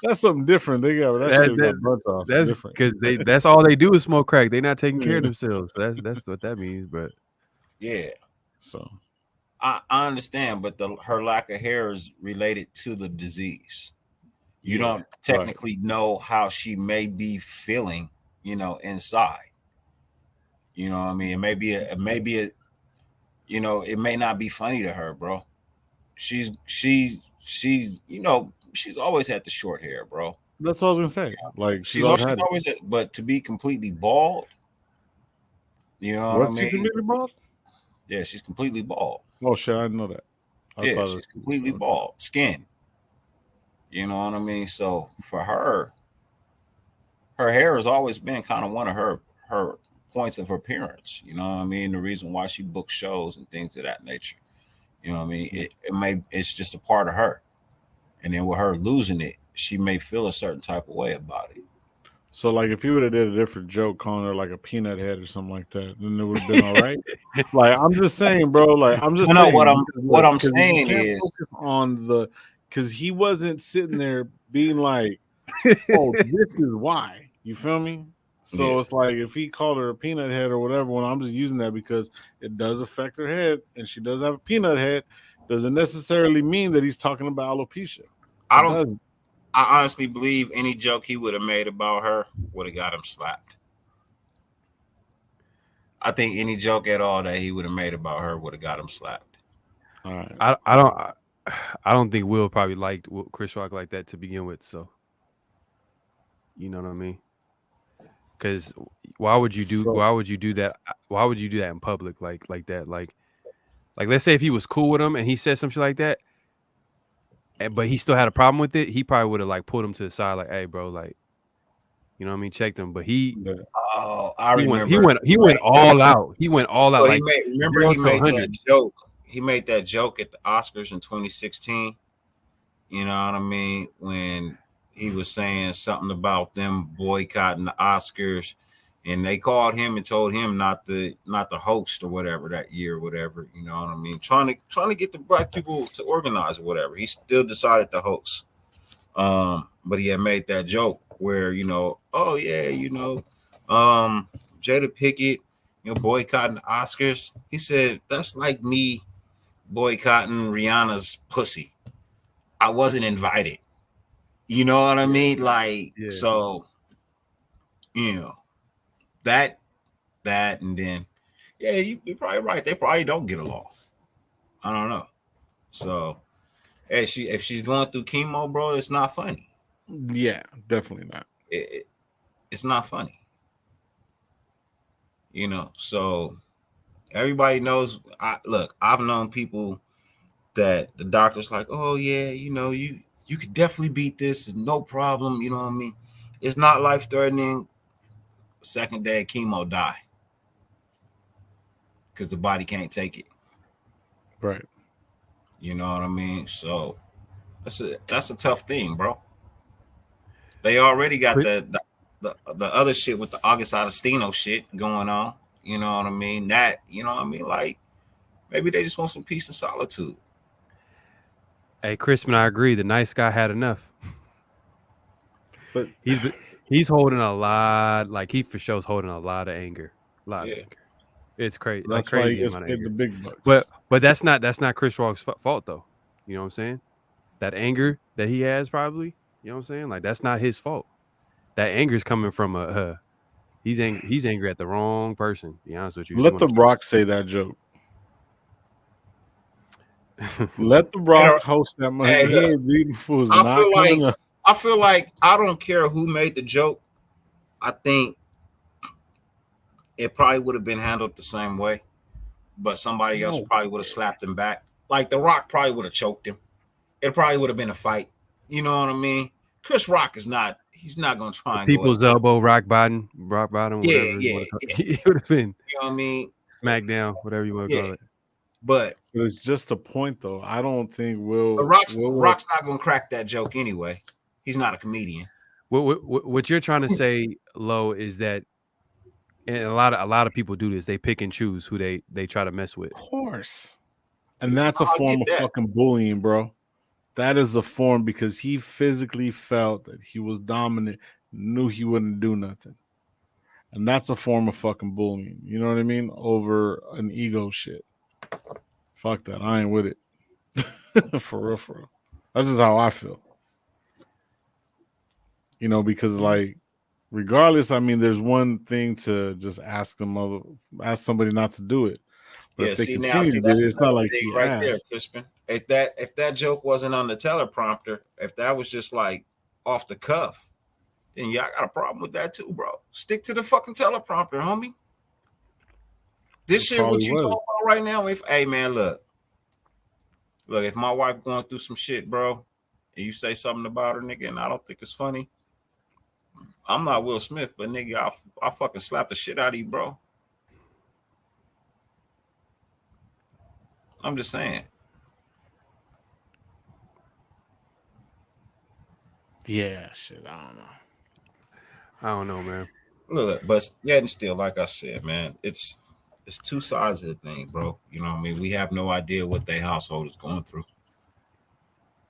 That's something different. They got that That, shit got that burnt off. that's Different. because that's all they do is smoke crack. They not taking care Yeah. of themselves. So that's what that means. But Yeah, So I understand, but her lack of hair is related to the disease. You yeah, don't right. technically know how she may be feeling, inside. You know what I mean? It may not be funny to her, bro. She's always had the short hair, bro. That's what I was gonna say. Like she's She's always she's had it. always had, but to be completely bald, you know what I What's she mean? completely bald? Yeah, she's completely bald. Oh shit, I didn't know that. I Yeah, thought it she's was completely bald, skin. You know what I mean? So for her hair has always been kind of one of her points of appearance. You know what I mean? The reason why she books shows and things of that nature. You know what I mean? It's just a part of her. And then with her losing it, she may feel a certain type of way about it. So like if you would have did a different joke calling her like a peanut head or something like that, then it would have been all right. Like I'm just saying, bro. Like I'm just No, what saying I'm because what look, I'm because you saying can't is focus on because he wasn't sitting there being like, "Oh, this is why." You feel me? yeah. So it's like if he called her a peanut head or whatever, when I'm just using that because it does affect her head and she does have a peanut head, doesn't necessarily mean that he's talking about alopecia. I It don't doesn't. I honestly believe any joke he would have made about her would have got him slapped. I think any joke at all that he would have made about her would have got him slapped. All right. I don't think Will probably liked Chris Rock like that to begin with. So you know what I mean? Because why would you do So that? Why would you do that in public like that? Like let's say if he was cool with him and he said some shit like that, but he still had a problem with it, he probably would have like pulled him to the side, like, "Hey, bro, like, you know what I mean? Check them." But yeah. Oh, I he remember. went all out. He went all out So like he 0 to made that 100. joke. He made that joke at the Oscars in 2016. You know what I mean? When he was saying something about them boycotting the Oscars, and they called him and told him not the host or whatever that year, or whatever. You know what I mean? Trying to get the black people to organize or whatever. He still decided to host. But he had made that joke where, oh yeah, Jada Pickett, boycotting the Oscars. He said that's like me boycotting Rihanna's pussy. I wasn't invited. You know what I mean? Like, Yeah. so, you know, that, and then, yeah, you're probably right. They probably don't get along. I don't know. So, if she's going through chemo, bro, it's not funny. Yeah, definitely not. It's not funny. So everybody knows. I've known people that the doctor's like, oh yeah, you could definitely beat this, no problem. You know what I mean? It's not life threatening. Second day of chemo, die because the body can't take it. Right. You know what I mean? So that's a tough thing, bro. They already got the other shit with the August Agostino shit going on. You know what I mean? Like maybe they just want some peace and solitude. Hey, Crispin, I agree. The nice guy had enough. But he's holding a lot. Like he for sure is holding a lot of anger. A lot of Yeah. anger. It's crazy. Like that's why he crazy gets amount of paid the anger. big bucks. But that's not Chris Rock's fault though. You know what I'm saying? That anger that he has, probably. You know what I'm saying? Like that's not his fault. That anger is coming from he's angry. He's angry at the wrong person. To be honest with you, if you Let want the Brock say that joke. Let the Brock host that money. Hey, He look, ain't leading fools I not feel coming like up. I don't care who made the joke. I think it probably would have been handled the same way, but somebody else No. probably would have slapped him back. Like The Rock probably would have choked him. It probably would have been a fight. You know what I mean? Chris Rock is not. He's not gonna try and go. People's elbow, rock bottom, Yeah, whatever you yeah, want to call yeah. it. It would have been You know what I mean? smackdown, whatever you want to Yeah, call it. but It's just a point, though. I don't think The Will. Rock's not gonna crack that joke anyway. He's not a comedian. What you're trying to say, Lo, is that, and a lot of people do this. They pick and choose who they try to mess with. Of course. And that's a I form get of that. fucking bullying, bro. That is a form because he physically felt that he was dominant, knew he wouldn't do nothing. And that's a form of fucking bullying. You know what I mean? Over an ego shit. Fuck that. I ain't with it. For real, for real. That's just how I feel. You know, because like regardless, I mean, there's one thing to just ask somebody not to do it. But Yeah, if they see now, continue see to do that's it, it's not another like thing he right there, asked. Crispin. If that joke wasn't on the teleprompter, if that was just like off the cuff, then yeah, I got a problem with that too, bro. Stick to the fucking teleprompter, homie. This It shit, probably what you talking was. about right now? Hey man, look, if my wife going through some shit, bro, and you say something about her, nigga, and I don't think it's funny, I'm not Will Smith, but nigga, I fucking slap the shit out of you, bro. I'm just saying. Yeah, shit. I don't know. I don't know, man. Look, but yeah, and still, like I said, man, it's two sides of the thing, bro. You know what I mean? We have no idea what their household is going through.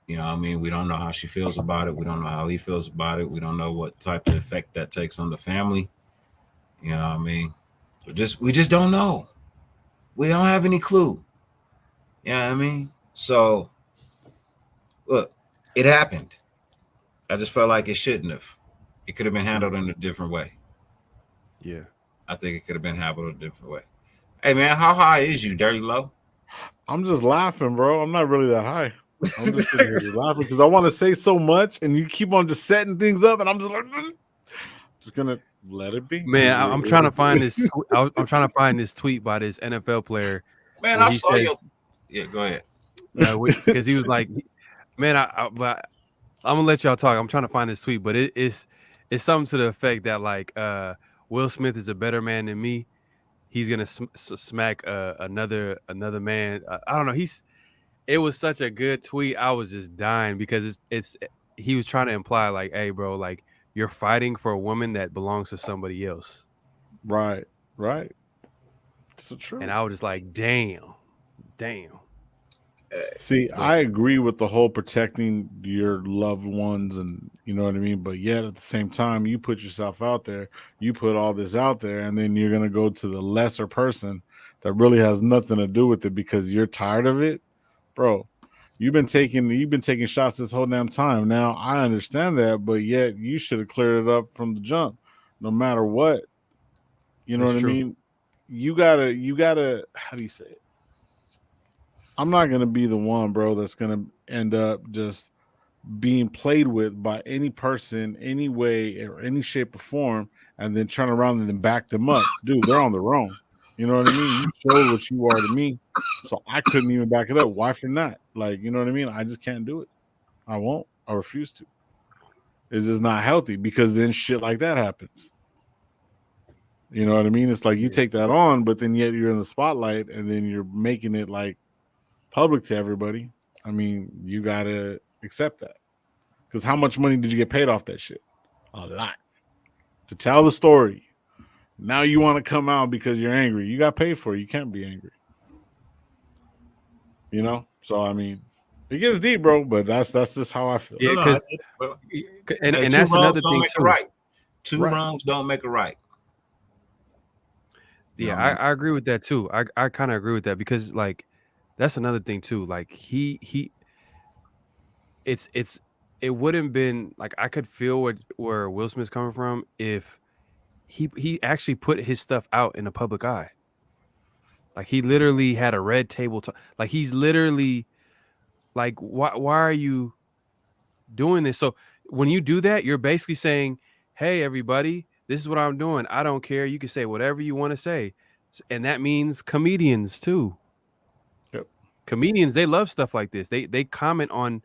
You know what I mean? We don't know how she feels about it. We don't know how he feels about it. We don't know what type of effect that takes on the family. You know what I mean? We just don't know. We don't have any clue. You know what I mean? So look, it happened. I just felt like it shouldn't have. It could have been handled in a different way. Yeah. I think it could have been handled a different way. Hey man, how high is you, Dirty Low? I'm just laughing, bro. I'm not really that high. I'm just sitting here laughing because I want to say so much, and you keep on just setting things up, and I'm just like, just gonna let it be. Man, I'm trying to find this. I'm trying to find this tweet by this NFL player Man, where I he saw says, your. Yeah, go ahead. because he was like, man, but I'm gonna let y'all talk. I'm trying to find this tweet, but it's something to the effect that like Will Smith is a better man than me. He's gonna smack another man. I don't know. It was such a good tweet. I was just dying because it's he was trying to imply like, hey, bro, like you're fighting for a woman that belongs to somebody else. Right, right. It's the truth. And I was just like, damn. See, I agree with the whole protecting your loved ones, and you know what I mean. But yet, at the same time, you put yourself out there, you put all this out there, and then you're gonna go to the lesser person that really has nothing to do with it because you're tired of it, bro. You've been taking shots this whole damn time. Now I understand that, but yet you should have cleared it up from the jump, no matter what. You know That's what I true. mean? You gotta. How do you say it? I'm not gonna be the one, bro, that's gonna end up just being played with by any person, any way, or any shape or form, and then turn around and then back them up. Dude, they're on their own. You know what I mean? You showed what you are to me, so I couldn't even back it up. Why for not? Like, you know what I mean? I just can't do it. I won't. I refuse to. It's just not healthy because then shit like that happens. You know what I mean? It's like you take that on, but then yet you're in the spotlight and then you're making it like public to everybody. I mean, you gotta accept that. Because how much money did you get paid off that shit? A lot. To tell the story. Now you want to come out because you're angry. You got paid for it. You can't be angry. You know? So I mean, it gets deep, bro, but that's just how I feel. Yeah, No, because hey, and two that's wrongs another don't thing make a too. right. Two Right. wrongs don't make a right. You Yeah, know what I mean? I agree with that too. I kind of agree with that because like that's another thing too. Like he it wouldn't been like I could feel where Will Smith's coming from if he actually put his stuff out in the public eye. Like he literally had a red table like he's literally like why are you doing this? So when you do that, you're basically saying, "Hey everybody, this is what I'm doing. I don't care. You can say whatever you want to say." And that means comedians too. Yep. Comedians, they love stuff like this. They comment on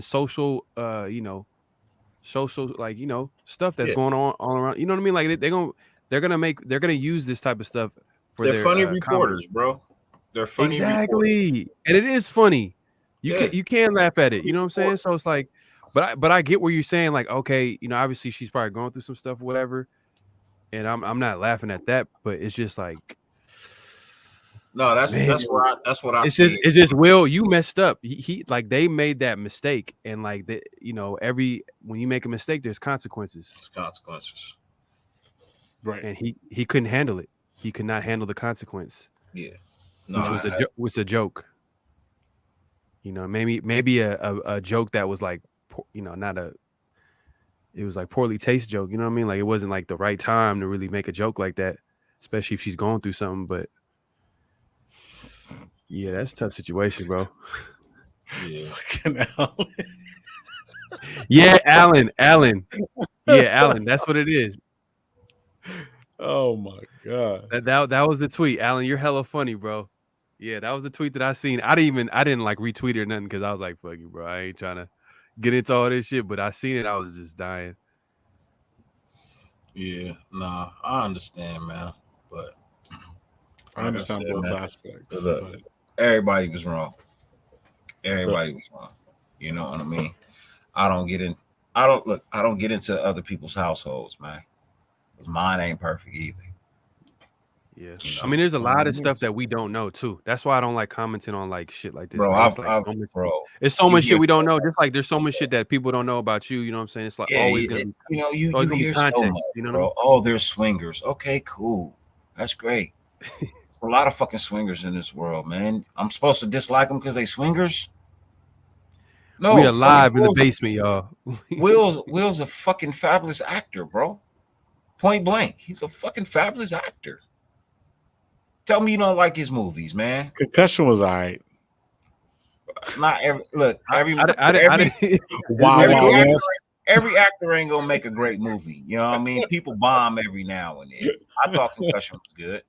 social social like stuff that's Yeah. going on all around. You know what I mean? Like they're gonna use this type of stuff for They're their funny comedy. reporters, bro. They're funny reporters. Exactly, and it is funny. Yeah. You can laugh at it. You know what I'm saying? Report. So it's like, but I get what you're saying. Like, okay, obviously she's probably going through some stuff, or whatever. And I'm not laughing at that, but it's just like, No, that's man, what I it's see. just Will, you messed up. He like they made that mistake, and like when you make a mistake, there's consequences. There's consequences. Right. And he couldn't handle it. He could not handle the consequence. Yeah. No, Which was a joke. Maybe a joke that was like, it was like poorly taste joke. You know what I mean? Like it wasn't like the right time to really make a joke like that, especially if she's going through something. But yeah, that's a tough situation, bro. Yeah. Yeah, Alan. Yeah, Alan. That's what it is. Oh my god. That was the tweet, Alan. You're hella funny, bro. Yeah, that was the tweet that I seen. I didn't like retweet it or nothing because I was like, fuck you, bro. I ain't trying to get into all this shit. But I seen it, I was just dying. Yeah, nah, I understand, man. But I understand both aspects. Look, everybody was wrong. Everybody was wrong. You know what I mean? I don't get into other people's households, man. Because mine ain't perfect either. Yeah, I mean, there's a lot of stuff that we don't know too. That's why I don't like commenting on like shit like this. Bro, it's so much shit we don't know. Just like there's so much shit that people don't know about you. You know what I'm saying? It's like always gonna be. You hear context, so much, bro. Oh, they're swingers. Okay, cool. That's great. There's a lot of fucking swingers in this world, man. I'm supposed to dislike them because they swingers? No, we alive in the basement, y'all. Will's a fucking fabulous actor, bro. Point blank, he's a fucking fabulous actor. Tell me you don't like his movies, man. Concussion was all right. Not every every actor ain't gonna make a great movie. You know what I mean? People bomb every now and then. I thought Concussion was good.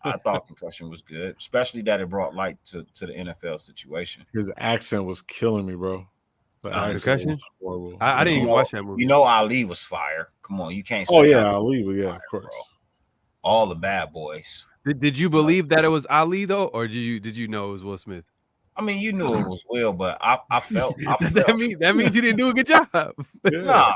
I thought Concussion was good, especially that it brought light to the NFL situation. His accent was killing me, bro. Concussion? I didn't even watch that movie. You know Ali was fire. Come on, you can't say. Oh yeah, Ali, yeah, of course. Bro. All the bad boys. Did you believe that it was Ali though, or did you know it was Will Smith? I mean, you knew it was Will, but I felt that means he didn't do a good job. Nah,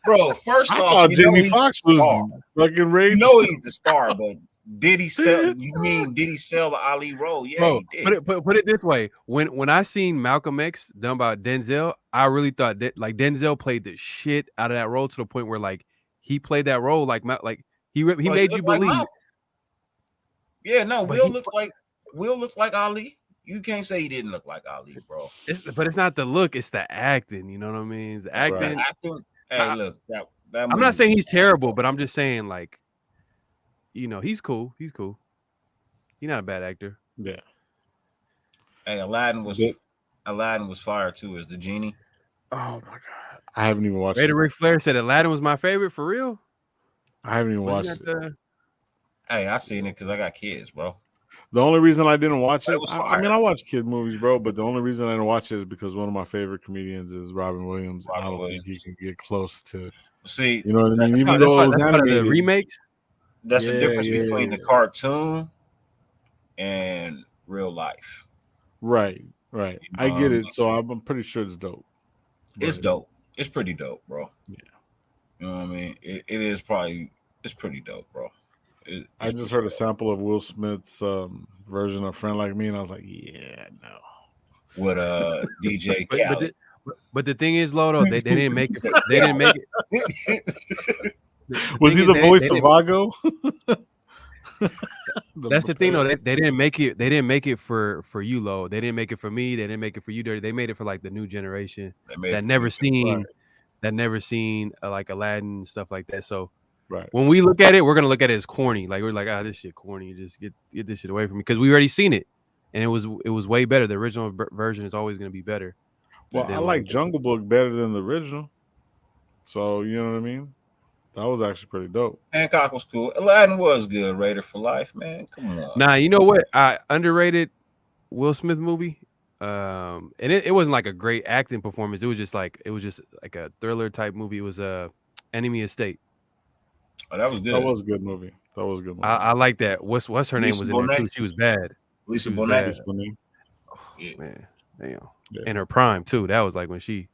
bro. First off, Jamie Foxx was fucking rage. You know he's the star, but did he sell? Did he sell the Ali role? Yeah, bro, he did. Put it this way: when I seen Malcolm X done by Denzel, I really thought that like Denzel played the shit out of that role to the point where like he played that role like he made you believe. Like yeah, no, Will looks like Ali. You can't say he didn't look like Ali, bro. But it's not the look; it's the acting. You know what I mean? It's the acting. Right. Hey, look, that I'm not saying he's terrible, but I'm just saying like, he's cool. He's cool. He's not a bad actor. Yeah. Hey, Aladdin was fire too. Is the genie? Oh my god, I haven't even watched it. Ric Flair said Aladdin was my favorite for real. I haven't even watched it. Hey, I seen it because I got kids, bro. The only reason I didn't watch it, I mean, I watch kid movies, bro, but the only reason I didn't watch it is because one of my favorite comedians is Robin Williams. I don't think he can get close to. See, you know what I mean? Even though it was animated, the remakes. That's the difference between the cartoon and real life. Right. I get it. So I'm pretty sure it's dope. It's dope. It's pretty dope, bro. Yeah. You know what I mean? It's pretty dope, bro. I just heard a sample of Will Smith's version of "Friend Like Me," and I was like, "Yeah, no." With DJ Khaled. But the thing is, Lodo, they didn't make it. They didn't make it. Was he the voice of Vago? That's the thing, though. They didn't make it. They didn't make it for you, Lo. They didn't make it for me. They didn't make it for you, Dirty. They made it for like the new generation They made it that for never me, seen like Aladdin and stuff like that. So Right. when we look at it, we're gonna look at it as corny. Like we're like, this shit corny. Just get this shit away from me because we already seen it, and it was way better. The original version is always gonna be better. Well, I than, like Jungle Book better than the original. So you know what I mean? That was actually pretty dope. Hancock was cool. Aladdin was good. Rated for Life, man. Come on. Nah, you know what? I underrated Will Smith movie. And it wasn't like a great acting performance. It was just like a thriller type movie. It was Enemy Estate. Oh, that was good. That was a good movie. I like that. What's her name Lisa was in there too? She was bad. Lisa She was Bonet. bad. Oh, Yeah. Man, damn. Yeah. In her prime too. That was like when she,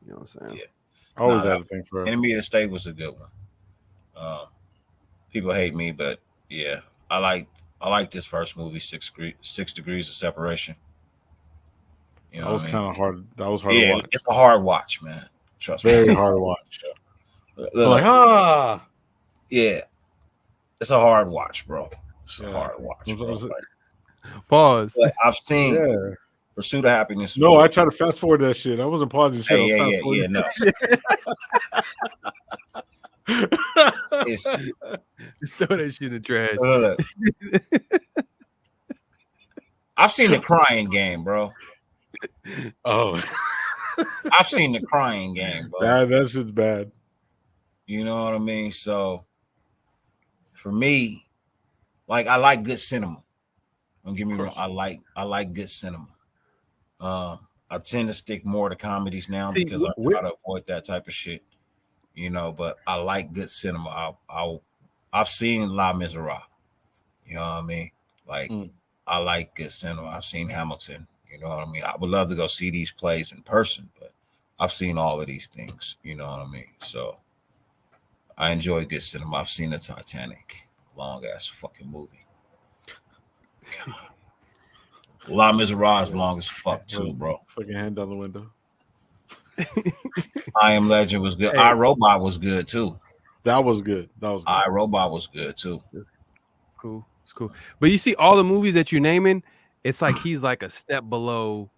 you know what I'm saying? Yeah. I always Nah, had a thing for her. Enemy of the State was a good one. People hate me, but yeah, I like this first movie, 6 Degrees of Separation. You know That was what I mean? kind of hard. That was hard to Yeah, watch. it's a hard watch, man. Trust me. Very hard to watch. Look, Like, yeah, it's a hard watch, bro. It's a Yeah. hard watch, bro. Was it- Pause. But I've seen Yeah. Pursuit of Happiness. No, I try to fast forward that shit. I wasn't pausing shit. Hey, I was yeah, fast forwarding. no. It's Just throw that shit in the trash. look. I've seen the Crying Game, bro. Oh, I've seen the Crying Game, bro. that shit's bad. You know what I mean? So for me, like I like good cinema. Don't get me wrong. I like good cinema. I tend to stick more to comedies now because I try to avoid that type of shit. You know, but I like good cinema. I've seen La Miserable. You know what I mean? Like I like good cinema. I've seen Hamilton. You know what I mean? I would love to go see these plays in person, but I've seen all of these things. You know what I mean? So I enjoy good cinema. I've seen the Titanic, long ass fucking movie. God. La Miserable is long as fuck too, bro. Fucking hand down the window. I Am Legend was good. Hey. I Robot was good too. That was good. I Robot was good too. Cool. It's cool. But you see all the movies that you're naming, it's like he's like a step below.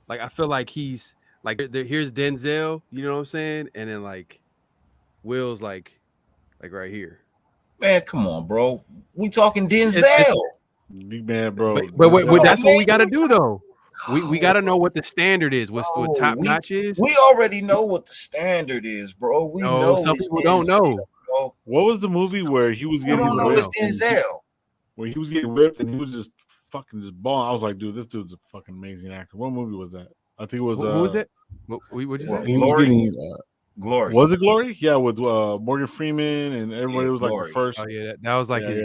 Like I feel like he's like here's Denzel, you know what I'm saying? And then like Will's like right here. Man, come on, bro. We talking Denzel. Big man, bro. But that's what we got to do though. We got to know what the standard is. What top notch is. We already know what the standard is, bro. We know some people don't know. Bro. What was the movie where he was We getting don't know it's whipped? Denzel. Where he was getting whipped and he was just fucking just balling. I was like, dude, this dude's a fucking amazing actor. What movie was that? I think it was. Who was that? What'd you say? He was getting Glory. Was it Glory? Yeah, with Morgan Freeman and everybody was like Glory. the first. Oh yeah, that was like his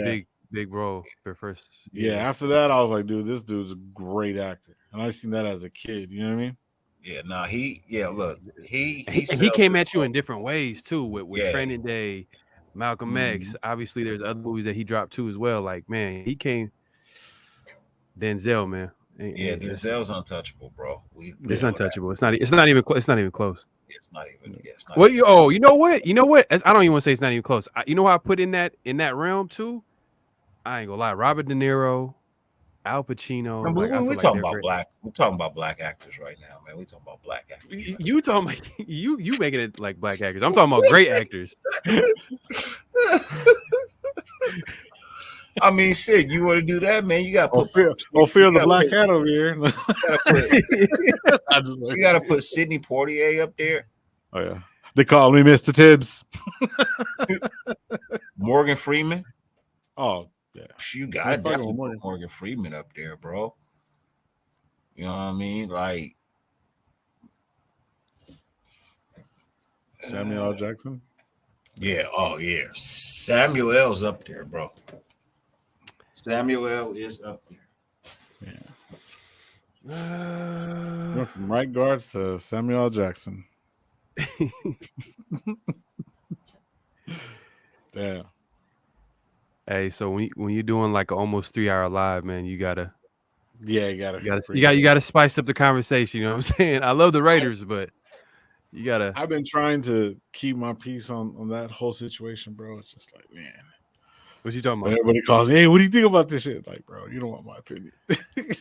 big bro. Their first. Yeah, after that, I was like, dude, this dude's a great actor, and I seen that as a kid. You know what I mean? Yeah, nah, look, he came at you in different ways too, with Training Day, Malcolm X. Obviously, there's other movies that he dropped too as well. Like, man, he came. Denzel, man. Yeah, Denzel's untouchable, bro. It's untouchable. It's not even close. It's not even. Well, you know what? I don't even want to say it's not even close. You know how I put in that realm too. I ain't gonna lie. Robert De Niro, Al Pacino. We're talking about black. We're talking about black actors right now, man. We're talking about black actors. You talking about you making it like black actors. I'm talking about great actors. I mean, shit, you want to do that, man? You got to put fear the black cat over here. You got to put Sidney Poitier up there. Oh yeah, they call me Mr. Tibbs. Morgan Freeman. Oh yeah, you got to definitely put Morgan Freeman up there, bro. You know what I mean? Like Samuel L. Jackson. Yeah. Oh yeah, Samuel L's up there, bro. Samuel L. is up there. Yeah. Went from right guard to Samuel L. Jackson. Damn. Hey, so when you're doing like an almost 3-hour live, man, you gotta spice up the conversation. You know what I'm saying? I love the Raiders, but you gotta. I've been trying to keep my peace on that whole situation, bro. It's just like, man, What you talking When about? everybody calls, hey, what do you think about this shit? Like, bro, you don't want my opinion.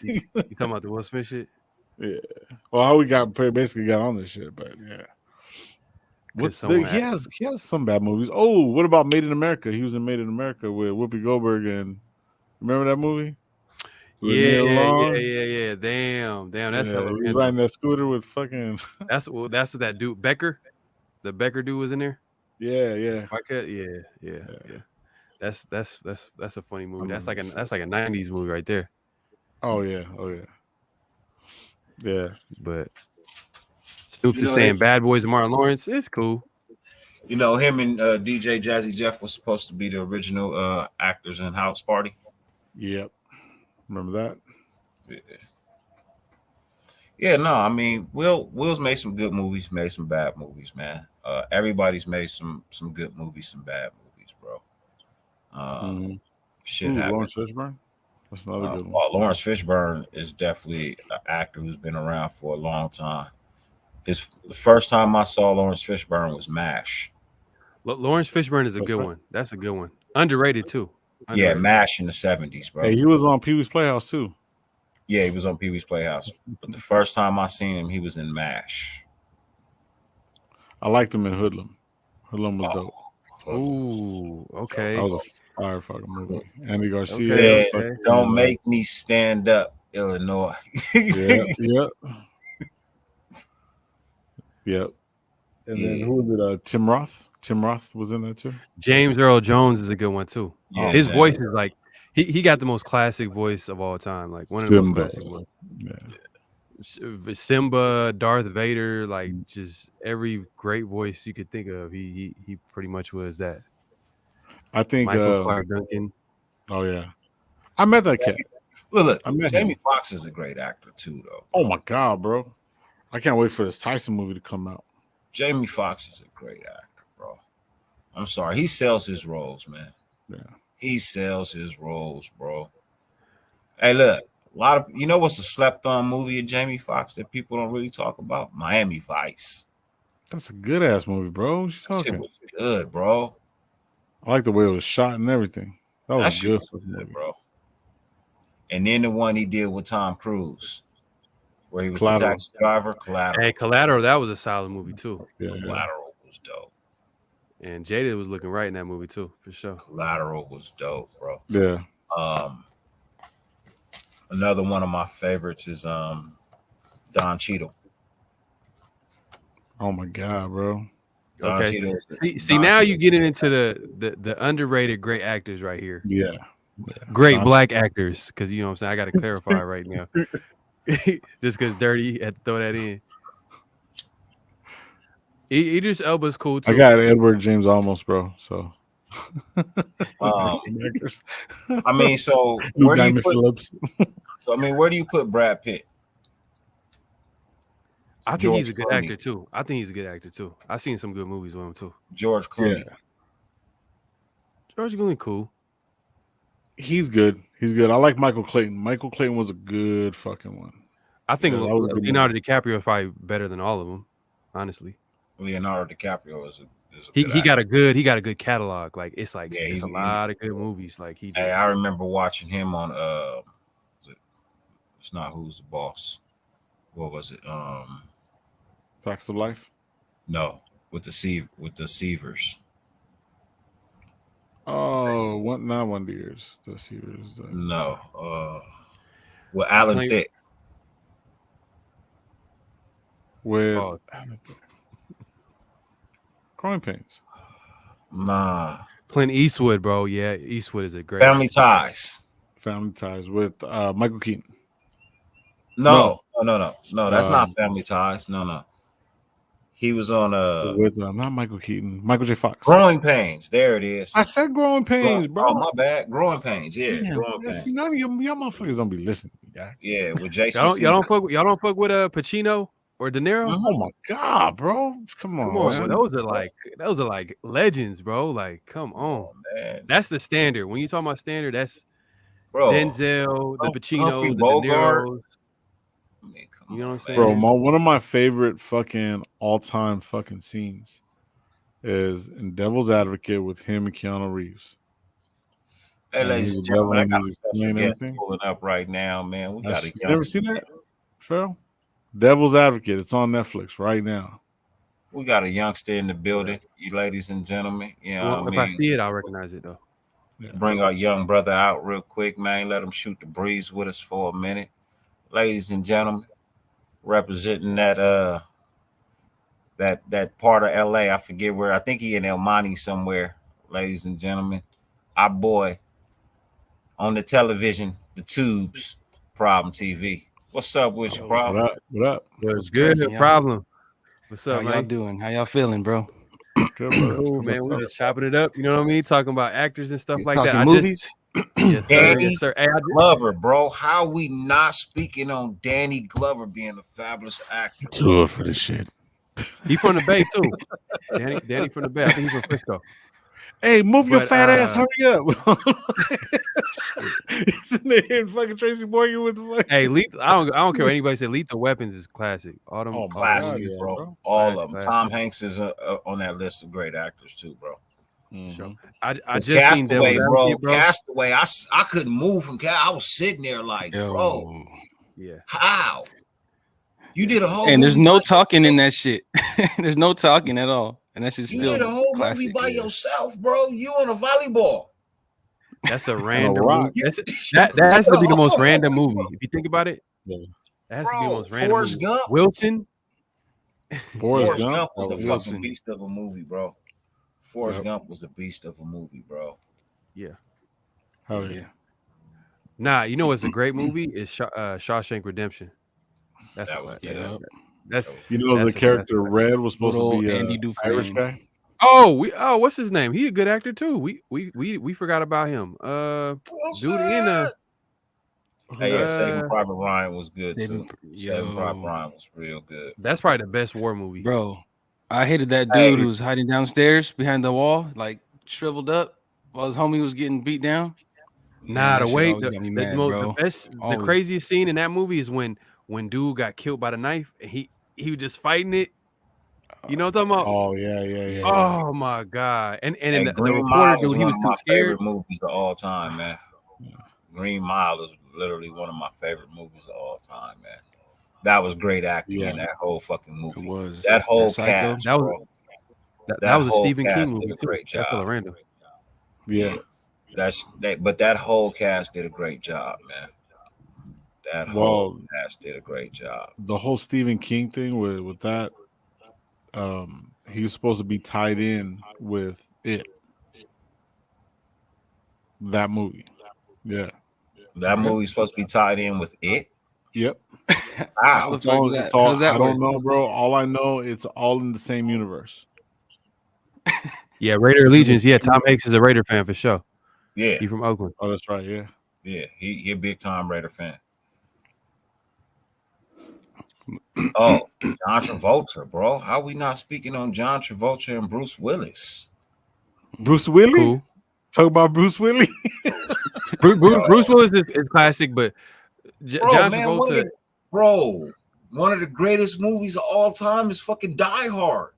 You talking about the Will Smith shit? Yeah. Well, how we basically got on this shit, but yeah. Because He has some bad movies. Oh, what about Made in America? He was in Made in America with Whoopi Goldberg, and remember that movie? With Yeah. Neil Long? Damn. That's Yeah, hella he was random. riding that scooter with fucking That's what that dude Becker. The Becker dude was in there. yeah. White cut. Yeah. That's a funny I movie. That's remember like that shit. a '90s movie right there. Oh yeah. Yeah. But Snoop You is know, saying Bad Boys of Martin Lawrence. It's cool. him and DJ Jazzy Jeff was supposed to be the original actors in House Party. Yep. Remember that? Yeah, no, I mean, Will's made some good movies, made some bad movies, man. Everybody's made some good movies, some bad movies, bro. Shit Ooh, happens. Lawrence Fishburne. That's another good one. Lawrence Fishburne is definitely an actor who's been around for a long time. The first time I saw Lawrence Fishburne was MASH. Lawrence Fishburne is a good one. That's a good one. Underrated too. Yeah, MASH in the 70s, bro. Hey, he was on Pee Wee's Playhouse too. Yeah, he was on Pee Wee's Playhouse. But the first time I seen him, he was in MASH. I liked him in Hoodlum. Hoodlum was dope. Ooh, okay. That was a fire fucking movie. Andy Garcia. Okay. Don't make me stand up, Illinois. Yep. And then who was it? Tim Roth. Tim Roth was in that too. James Earl Jones is a good one too. Yeah, his voice is like he got the most classic voice of all time. Like one of the most classic ones. Yeah. Simba, Darth Vader, like just every great voice you could think of. He pretty much was that. I think Michael Clark Duncan. Oh yeah, I met that cat. Look, Jamie Foxx is a great actor too, though. Oh my god, bro! I can't wait for this Tyson movie to come out. Jamie Foxx is a great actor, bro. I'm sorry, he sells his roles, man. Yeah, he sells his roles, bro. Hey, look, a lot of what's a slept-on movie of Jamie Foxx that people don't really talk about? Miami Vice. That's a good ass movie, bro. What you talking? Shit was good, bro. I like the way it was shot and everything. That was a good movie, bro. And then the one he did with Tom Cruise, where he was Collateral. the taxi driver. Collateral. Hey, Collateral, that was a solid movie too. Yeah, Collateral was dope. And Jada was looking right in that movie too, for sure. Collateral was dope, bro. Yeah. Another one of my favorites is Don Cheadle. Oh my god, bro. Okay. See now you getting into the underrated great actors right here. Yeah. Great black actors, because you know what I'm saying. I got to clarify right now, just because Dirty had to throw that in. Idris Elba's cool too. I got Edward James Olmos, bro. So. I mean, so where do you put? Where do you put Brad Pitt? I think he's a good actor too. I've seen some good movies with him too. George Clooney. Yeah. George Clooney, cool. He's good. I like Michael Clayton. Michael Clayton was a good fucking one. I think Leonardo DiCaprio is probably better than all of them, honestly. Leonardo DiCaprio is a he got a good catalog. Like it's like it's a lot of good movies. Like I remember watching him on it's not Who's the Boss. What was it? Facts of Life? No, with the Seavers. Oh, not Wonder Years. The Seavers. No. With Alan Thicke. With Growing Pains. Nah. Clint Eastwood, bro. Yeah, Eastwood is a great Family Ties. Family Ties with Michael Keaton. No. That's not Family Ties. No. He was on with not Michael Keaton, Michael J. Fox. Growing Pains. There it is. I said Growing Pains, bro. Oh, my bad. Growing Pains. Yeah, Growing Pains. None of y'all motherfuckers don't be listening. Yeah, with Jason. Y'all don't fuck with Pacino or De Niro. Oh my god, bro! Come on, man. Those are like legends, bro. Like, come on, man. That's the standard. When you talk about standard, that's Denzel, the Pacino, the De Niros. You know what I'm saying, bro? One of my favorite fucking all-time fucking scenes is in Devil's Advocate with him and Keanu Reeves. Hey, And ladies he's and a devil gentlemen, I and got he's a special explaining guest everything. pulling up right now, man. We got a You young. never see that, Phil? Devil's Advocate. It's on Netflix right now. We got a youngster in the building, you ladies and gentlemen. You know Well, what if I I mean? see it, I'll recognize it though. Yeah. Bring our young brother out real quick, man. Let him shoot the breeze with us for a minute. Ladies and gentlemen, representing that part of LA. I forget where. I think he in El Monte somewhere. Ladies and gentlemen, our boy on the television, the tubes, Problem TV. What's up with you, Yo, What Problem? up? What up? What's what's good? cracking, y'all? Problem. What's How up, y'all man? doing? How y'all feeling, bro? Good, brother. Cool, man. We What's up? just chopping it up. You know what I mean? Talking about actors and stuff like that. Talking I movies? yes, sir. Danny Yes, sir. Hey, Glover, bro. How we not speaking on Danny Glover being a fabulous actor? Tour for the shit. he from the Bay too. Danny from the Bay. I think he's from Frisco. Hey, move your But, fat ass. Hurry up. He's in there and fucking Tracy Morgan with the fucking. Hey, I don't care what anybody said. Lethal Weapons is classic. All them, Oh, all them Classics, movies, yeah, bro. bro. All classic, of them. classic. Tom Hanks is on that list of great actors too, bro. Sure. I It's just seen Castaway, Devil's bro. Advocate, bro. Castaway. I couldn't move from I was sitting there like, bro, Yo. Yeah. how? You did a whole And there's movie no by talking in yourself. that shit. There's no talking at all. And that shit's You still did a whole classic. movie by Yeah. yourself, bro. You on a volleyball. That's a On a random rock. movie. That has to be the most random movie. If you think about it, Yeah. that has to be the Bro, most random Forrest movie. Gump. Wilson. Forrest Gump. Gump was That a was fucking Wilson. beast of a movie, bro. Forrest Yep. Gump was a beast of a movie, bro. Yeah. Hell yeah. Nah, you know what's a great movie? Is Shawshank Redemption. That's That a was class. good. Yeah. That's You know That's the a character classic. Red was Good supposed to old be Andy an Irish Dufresne. guy. what's his name? He a good actor too. We forgot about him. Dude in Hey, yeah, Saving Uh, Private Ryan was good Saving- too. Yo. Saving Private Ryan was real good. that's probably the best war movie. Bro, I hated that Hey. dude who was hiding downstairs behind the wall, like shriveled up while his homie was getting beat down. Nah, that the shit way always got me mad, bro. the Always. craziest scene in that movie is when dude got killed by the knife and he was just fighting it. You know what I'm talking about? Oh yeah. Oh my god! And Hey, then the Green reporter Mile is dude, he one was of too my scared. favorite movies of all time, man. Green Mile is literally one of my favorite movies of all time, man. That was great acting in that whole fucking movie. It was. That whole That Psycho? cast, That was bro. that was a whole Stephen King cast movie did a too. great That's job. random. Yeah. But that whole cast did a great job, man. That whole cast did a great job. The whole Stephen King thing with that, he was supposed to be tied in with it. That movie. Yeah. That movie's supposed to be tied in with it. Yep. Wow. It's all, that? it's all, How does that I don't work? know, bro. All I know, it's all in the same universe. Yeah, Raider Allegiance. Yeah, Tom Hanks is a Raider fan for sure. Yeah. He from Oakland. Oh, that's right. Yeah. Yeah. He a big time Raider fan. Oh, John Travolta, bro. How we not speaking on John Travolta and Bruce Willis? Bruce Willis? Cool. Talk about Bruce Willis? Bruce Willis is classic, but John Travolta. One of the greatest movies of all time is fucking Die Hard.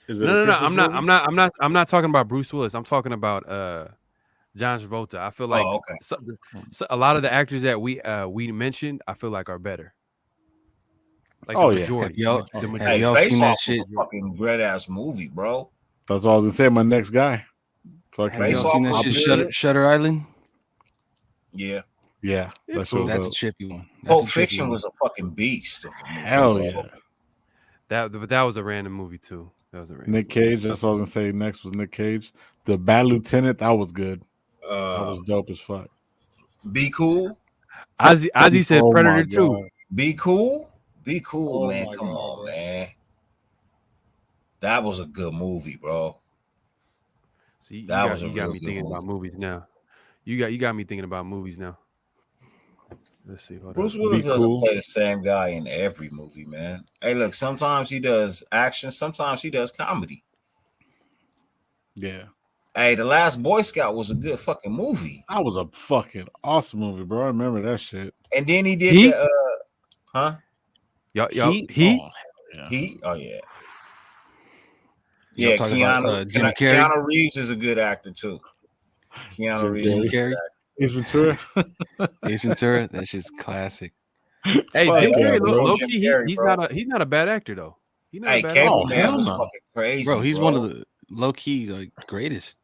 Is it No. I'm not talking about Bruce Willis. I'm talking about John Travolta. I feel like a lot of the actors that we mentioned, I feel like are better. Like the majority. Have Hey, y'all Face seen that Off shit? was a fucking great ass movie, bro. That's what I was gonna say. My next guy. Have y'all seen that shit? Shutter Island. Yeah. Yeah, that's cool. That's a trippy one. Pulp Fiction was a fucking beast. Hell yeah. But that was a random movie too. That was a random Nick Cage. That's what I was gonna say. Next was Nick Cage. The Bad Lieutenant. That was good. That was dope as fuck. Be Cool. Ozzy said Predator 2. Be Cool. Be Cool, Oh man. my Come God, on, bro. man. That was a good movie, bro. See, you that was got me thinking about movies now. You got me thinking about movies now. Let's see. Bruce Willis doesn't play the same guy in every movie, man. Hey, look, sometimes he does action, sometimes he does comedy. Yeah. Hey, The Last Boy Scout was a good fucking movie. That was a fucking awesome movie, bro. I remember that shit. And then he did the huh? Heat? Oh, yeah. Heat? Oh yeah. Y'all Yeah, talking about Jim Carrey? Keanu Reeves is a good actor too. Keanu Jim Reeves. Jim Carrey. Carrey, Ace Ventura. Ace Ventura. That shit's classic. Hey, Fuck Jim yeah, Carrey, bro. low Jim key, Carrey, he's bro. not a bad actor though. He's not a Hey, bad Cable actor. Oh, Man hell was no. fucking crazy, Bro, he's one of the low key like greatest.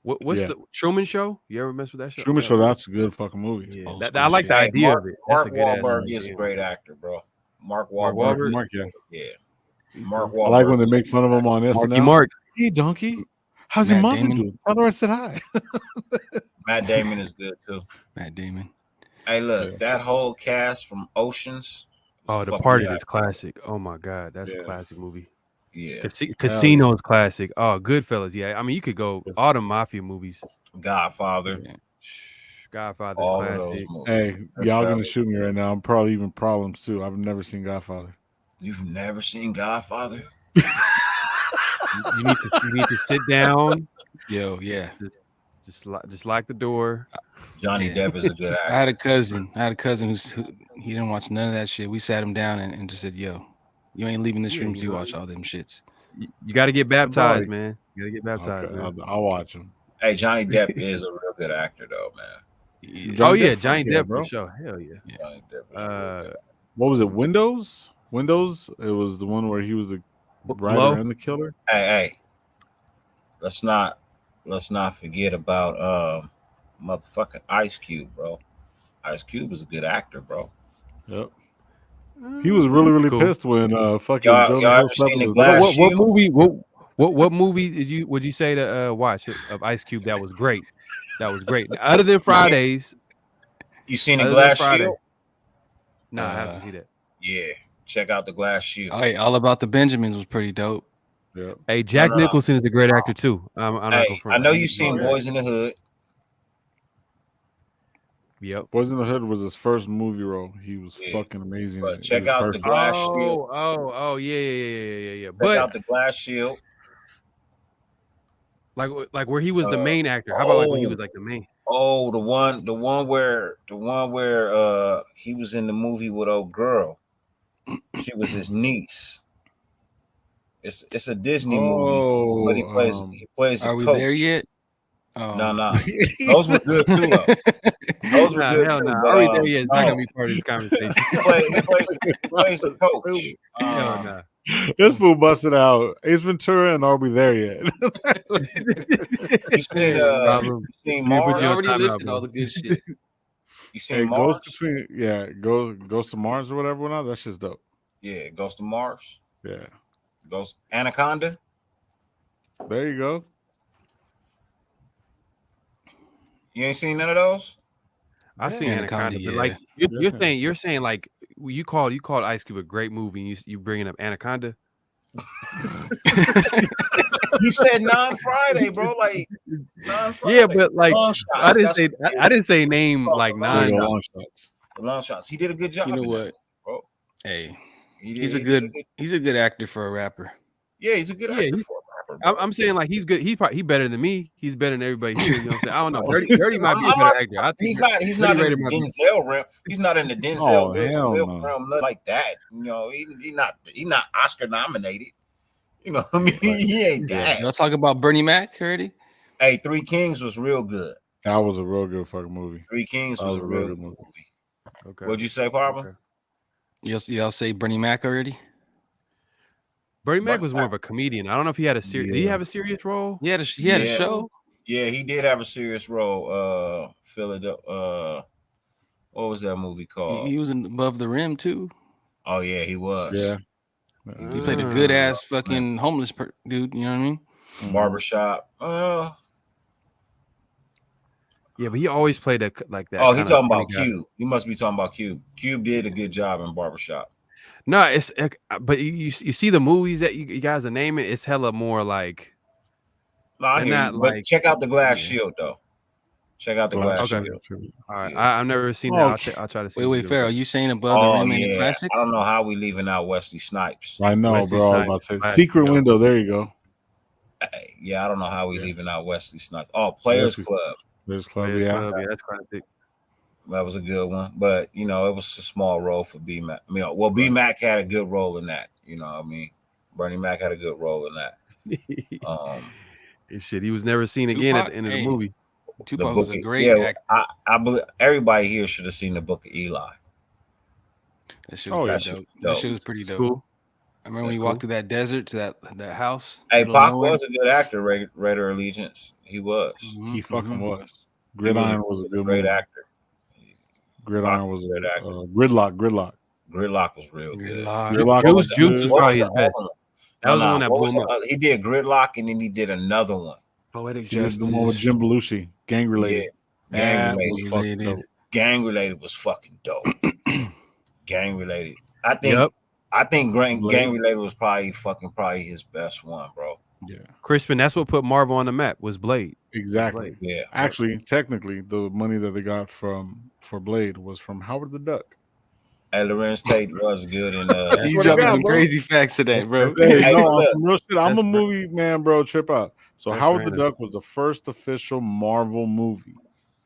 What's Yeah. the Truman Show? You ever mess with that show? Truman Show. That's a good fucking movie. Yeah, Old I school like the shit. Hey, idea Mark, of it. That's Mark a good ass Wahlberg idea. is a great actor, bro. Mark Mark Wahlberg. Wahlberg? Mark, yeah. Yeah. He's Mark cool. I like Wahlberg. when they make fun of him on Marky SNL. Mark. Hey, donkey. How's your Matt mother Damon. doing? Tell her I said hi. Matt Damon is good too. Matt Damon. Hey, look, Yeah. that whole cast from Oceans. Oh, is The fucking Party good. is classic. Oh my god, that's a Yes. classic movie. Yeah. Casino is classic. Oh, Goodfellas. Yeah, I mean you could go all the mafia movies. Godfather. Yeah. Godfather's All of those classic. movies. Hey, y'all gonna Goodfellas. shoot me right now. I'm probably even problems too. I've never seen Godfather. You've never seen Godfather? You need to sit down. Yo, yeah. Just lock the door. Johnny Yeah. Depp is a good I actor. had a cousin who he didn't watch none of that shit. We sat him down and just said, "Yo, you ain't leaving this Yeah, room you till you know, watch all them shits." You got to get baptized, Buddy. man. You got to get baptized, Okay, man. I'll watch him. Hey, Johnny Depp is a real good actor, though, man. Yeah. Johnny Depp, Johnny fuck yeah, Depp bro. for sure. Hell yeah. Johnny Depp is a real good actor. What was it? Windows? Windows? It was the one where he was the writer Blow? and the killer. Hey, let's not forget about motherfucking Ice Cube, bro. Ice Cube is a good actor, bro. Yep. He was really Cool. pissed when fucking Y'all Jonah ever Hill slept seen with the his Glass daughter. Shield? What movie would you say to watch of Ice Cube that was great? That was great. Other than Fridays. You seen the Other than Glass Friday. Shield? No, I have to see that. Yeah, check out the Glass Shield. Oh, hey, All About the Benjamins was pretty dope. Yep. Hey, Jack No. Nicholson is a great actor too. I'm not Hey, going front. I know you seen Oh, yeah. Boys in the Hood. Yep. Boys in the Hood was his first movie role. He was Yeah. fucking amazing. But in it. check His out first- the Glass Shield. Yeah. Check But out the Glass Shield. like where he was the main actor. How about like when he was like the main? Oh, the one where he was in the movie with old girl. She was his niece. It's a Disney movie, but he plays a Are we coach. there yet? Oh. No. Those were good too, though. Those were Nah, good hell too. nah. But, Are we there yet? It's not no. gonna be part of this conversation. He plays a coach. Hell nah. This fool busted out Ace Ventura and Are We There Yet? You seen Problem. you seen Let me put Mars? you I on already timeout, listed bro. all the good shit. You seen Hey, Mars? Ghost to Mars or whatever. Now that's just dope. Yeah, Ghost of Mars. Yeah, Ghost Anaconda. there you go. You ain't seen none of those? I Yeah. seen Anaconda, Anaconda, but like Yeah. you're saying like you called Ice Cube a great movie, and you bringing up Anaconda. You said non-Friday, bro. Like non-Friday. Yeah, but like Long shots, I didn't that's say what it I didn't say name Oh, like long There you nine. go, shots. long shots. Long shots. He did a good job. You know in what? that, bro. Hey, He he's did- a he did good he's a good actor for a rapper. Yeah, he's a good Yeah, actor he- for a rapper. Bro. I'm saying like he's good. He better than me. He's better than everybody here. You know what I'm saying? I don't know. Dirty might be a I'm better not- actor. I think He's not Dirty in the rated might be- Denzel realm. He's not in the Denzel Oh, Will hell Smith no. realm, nothing like that. You know, he not Oscar nominated. You know what I mean? He ain't that. Y'all talk about Bernie Mac already? Hey, Three Kings was real good. That was a real good fucking movie. Three Kings That was was a a real real good good movie. movie. Okay. What'd you say, Papa? Okay. Y'all say Bernie Mac already? Bernie Mac Bernie was more of a comedian. I don't know if he had a serious. Did he Yeah. have a serious role? He had a Yeah. show. Yeah, he did have a serious role. Philadelphia. What was that movie called? He was in Above the Rim too. Oh yeah, he was. Yeah. He played a good ass fucking homeless dude. You know what I mean? Barbershop. Yeah, but he always played like that. Oh, he kinda talking funny about guy. Cube. You must be talking about Cube. Cube did a good job in Barbershop. No, it's but you see the movies that you guys are naming. It's hella more like No, I They're hear not you, but like- check out the Glass Yeah. Shield though. Check out the Glass Okay. Shield. all right. Yeah. I've never seen Oh, that. I'll try to see. Wait, Pharaoh, you saying Above the Oh Rim ain't a yeah, classic? I don't know how we leaving out Wesley Snipes. I know, Wesley bro. I was Snipes. about to say Right. Secret Window. There you go. Yeah, I don't know how we Yeah. leaving out Wesley Snipes. Oh, Players Wesley- Club. There's Club. Players Yeah. Club, yeah, that's classic. That was a good one, but you know it was a small role for B Mac. I mean, well, B Mac had a good role in that. You know, what I mean, Bernie Mac had a good role in that. And shit, he was never seen again at the end of the Hey. movie. Tupac was a great Yeah, actor. I believe everybody here should have seen the Book of Eli. That shit Oh, was yeah. pretty dope. That shit was pretty It's dope. cool. I remember when That's he cool. walked through that desert to that house. Hey, middle of Pac nowhere. was a good actor. Raider Allegiance, he was. He fucking was. He was Gridiron was a good great movie. actor. Gridiron was great a actor. Gridlock. Gridlock was real good. Gridlock. Gridlock What was was Juice was good. probably his best. other one? That was the one that What blew was him up. He did Gridlock, and then he did another one. Poetic He did Justice. the one with Jim Belushi, Gang Related. Yeah, Gang That Related. was fucking dope. Gang Related was fucking dope. Gang Related. I think Yep. Gang Related was probably his best one, bro. Yeah, Crispin, that's what put Marvel on the map was Blade. exactly. Yeah. Actually, technically, the money that they got for Blade was from Howard the Duck. Hey, Lorenz Tate was good in He's what I dropping got, some bro. crazy facts today, bro. Hey, Hey, no, look, on some real shit. I'm that's a movie man, bro. Trip out. So That's Howard the random. Duck was the first official Marvel movie.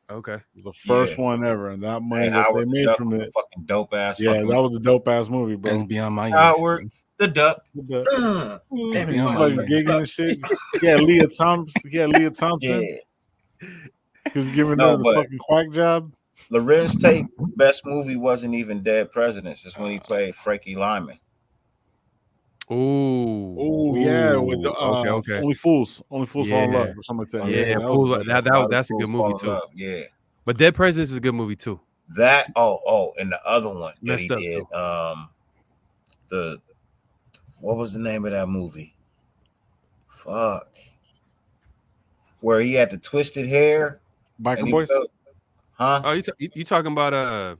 Okay. It was the first Yeah. one ever, and that money Hey, that Howard they the made Duck from was a it, fucking dope ass. yeah, that was a dope ass movie, bro. That's beyond my age. Howard the Duck. The Duck. Damn it, He was my like age. gigging and shit. Yeah, Leah Thompson. Yeah. He was giving No, her the but- fucking quack job. Lorenz Tate best movie wasn't even Dead Presidents. It's when he played Frankie Lyman. Ooh. Oh yeah, with the, okay. Only Fools Fall in Yeah. Love or something like that. Yeah, that Fools- was a good that- one. that's a good movie too. Yeah. But Dead Presidents is a good movie too. That and the other one that he Messed up, did. What was the name of that movie? Fuck. Where he had the twisted hair. Biker and he Boys. felt- huh? Oh, you talking about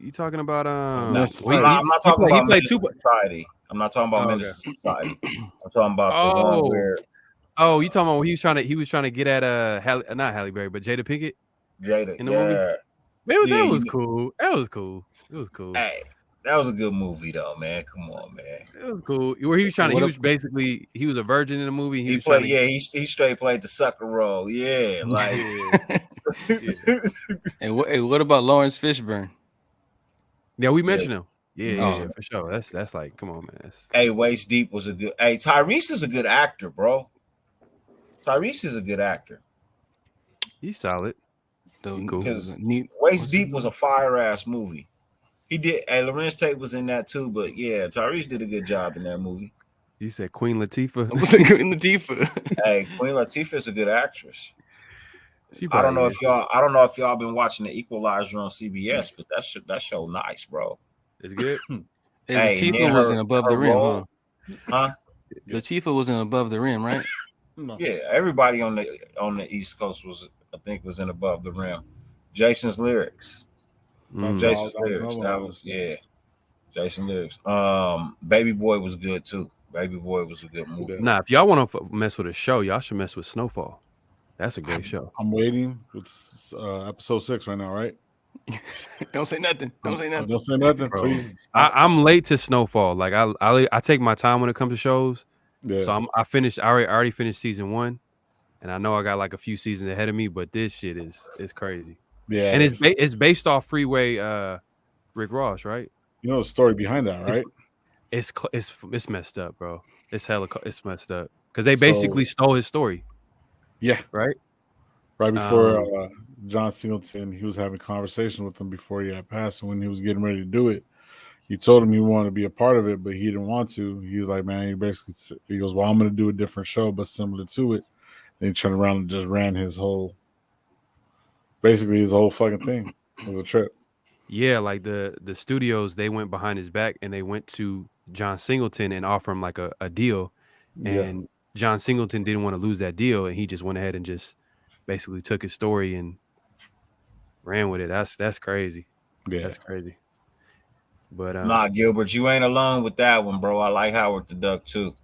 you talking about Menace to I'm not talking about he played Menace two. to Society. I'm not talking about Oh, Menace to Society. I'm talking about the one where Oh, you talking about when he was trying to get at not Halle Berry, but Jada Pinkett Jada in the movie? yeah. Man, Yeah, that was cool. That was cool. It was cool. Hey, that was a good movie though, man. Come on, man. It was cool. Where he was trying to, he was a virgin in the movie. He was played, trying to, he straight played the sucker role. Yeah, like Hey, what about Lawrence Fishburne? yeah, we mentioned him. Oh. Yeah, for sure. That's like, come on, man. hey, Waist Deep was a good. Hey, Tyrese is a good actor, bro. Tyrese is a good actor. He's solid. Because Waist Deep was a fire ass movie. He did. Hey, Lorenz Tate was in that too, but yeah, Tyrese did a good job in that movie. He said Queen Latifah. What's it Queen Latifah? Hey, Queen Latifah is a good actress. She I don't know probably if y'all been watching The Equalizer on CBS, but that show nice, bro. It's good. Hey, Hey, Latifah man, wasn't above the rim, role- huh? Latifah wasn't above the rim, right? No. Yeah, everybody on the East Coast was in above the rim. Jason's lyrics. Mm. Jason's that was lyrics. another That one. was Jason lyrics. Baby Boy was good too. Baby Boy was a good movie. Nah, if y'all want to mess with a show, y'all should mess with Snowfall. That's a great show. I'm waiting. It's episode 6 right now, right? Don't say nothing. Don't say nothing. Don't say nothing, Bro. please. I'm late to Snowfall. Like I take my time when it comes to shows. Yeah. So I already finished season 1, and I know I got like a few seasons ahead of me, but this shit is crazy. Yeah, And it's based off Freeway Rick Ross, right? you know the story behind that, right? It's messed up, bro. It's messed up because they basically stole his story. Yeah, right. Right before John Singleton, he was having conversation with him before he had passed, and when he was getting ready to do it, he told him he wanted to be a part of it, but he didn't want to. He's like, man, he goes, well, I'm going to do a different show, but similar to it. And he turned around and just ran his whole fucking thing. It was a trip. Yeah, like the studios, they went behind his back and they went to John Singleton and offered him like a deal. And John Singleton didn't want to lose that deal, and he just went ahead and just basically took his story and ran with it. That's crazy. Yeah. That's crazy. But Nah, Gilbert, you ain't alone with that one, bro. I like Howard the Duck too.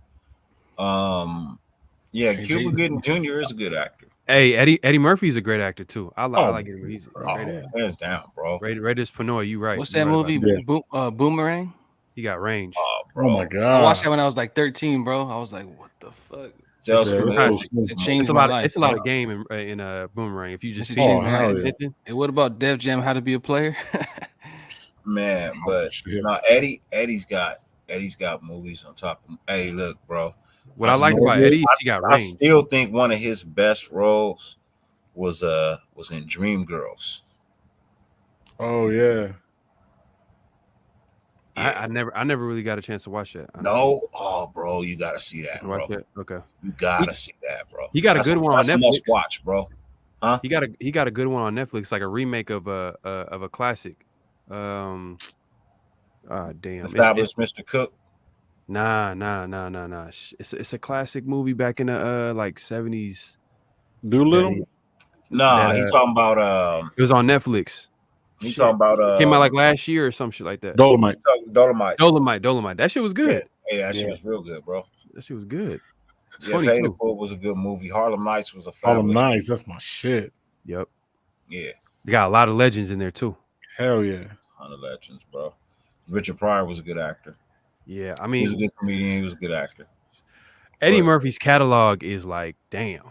Yeah, Cuba Gooding Jr. is a good actor. Hey, Eddie Murphy's a great actor too. I like Eddie Murphy. He's a great actor. Hands down, bro. Raiders Panoy, you right. What's You that right movie? about that. Boomerang? He got range. Oh my god! I watched that when I was like 13, bro. I was like, what the fuck? It changed my life. It's a lot of game in Boomerang. If you just It changed my life. attention. And what about Def Jam? How to Be a Player? Man, but no, Eddie's got movies on top of him. Hey, look, bro. What I like about Eddie is he got I range. still think one of his best roles was in Dreamgirls. Oh yeah. Yeah. I never really got a chance to watch that. Honestly. No, oh, bro, you gotta see that, Watch bro. that? Okay. You gotta see that, bro. He got a That's good one on that's a must Netflix. watch, bro. Huh? He got a good one on Netflix, like a remake of a classic. Damn. The It's Fabulous Mr. Cook. nah. It's a classic movie back in the like 70s. Doolittle. Nah, That, he talking about It was on Netflix. he talking about Came out like last year or some shit like that. Dolomite. Dolomite. Dolomite. That shit was good. Yeah, that shit Yeah. was real good, bro. That shit was good. It's Yeah, funny Pay the too. Fool was a good movie. Harlem Nights was a Harlem fabulous Nights. That's my shit. Yep. Yeah, They got a lot of legends in there too. Hell yeah. ton of legends, bro. Richard Pryor was a good actor. Yeah, I He was a mean, good comedian. He was a good actor. Eddie but- Murphy's catalog is like, damn.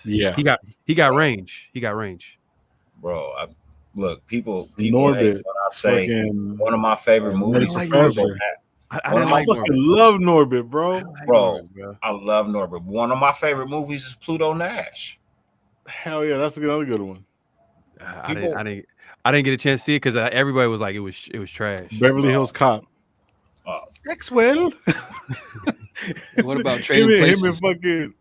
Yeah. He got range. He got range. Bro. Look, people Norbit. hate when I say Fucking one of my favorite movies Like is Professor. Pluto. I One didn't of my like fucking Norbit. love Norbit, bro. I didn't like Bro. Norbit, bro. I love Norbit. One of my favorite movies is Pluto Nash. Hell yeah, that's another good one. I didn't get a chance to see it because everybody was like it was trash. Beverly Hills Cop. Maxwell. What about Trading him Places? and fucking.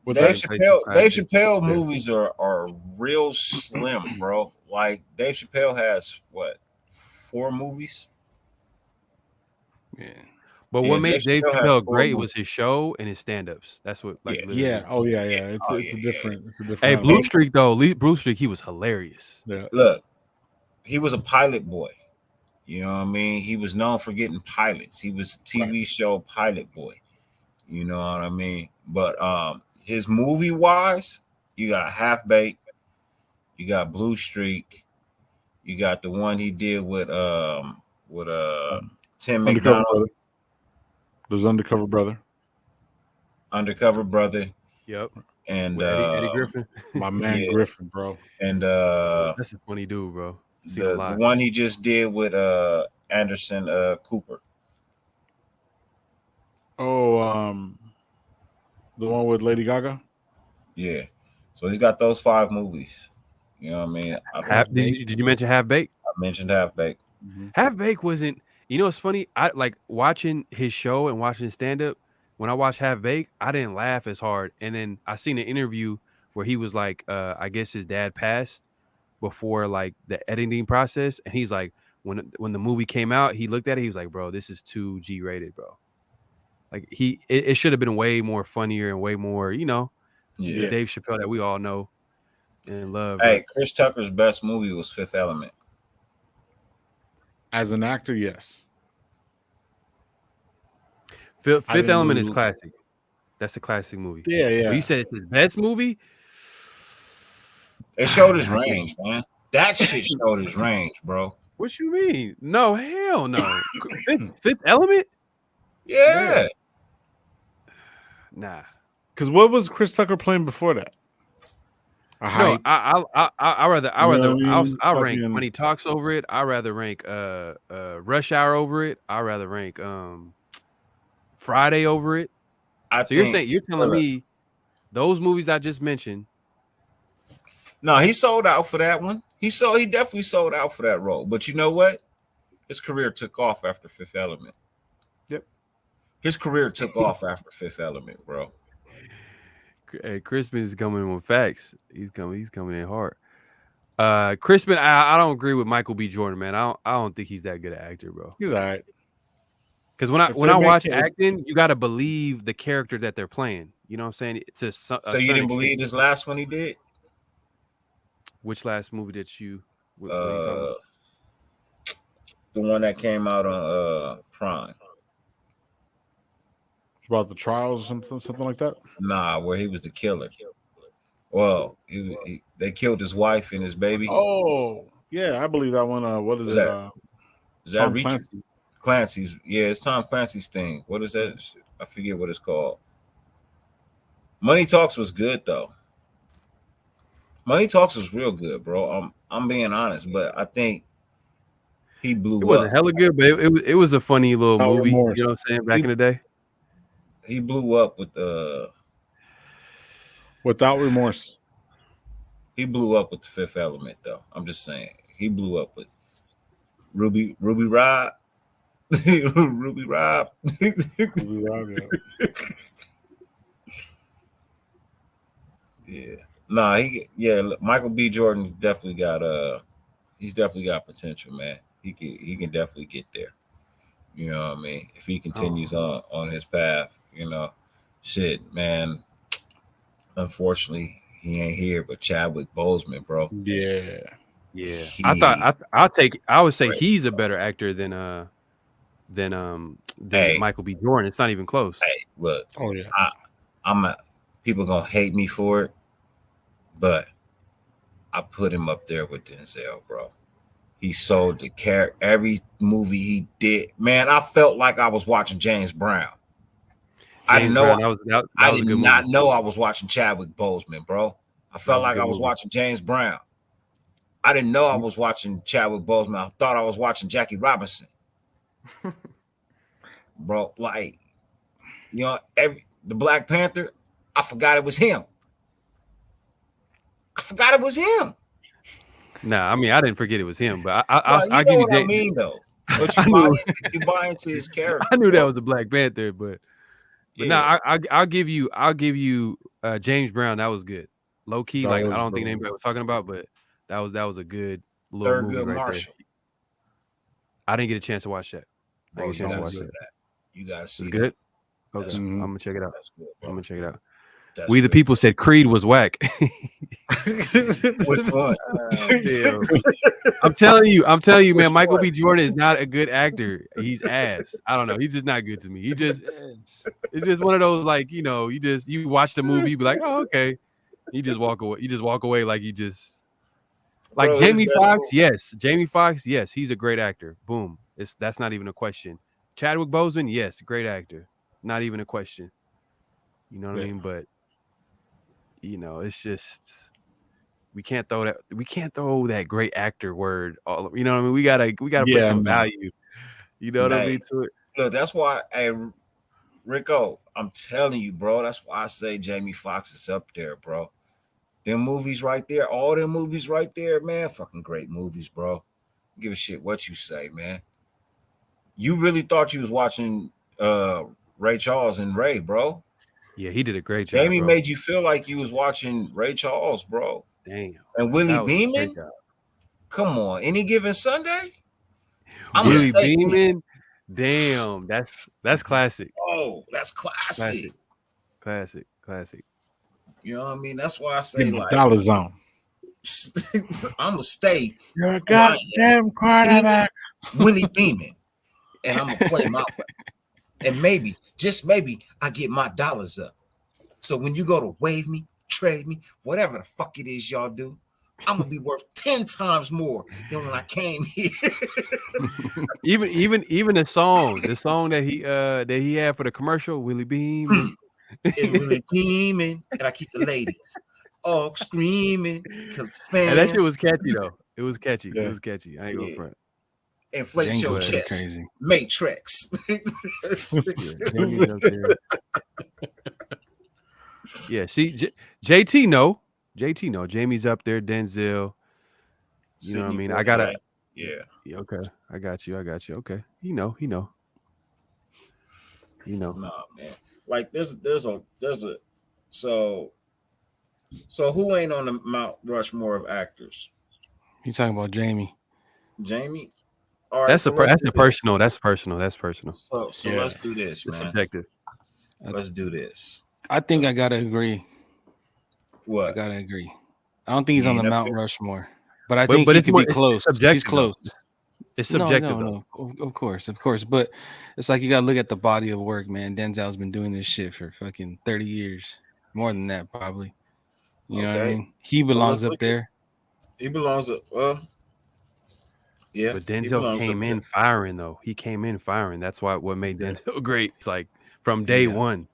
What's Dave that? Chappelle movies are real slim, bro. Like Dave Chappelle has what 4 movies? Yeah. But Yeah, what made Dave Dave Chappelle had Chappelle four great movies. was his show and his stand-ups. That's what like Yeah. literally- Yeah. Oh yeah. It's Oh, it's a yeah, different. It's a different. Hey, animal. Blue Streak though. Blue Streak, he was hilarious. Yeah. Look, he was a pilot boy. You know what I mean? He was known for getting pilots. He was a TV show pilot boy. You know what I mean? But his movie wise, you got Half Baked, you got Blue Streak, you got the one he did with Tim Undercover McDonald, Brother. There's Undercover Brother. Undercover Brother, Yep. and With Eddie Griffin. My man Yeah. Griffin, bro. and That's a funny dude, bro. Seen a the lot. one he just did with Anderson Cooper. Oh, the one with Lady Gaga. Yeah. So he's got those 5 movies. You know what I mean? Did you mention Half Baked? I mentioned Half Baked. Half Baked wasn't. You know, it's funny. I like watching his show and watching stand up. When I watched Half Baked, I didn't laugh as hard. And then I seen an interview where he was like, I guess his dad passed before like the editing process, and he's like, when the movie came out, he looked at it, he was like, bro, this is too G rated, bro. Like it should have been way more funnier and way more, you know, Yeah. the Dave Chappelle that we all know and love. Hey, Chris Tucker's best movie was Fifth Element. As an actor, yes. Fifth didn't Element is know- classic. That's a classic movie. Yeah, yeah. But you said it's his best movie. It showed his range, man. That shit showed his range, bro. What you mean? No, hell no. Fifth Element? Yeah. Nah. Because what was Chris Tucker playing before that? A No, Height? I rather You know what I mean? I'll rank Fucking- when he talks over it. I rather rank Rush Hour over it. I rather rank Friday over it. So you're telling me those movies I just mentioned. No, he sold out for that one. He definitely sold out for that role. But you know what? His career took off after Fifth Element. Yep. His career took off after Fifth Element, bro. Hey, Crispin is coming in with facts. He's coming in hard. Crispin, I don't agree with Michael B. Jordan, man. I don't think he's that good an actor, bro. He's all right. Because when I If they make watch it- acting, you got to believe the character that they're playing. You know what I'm saying? So you didn't believe this last one he did? Which last movie did you? What are you talking about? The one that came out on Prime. About the trials or something like that. Nah, where he was the killer. Well, they killed his wife and his baby. Oh, yeah, I believe that one. What is What's it? that? Is that Tom Reach? Clancy. Clancy's? Yeah, it's Tom Clancy's thing. What is that? I forget what it's called. Money Talks was good though. Money Talks was real good, bro. I'm being honest, but I think he blew It wasn't up. hella good, but it was a funny little No movie. remorse. You know what I'm saying? Back in the day. He blew up with Without Remorse. He blew up with the Fifth Element, though. I'm just saying, he blew up with Ruby Rod, Ruby Rob. Ruby Rob, yeah. Yeah. Nah, Michael B. Jordan he's definitely got potential, man. He can definitely get there. You know what I mean? If he continues on his path, shit, man. Unfortunately, he ain't here, but Chadwick Boseman, bro. Yeah. Yeah, He I would say great. he's a better actor than Hey, Michael B. Jordan. It's not even close. hey, look, Oh yeah. I'm a, people gonna hate me for it, but I put him up there with Denzel, bro. He sold the character every movie he did. Man, I felt like I was watching James Brown. I didn't James know Brown, that I was a did good not movie. know I was watching Chadwick Boseman, bro. I That felt was a like good I was movie. watching James Brown. I didn't know I was watching Chadwick Boseman. I thought I was watching Jackie Robinson, bro. Like, the Black Panther, I forgot it was him. I forgot it was him. Nah, I mean I didn't forget it was him, but I'll You know give you what I James. mean, though. But I knew you buy into his character. I knew that bro. was the Black Panther, but Yeah, no, I'll give you James Brown. That was good. Low key, That like I was don't think brilliant. anybody was talking about, but that was a good little movie Thurgood right there. Marshall, I didn't get a chance to watch that. I bro. didn't get a chance to You gotta watch see that. that. You gotta see It's that. good. Okay, That's Mhm. I'm gonna check it out. that's good, I'm bro. gonna check it out. That's We the good. people said Creed was whack. Which one? Damn. I'm telling you, Which man. Michael one? B. Jordan is not a good actor. He's ass. I don't know. He's just not good to me. It's just one of those like you watch the movie, you be like, oh okay. You just walk away. You just walk away like you just like Bro, his Jamie best Foxx. movie. Yes, Jamie Foxx. Yes, he's a great actor. Boom. That's not even a question. Chadwick Boseman. Yes, great actor. Not even a question. You know what I Yeah. mean? But it's just we can't throw that great actor word all. You know what I mean? We gotta put Yeah, some no. value. You know what I Hey, mean to it. look, that's why, hey, Rico, I'm telling you, bro. That's why I say Jamie Foxx is up there, bro. Them movies right there, all them movies right there, man, fucking great movies, bro. Give a shit what you say, man. You really thought you was watching Ray Charles and Ray, bro. Yeah, he did a great job, Jamie bro. made you feel like you was watching Ray Charles, bro. Damn, And Willie that was a great Beeman, job. come on, any given Sunday, I'm a Willie steak. Beeman. Damn, that's classic. Oh, that's classic. Classic. You know what I mean? That's why I Get say, my like, dollar zone. I'm a stay You're a quiet, goddamn quarterback. Willie Beeman, and I'm gonna play my way. And maybe, just maybe, I get my dollars up. So when you go to wave me, trade me, whatever the fuck it is y'all do, I'm gonna be worth 10 times more than when I came here. even the song that he had for the commercial, Willie Beeman. And Willie Beeman, and I keep the ladies all screaming because And that shit fans, was catchy though. It was catchy. It Yeah. was catchy. I ain't gonna yeah, front. inflate your Django shit chest, crazy. Matrix. Yeah, Jamie's up there. Yeah, see, JT no. Jamie's up there. Denzel. You know what I Sidney mean? I gotta. Poitier, yeah. Yeah, okay, I got you. Okay, he know. Nah, man. Like there's a so who ain't on the Mount Rushmore of actors? You talking about Jamie? Jamie. All right, That's so let's do this. personal. That's personal. So Yeah. let's do this, It's man. subjective. Let's do this. I think I gotta agree. I What? gotta agree. I don't think he's He on the ain't up Mount there? Rushmore, but I But think but he it's could more be it's close. subjective. He's close. Though. It's subjective though. No. Of course. But it's like you gotta look at the body of work, man. Denzel's been doing this shit for fucking 30 years, more than that probably. You know what I Okay. mean? He let's belongs up look at- there. He belongs up. Well, yeah. But he Denzel belongs came up in firing though. He came in firing. That's what made Yeah. Denzel great. It's like from day Yeah. one,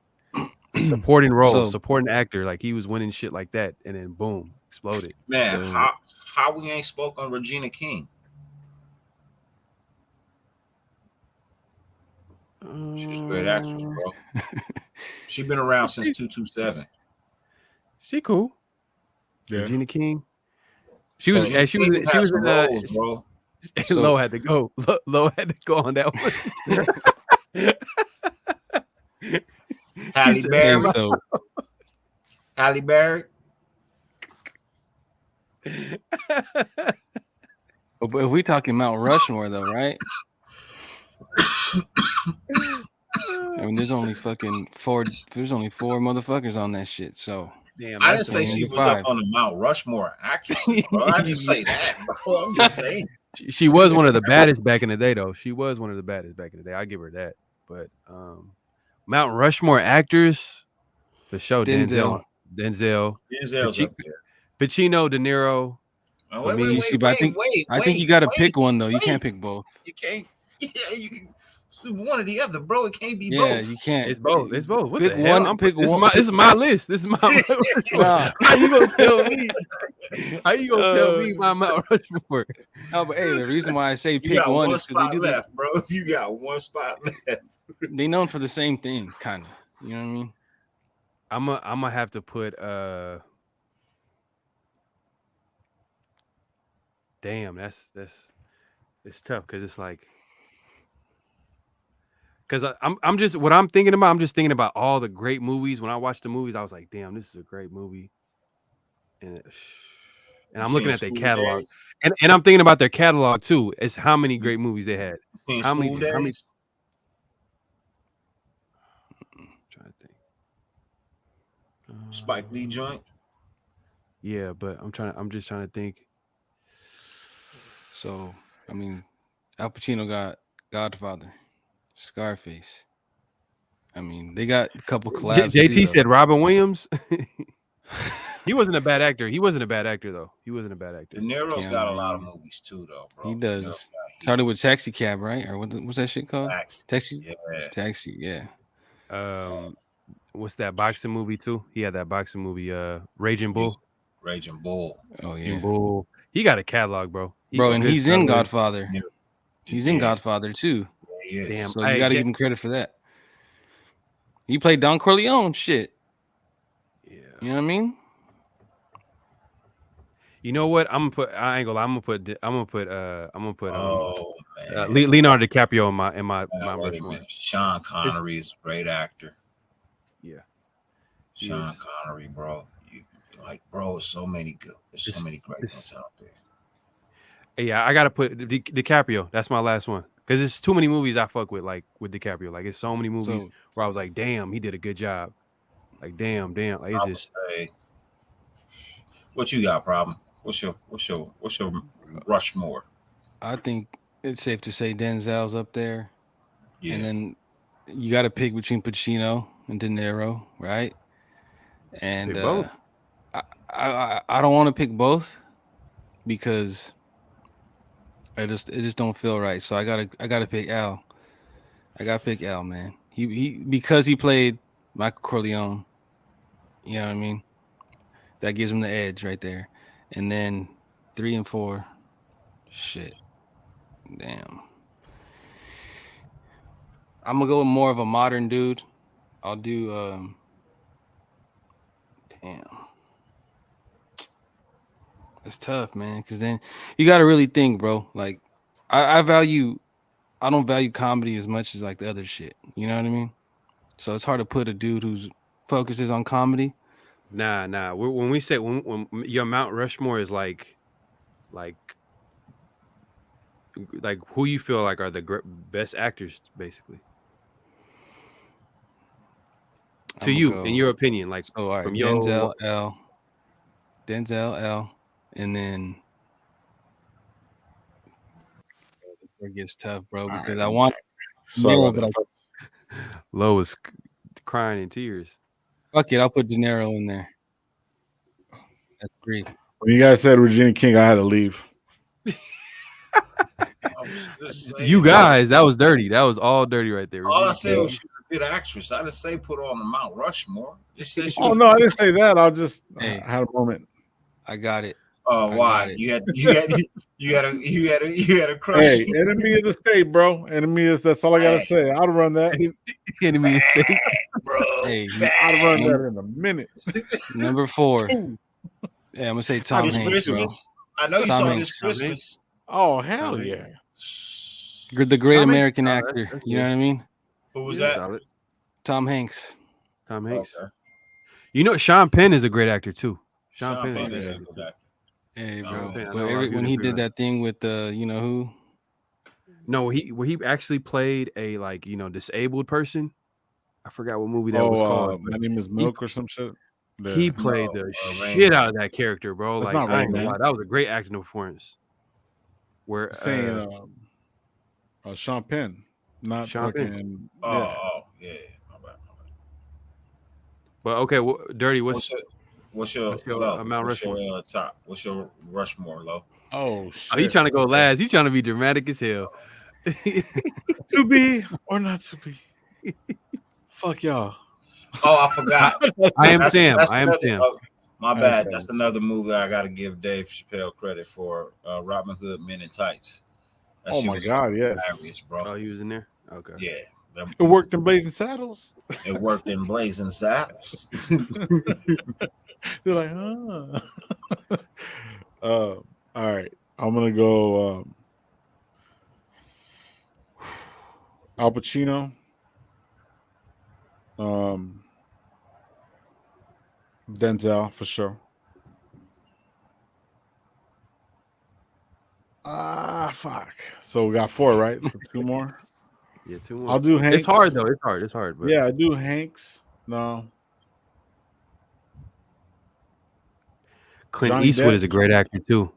supporting role, So- supporting actor. Like he was winning shit like that, and then boom, exploded. there. Man, So- how we ain't spoke on Regina King? She's a great actress, bro. She been around since 227. She cool. Yeah. Regina King. She was He she was has she was some in roles, bro. So- Low had to go. Low had to go on that one. Halle said, Hey, Berry. so Halle Berry. but if we talking Mount Rushmore though, right? I mean, there's only four motherfuckers on that shit. So Damn, I that's didn't say only she the was up 5. on the Mount Rushmore actresses, bro. I didn't say that, bro. I'm just saying. she was one of the baddest back in the day, though. She was one of the baddest back in the day. I give her that. But Mount Rushmore actors, for sure. Denzel, Denzel's up there. Pacino, De Niro. Oh, For wait, me- wait, You wait, see, but I think you got to pick one though. You wait. can't pick both. You can't. Yeah, you can. One or the other, bro. It can't be Yeah, both. you can't. It's both. It's both. What Pick the hell? one. Pick this one. This is my list. This is my. Nah. How you gonna tell me? How you gonna tell me my Mount Rushmore? No, but hey, the reason why I say You pick got one one is because spot left, bro. You got one spot left. they known for the same thing, kind of. You know what I mean? I'm gonna have to put damn, that's it's tough because it's like because I'm just what I'm thinking about. I'm just thinking about all the great movies. When I watched the movies, I was like, damn, this is a great movie. And I'm looking at their catalog, and I'm thinking about their catalog too. It's how many great movies they had. How many? Days? How many? Trying to think. Spike Lee joint. Yeah, but I'm just trying to think. So, I mean, Al Pacino got Godfather, Scarface. I mean, they got a couple collabs. JT too, said Robin Williams. He wasn't a bad actor. He wasn't a bad actor though. He wasn't a bad actor. De Niro's Keanu got a lot of Reeves. movies too, though, bro. He does. Started with Taxi Cab, right? Or what's that shit called? Taxi. Yeah. Taxi. Yeah. What's that boxing movie too? He had that boxing movie, Raging Bull. Raging Bull. Oh Raging yeah. Bull. He got a catalog, bro. Bro, and he's in Godfather. Godfather. Yeah. He's in Godfather too. Yeah. Damn. So you got to give him credit for that. He played Don Corleone. Shit. Yeah. You know what I mean? You know what? I'm gonna put. I ain't gonna lie. I'm gonna put. Oh man. Leonardo DiCaprio in my Wait a Rushmore. minute. Sean Connery is a great actor. Yeah. Sean Connery, bro. Bro, so many good. There's so many great ones out there. Yeah, I gotta put DiCaprio. That's my last one because it's too many movies I fuck with, like with DiCaprio. Like it's so many movies where I was like, damn, he did a good job. Like damn. Like it's just. Say, what you got, problem? What's your Rushmore? I think it's safe to say Denzel's up there. Yeah. And then you got to pick between Pacino and De Niro, right? And both. I don't want to pick both because it just don't feel right. So I gotta pick Al. I gotta pick Al, man. He because he played Michael Corleone. You know what I mean? That gives him the edge right there. And then 3 and 4, shit, damn. I'm gonna go with more of a modern dude. I'll do damn. It's tough, man, because then you got to really think, bro. Like, I don't value comedy as much as like the other shit. You know what I mean? So it's hard to put a dude whose focuses on comedy. Nah. When we say when your Mount Rushmore is like who you feel like are the best actors, basically. To you, in your opinion, like all right, from Denzel L, and then it gets tough, bro, because I want Low is crying in tears. Fuck it, I'll put De Niro in there. That's 3. When you guys said Regina King, I had to leave. You guys, that was dirty. That was all dirty right there. All I said was she's a good actress. I didn't say put her on the Mount Rushmore. Just said Oh no, I didn't say that. I had a moment. I got it. Oh, why? You had a crush. Hey, enemy of the state, bro. That's all I gotta say. I'd run that. Enemy of state, bro. Hey, I'd run that in a minute. Number 4. Yeah, I'm gonna say Tom Hanks, bro. I know you Tom saw Hanks. this Christmas. Oh hell Tom yeah! The great Tom Hanks, American that's actor. good. You know what I mean? Who was Yeah, that? solid. Tom Hanks. Tom Hanks. Okay. You know, Sean Penn is a great actor too. Sean Sean Penn Penn is is a a great good actor. actor. Hey, Sean bro. Penn. I But know a lot of when people he agree did on that thing with you know who? No, he actually played a disabled person. I forgot what movie that was called. My But name is Milk or some shit. he Yeah. played No, the Rain shit Man. out of that character, bro. That's Like not I ain't Rain gonna Man. lie, that was a great acting performance. Where Saying Sean Penn, not Sean Penn. fucking Oh, yeah. yeah. My bad. But okay, Dirty. What's your What's your low? Mount What's Rushmore? your top? What's your Rushmore low? Oh Oh, shit! you trying to go Okay. last? You trying to be dramatic as hell? To be or not to be? Fuck y'all. Oh, I forgot. I am That's Sam. that's I am another. Sam. My I bad. understand. That's another movie I got to give Dave Chappelle credit for. Robin Hood Men in Tights. That Oh shit my was god, yes. hilarious, bro. Oh, he was in there. Okay. Yeah, It worked in Blazing Saddles. it worked in Blazing Saddles. They're like, huh. All right. I'm gonna go Al Pacino. Denzel for sure. Fuck. So we got 4, right? So 2 more. Yeah, 2 more. I'll do Hanks. It's hard though. It's hard. But Yeah, I do Hanks. No. Clint Johnny Eastwood Depp. is a great actor too,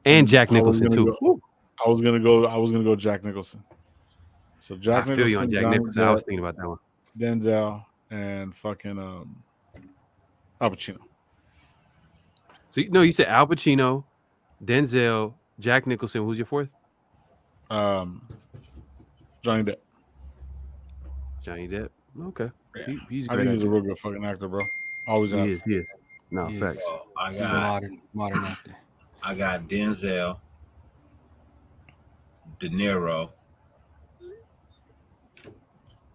and Jack I was Nicholson gonna too. go- I was gonna go Jack Nicholson. So Jack I feel you on Nicholson, Jack Johnny Nicholson. I was Depp, thinking about that one. Denzel, and fucking Al Pacino. So you said Al Pacino, Denzel, Jack Nicholson. Who's your fourth? Johnny Depp. Johnny Depp. Okay, Yeah. he's a I great think he's a actor. real good fucking actor, bro. Always He have. is. He is. No, He facts. is. So I He's a got modern actor. Denzel, De Niro.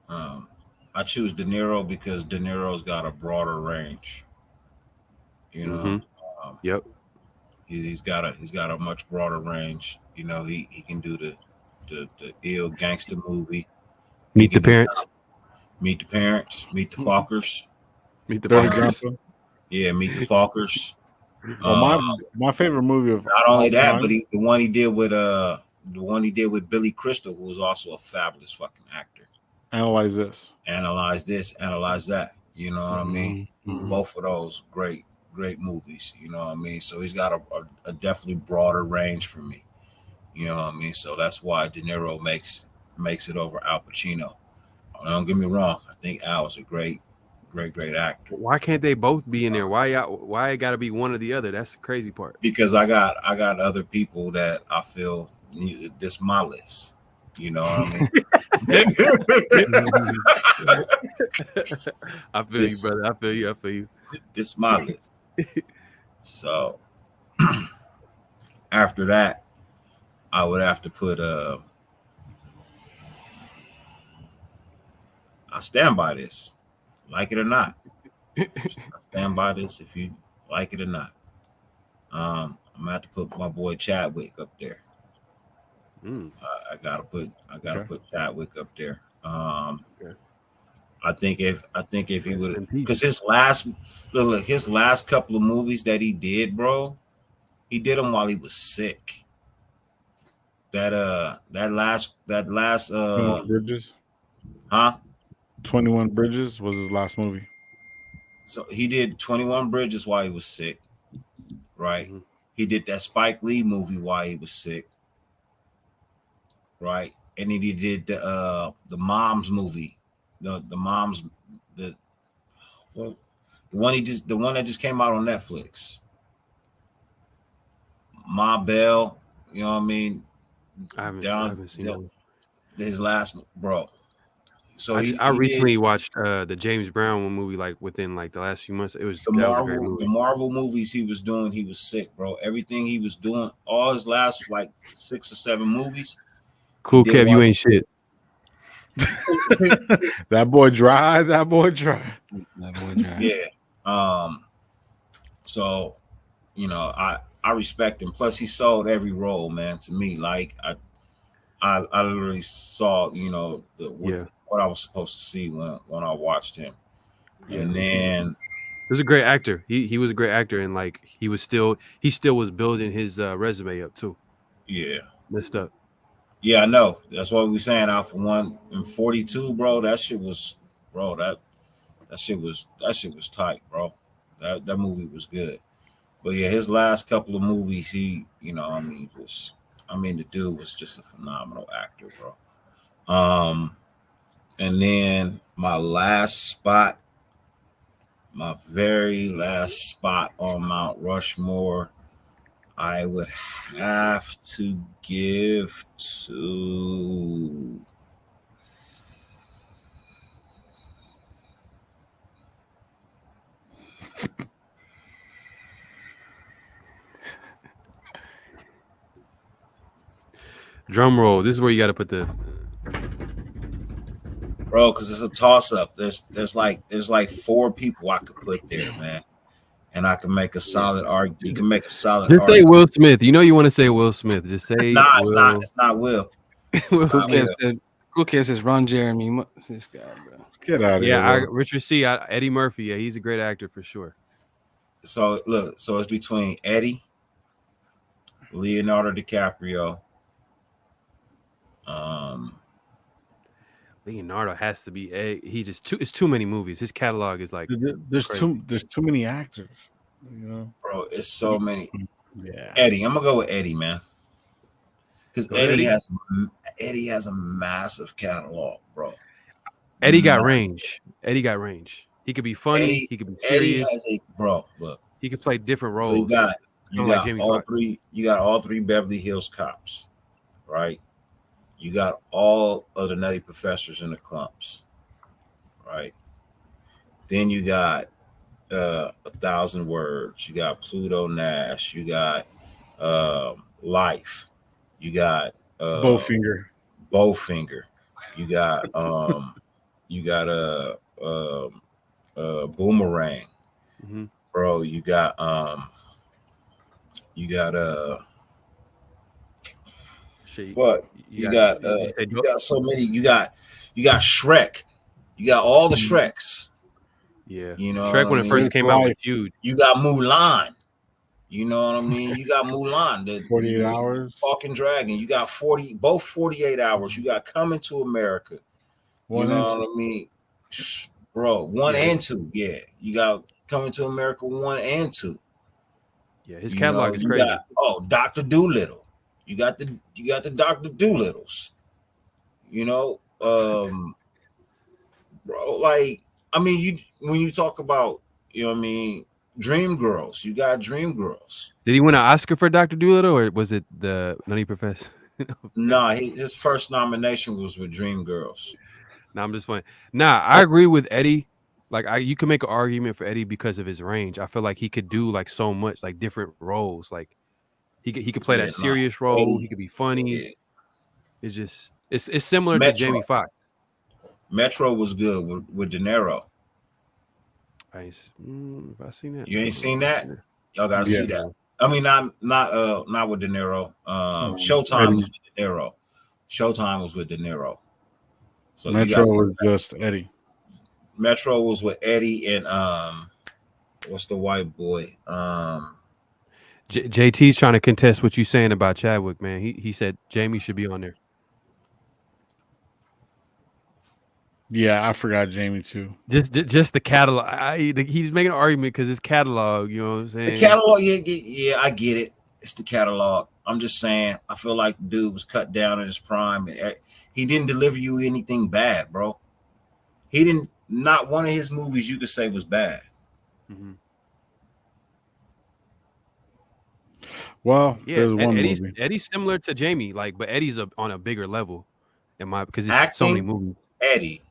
I choose De Niro because De Niro's got a broader range. You know, Yep. he's got a much broader range. You know, he can do the ill gangster movie. Meet the Parents. Meet the Parents. Meet the Fockers. Meet the Dirty Parents. Grandpa. Yeah, Meet the Fockers. Well, my favorite movie of Not only all that, time, but the one he did with Billy Crystal, who was also a fabulous fucking actor. Analyze This. Analyze this, analyze that. You know what I mean? Mhm. Both of those great movies. You know what I mean? So he's got a definitely broader range for me. You know what I mean? So that's why De Niro makes it over Al Pacino. Don't get me wrong. I think Al is a great actor. Why can't they both be in there? Why it got to be one or the other? That's the crazy part. Because I got other people that I feel this my list. You know what I mean? I feel you, brother. I feel you. This my list. So after that, I would have to put I stand by this, like it or not. I stand by this if you like it or not. I'm gonna have to put my boy Chadwick up there. I gotta put Chadwick up there. I think if he would, because his last couple of movies that he did, bro, he did them while he was sick. That last 21 Bridges. huh? 21 Bridges was his last movie. So he did 21 Bridges while he was sick, right? He did that Spike Lee movie while he was sick, right? And then he did the Moms movie, the Moms, the one that just came out on Netflix, Ma Bell. You know what I mean? I haven't seen that. His last, bro. So I recently watched the James Brown movie, like within like the last few months. It was the was a great movie. The Marvel movies he was doing. He was sick, bro. Everything he was doing, all his last like 6 or 7 movies. Cool, Kev, you ain't shit. That boy dry. Yeah. So, you know, I I respect him. Plus, he sold every role, man. To me, like I literally saw, what I was supposed to see when I watched him, and then He was a great actor. He was a great actor, and like he still was building his resume up too. yeah, Messed up. yeah, I know. That's what we saying. Out for 1:42, bro. That shit was, bro. That shit was tight, bro. That movie was good. But yeah, his last couple of movies, the dude was just a phenomenal actor, bro. And then my very last spot on Mount Rushmore, I would have to give to Drum roll. This is where you got to put the. bro, because it's a toss up. There's like 4 people I could put there, man, and I can make a solid argument. You can make a solid Just say argument. Will Smith. You know you want to say Will Smith. Just say Nah, Will. it's not Will. Cool It's not Kev Will. said. Cool Kev says Ron Jeremy. This guy, bro. Get out of here. Yeah, bro. Richard C. Eddie Murphy. Yeah, he's a great actor for sure. So look, so it's between Eddie, Leonardo DiCaprio. Leonardo has to be he just it's too many movies. His catalog is like There's crazy. too many actors. You know. Bro, it's so many. Yeah. Eddie, I'm gonna go with Eddie, man, because Go ahead, Eddie has a massive catalog, bro. Eddie got range. Eddie got range. He could be funny. He could be Eddie serious. has a bro. Look, He could play different roles. so you got like Jamie all Foxx. three. You got all 3 Beverly Hills Cops, right? You got all of the Nutty Professors in the Clumps, right? Then you got 1,000 Words. You got Pluto Nash. You got Life. You got Bowfinger. You got Boomerang, Mm-hmm. bro. You got what? You got so many. You got Shrek. You got all the Shreks. Yeah, You know, Shrek when it first came out was huge. You got Mulan. You know what I mean? You got Mulan, the 48 hours. Talking Dragon. You got 48 hours. You got Coming to America. You know what I mean? Bro, 1 and 2. Yeah. You got Coming to America 1 and 2. Yeah, his catalog is crazy. Dr. Doolittle. You got the Dr. Doolittles. You know, bro, like, I mean, when you talk about, you know what I mean, Dream Girls, you got Dream Girls. Did he win an Oscar for Dr. Doolittle, or was it the Nutty Professor? Nah, his first nomination was with Dream Girls. No, I'm just playing. Nah, I agree with Eddie. Like, you can make an argument for Eddie because of his range. I feel like he could do like so much, like different roles. Like he could play that serious role. Eddie, he could be funny. Yeah. It's just it's similar to Jamie Foxx. Metro was good with De Niro. If I seen that, you ain't seen that? Y'all gotta see that. I mean, not with De Niro. Showtime was with De Niro. Showtime was with De Niro. So Metro was just Eddie. Metro was with Eddie and what's the white boy? JT's trying to contest what you saying about Chadwick, man. He said Jamie should be on there. Yeah, I forgot Jamie too. Just the catalog. He's making an argument because his catalog. You know what I'm saying? The catalog, yeah, I get it. It's the catalog. I'm just saying. I feel like the dude was cut down in his prime, and he didn't deliver you anything bad, bro. He didn't. Not one of his movies you could say was bad. Mm-hmm. Well, there's one movie. Eddie's similar to Jamie, but Eddie's on a bigger level, because it's acting, so many movies. Eddie,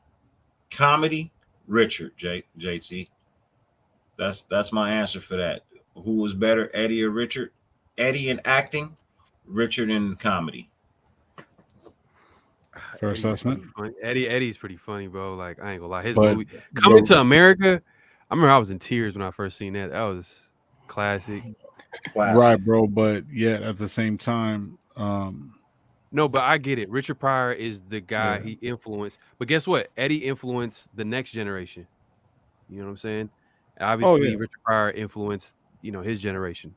comedy, Richard, JT. That's my answer for that. Who was better, Eddie or Richard? Eddie in acting, Richard in comedy. Fair assessment. Eddie's pretty funny, bro. Like, I ain't gonna lie, his movie Coming to America. I remember I was in tears when I first seen that. That was classic. Classic. Right, bro. But yet at the same time, No, but I get it. Richard Pryor is the guy Yeah. he influenced. But guess what? Eddie influenced the next generation. You know what I'm saying? Obviously, yeah. Richard Pryor influenced, his generation.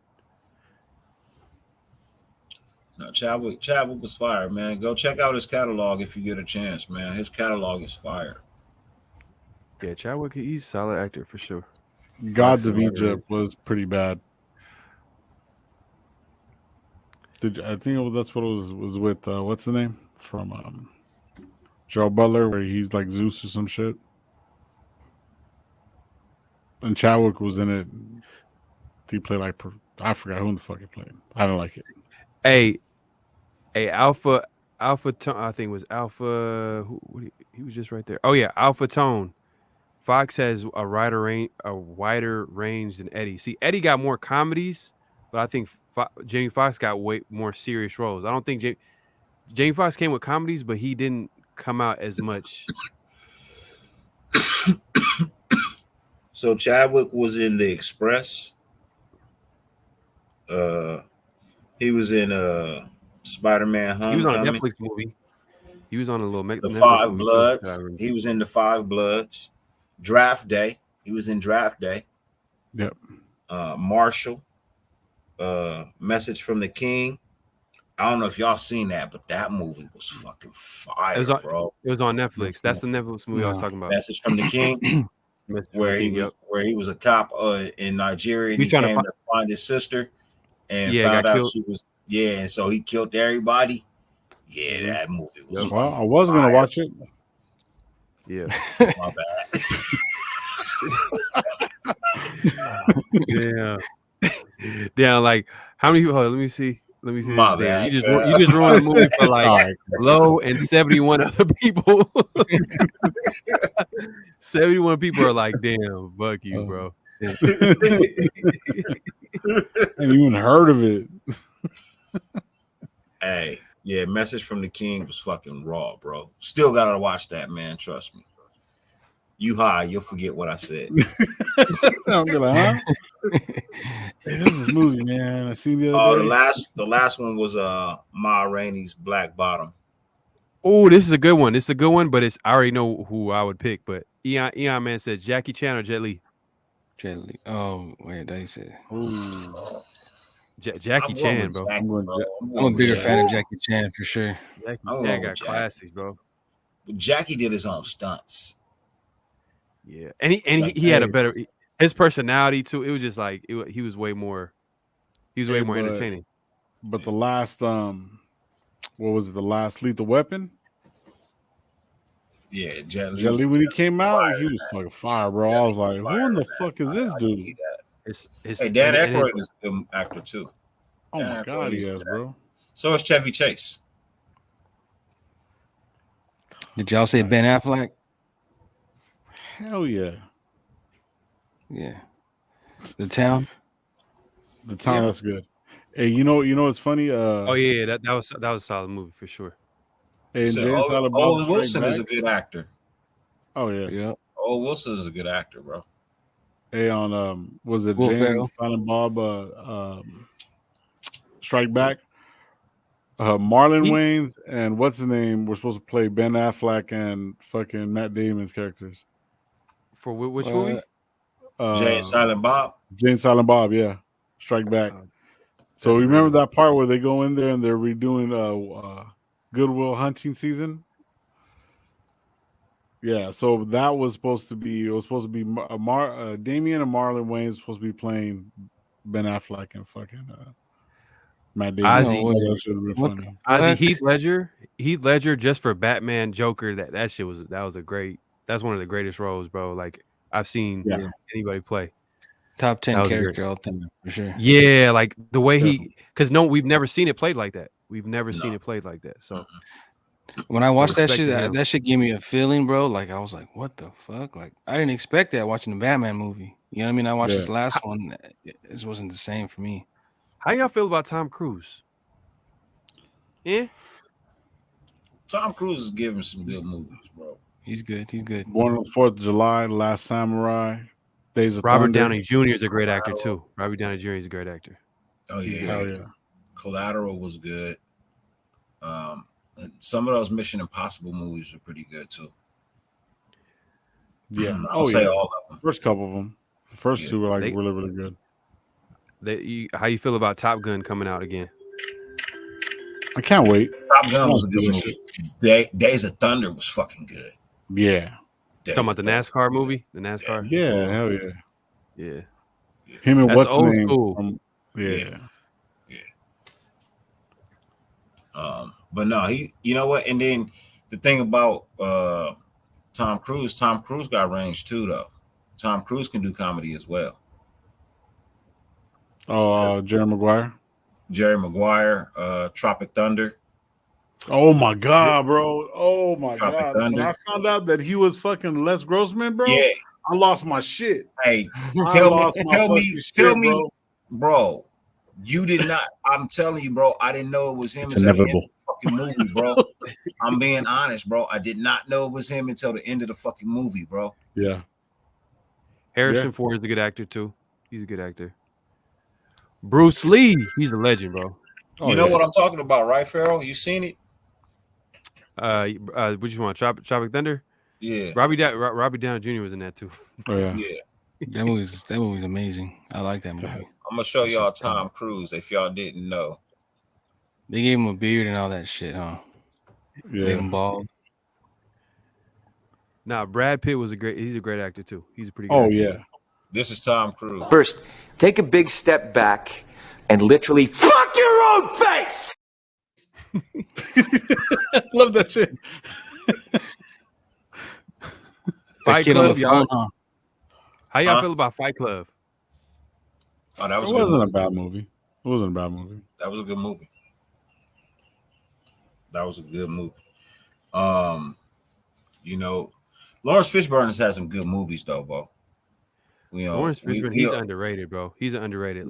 No, Chadwick was fire, man. Go check out his catalog if you get a chance, man. His catalog is fire. Yeah, Chadwick, he's a solid actor for sure. Gods of Fox and Egypt was pretty bad. I think that's what it was with what's the name from Joe Butler, where he's like Zeus or some shit. And Chadwick was in it. He played like I forgot who the fuck he played. I don't like it. Hey, Alpha Tone. I think it was Alpha. He was just right there. Oh yeah, Alpha Tone. Fox has a wider range than Eddie. See, Eddie got more comedies, but I think Jamie Foxx got way more serious roles. I don't think Jamie Foxx came with comedies, but he didn't come out as much. So Chadwick was in The Express. He was in Spider-Man He was on a Homecoming. Netflix movie. He was on a little The Netflix Five movie Bloods. too. He was in The Five Bloods. Draft Day. He was in Draft Day. Yep. Marshall. Message from the King. I don't know if y'all seen that, but that movie was fucking fire, bro. It was on Netflix. That's the Netflix movie I was talking about. Message from the King, where he was a cop in Nigeria, and he came to find his sister, and found out she was and so he killed everybody. Yeah, that movie was. Well, I was gonna watch it. Yeah, my bad. Damn, like how many? Let me see. My bad. You just ruined the movie for like Low and 71 other people. 71 people are like, damn, fuck you, bro. I ain't even heard of it. Hey, yeah, Message from the King was fucking raw, bro. Still gotta watch that, man. Trust me. You high, you'll forget what I said. I'm like, huh? Hey, this is movie, man. I seen the other day. The last one was Ma Rainey's Black Bottom. Oh, this is a good one. But I already know who I would pick. But Eon Man says Jackie Chan or Jet Li. Jet Li. Oh wait, they said. Jackie Chan, bro. I'm a bigger fan of Jackie Chan for sure. Jackie Chan got classics, bro. But Jackie did his own stunts. Yeah, and he had a better his personality too. It was just like he was way more. He was way more entertaining. But the last what was it? The last Lethal Weapon? Yeah, Jet Li when he came out, he was fucking fire, bro. I was like, who in the fuck is this dude? Hey, Dan Aykroyd is a good actor too. Oh my god, he is, bro. So is Chevy Chase. Did y'all say Ben Affleck? Hell yeah. Yeah. The Town. That's good. Hey, you know what's funny? Oh yeah, that was a solid movie for sure. Hey, Owen Wilson is a good actor. Oh yeah. Yeah. Owen Wilson is a good actor, bro. Hey, on was it Will Jay Ferrell? and Silent Bob Strike Back? Marlon Wayans and what's his name were supposed to play Ben Affleck and fucking Matt Damon's characters. For which movie? Jay and Silent Bob. Jay and Silent Bob, yeah. Strike Back. So remember that part where they go in there and they're redoing Goodwill Hunting season? Yeah, so that was supposed to be Damien and Marlon Wayans was supposed to be playing Ben Affleck and fucking Matt Damon. Ozzy, Heath Ledger just for Batman Joker. That was that's one of the greatest roles, bro. Like I've seen anybody play. Top 10 character all time for sure. Yeah, like the way because we've never seen it played like that. We've never seen it played like that. So when I watched that shit, that shit gave me a feeling, bro. Like I was like, what the fuck? Like I didn't expect that watching the Batman movie. You know what I mean? I watched this last one. It wasn't the same for me. How y'all feel about Tom Cruise? Yeah. Tom Cruise is giving some good movies, bro. He's good. Born on the 4th of July, Last Samurai, Days of Robert Thunder. Downey Jr. is a great actor too. Robert Downey Jr. is a great actor. Oh yeah, Hell yeah. Collateral was good. Some of those Mission Impossible movies are pretty good too. Yeah. I'll say all of them. First couple of them. The first Yeah. two were like They- really, really good. How you feel about Top Gun coming out again? I can't wait. Top Gun was a good movie. Days of Thunder was fucking good. Yeah. Days Talking about the of Thunder. NASCAR movie? The NASCAR? Yeah, hell yeah. Yeah. Him and That's what's old his name? school. Yeah. But no, you know what? And then the thing about Tom Cruise got range too, though. Tom Cruise can do comedy as well. Oh, Jerry Maguire. Jerry Maguire, Tropic Thunder. Oh my god, bro. Oh my Tropic god. When Thunder. I found out that he was fucking Les Grossman, bro, Yeah. I lost my shit. Hey, I tell lost my fucking shit, bro. You did not. I'm telling you, bro. I didn't know it was him It's until the end inevitable. of the fucking movie, bro. I'm being honest, bro. I did not know it was him until the end of the fucking movie, bro. Yeah. Harrison Ford is a good actor too. He's a good actor. Bruce Lee, he's a legend, bro. You know what I'm talking about, right, Pharaoh? You seen it? What you want? Tropic Thunder? Yeah. Robbie Downey Jr. was in that too. Oh yeah. Yeah. That movie's amazing. I like that movie. I'm gonna show y'all Tom Cruise if y'all didn't know. They gave him a beard and all that shit, huh? Made Yeah. him bald. Nah, Brad Pitt he's a great actor too. He's a pretty good Oh actor. yeah. This is Tom Cruise. First, take a big step back and literally fuck your own face! Love that shit. Fight Kid on Club, the y'all. phone, huh? How y'all feel about Fight Club? Oh, that was It a good wasn't a movie. bad movie. It wasn't a bad movie. That was a good movie. That was a good movie. You know, Lawrence Fishburne has had some good movies though, bro. You know, Lawrence Fishburne, he's underrated, bro. He's underrated,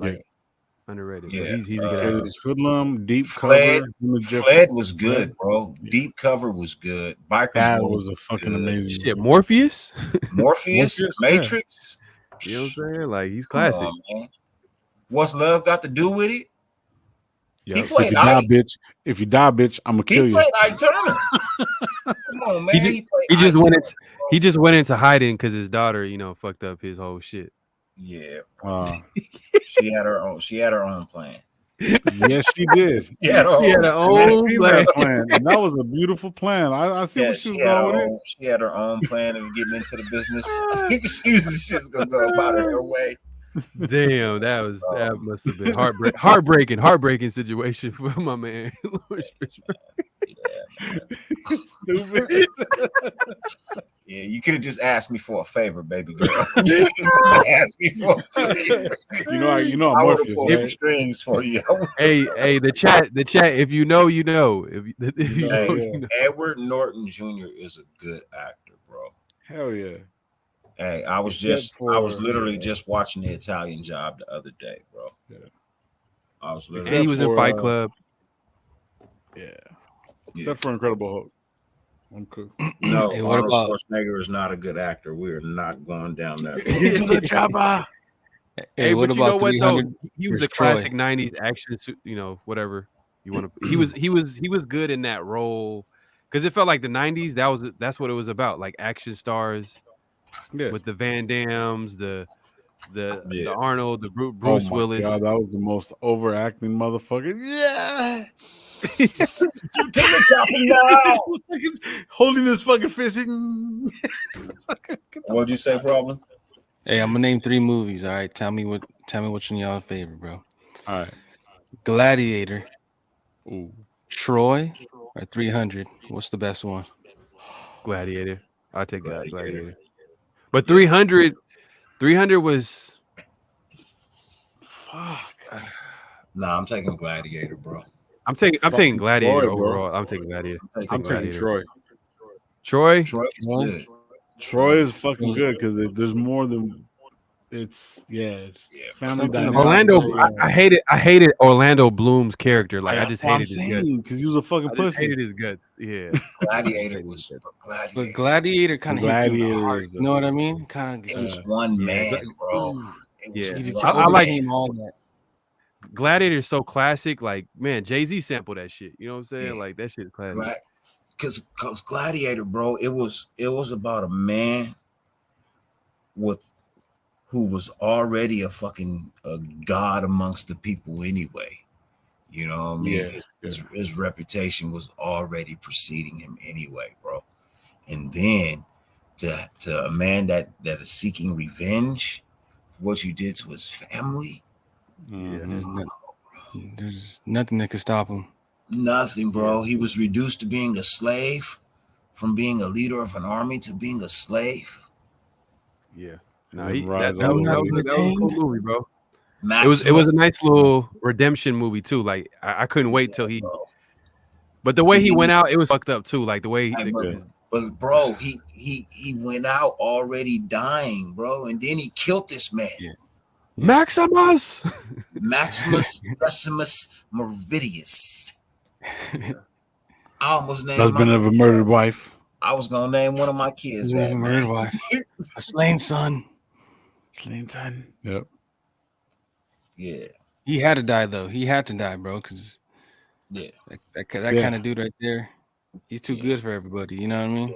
underrated. Yeah. But he's a good actor. It's Hoodlum, Deep Fled, Cover. Fled was good, bro. Deep Cover was good. Bikers That Boys was a fucking good. amazing. Shit, Morpheus. Morpheus, Morpheus, yeah. Matrix. You know what I'm saying? Like he's Come classic. on, man. What's love got to do with it? He Yep. If played you die, Ike. bitch, I'm gonna kill He you. played Ike Turner. Come on, man. He played just Ike went Turner, into he just went into hiding because his daughter, fucked up his whole shit. Yeah, Uh, she had her own. She had her own plan. yes, she did. She had her He had own. her I own seen plan. that plan, and that was a beautiful plan. I see Yeah, what she she was had going her with own. She had her own plan of getting into the business. She was just gonna go about it her way. Damn, that must have been heartbreaking situation for my man. Lawrence Fishburne. Stupid. Yeah, you could have just asked me for a favor, baby girl. You could have asked me for a favor. You know, I'm I would Morpheus, have pulled some right? strings for you. Hey, the chat. If you know, you know. If you know, Yeah. you know. Edward Norton Jr. is a good actor, bro. Hell yeah. Hey, I was literally just watching The Italian Job the other day, bro. Yeah. I was And literally. he was in for, Fight Club. Yeah. Except for Incredible Hulk. I'm cool. No, Hey, what Arnold about- Schwarzenegger is not a good actor. We are not going down that road. Into the chopper. Hey, what but you about know what though? 300? He was a Where's Troy? classic '90s action, whatever you want to. He was good in that role because it felt like the '90s. That's what it was about, like action stars Yeah. with the Van Dams, the Yeah. Arnold, the Bruce Willis. God, that was the most overacting motherfucker. Yeah. Holding his fucking fist. What'd you say, problem? Hey, I'm gonna name 3 movies. All right, tell me which one y'all favorite, bro. All right. Gladiator, Ooh. Troy, or 300. What's the best one? Gladiator. I'll take Gladiator. Gladiator. But 300 was Fuck. Nah, I'm taking Gladiator, bro. I'm taking Gladiator Troy, bro. overall. I'm taking Gladiator. I'm I'm taking Gladiator. Troy. Troy. Troy is good. Troy is fucking good because there's more than it's family Something dynamic. Orlando. I hated Orlando Bloom's character. Like I just hated his guts. because he was a fucking I just pussy. hated his guts. Yeah. Gladiator was But Gladiator. Gladiator kind of hits you in the Gladiator heart. is You know what I mean? Kind It of. was one man, bro. It was Yeah. He one I like- man. all that. Gladiator is so classic. Like, man, Jay-Z sampled that shit. You know what I'm saying? Yeah. Like that shit is classic. Because Gladiator, bro, it was about a man with who was already a god amongst the people anyway. You know what I mean? His reputation was already preceding him anyway, bro. And then to a man that is seeking revenge for what you did to his family. Yeah. There's nothing that could stop him. Nothing, bro. He was reduced to being a slave, from being a leader of an army to being a slave. Yeah. And No, then he, rise that all was the that way. was, that was a cool movie, bro. Maximus, It was a nice little redemption movie too. Like I couldn't wait till he. bro. But the way he went out, it was fucked up too. Like the way But bro, he went out already dying, bro, and then he killed this man. Yeah. Maximus. Maximus Decimus Meridius. I almost named Husband of a murdered wife. I was gonna name one of my kids Husband of that, a man. murdered wife. A slain son. Slain son. Yep. Yeah, He had to die though. He had to die, bro, because yeah, that kind of dude right there, he's too good for everybody. You know what I mean?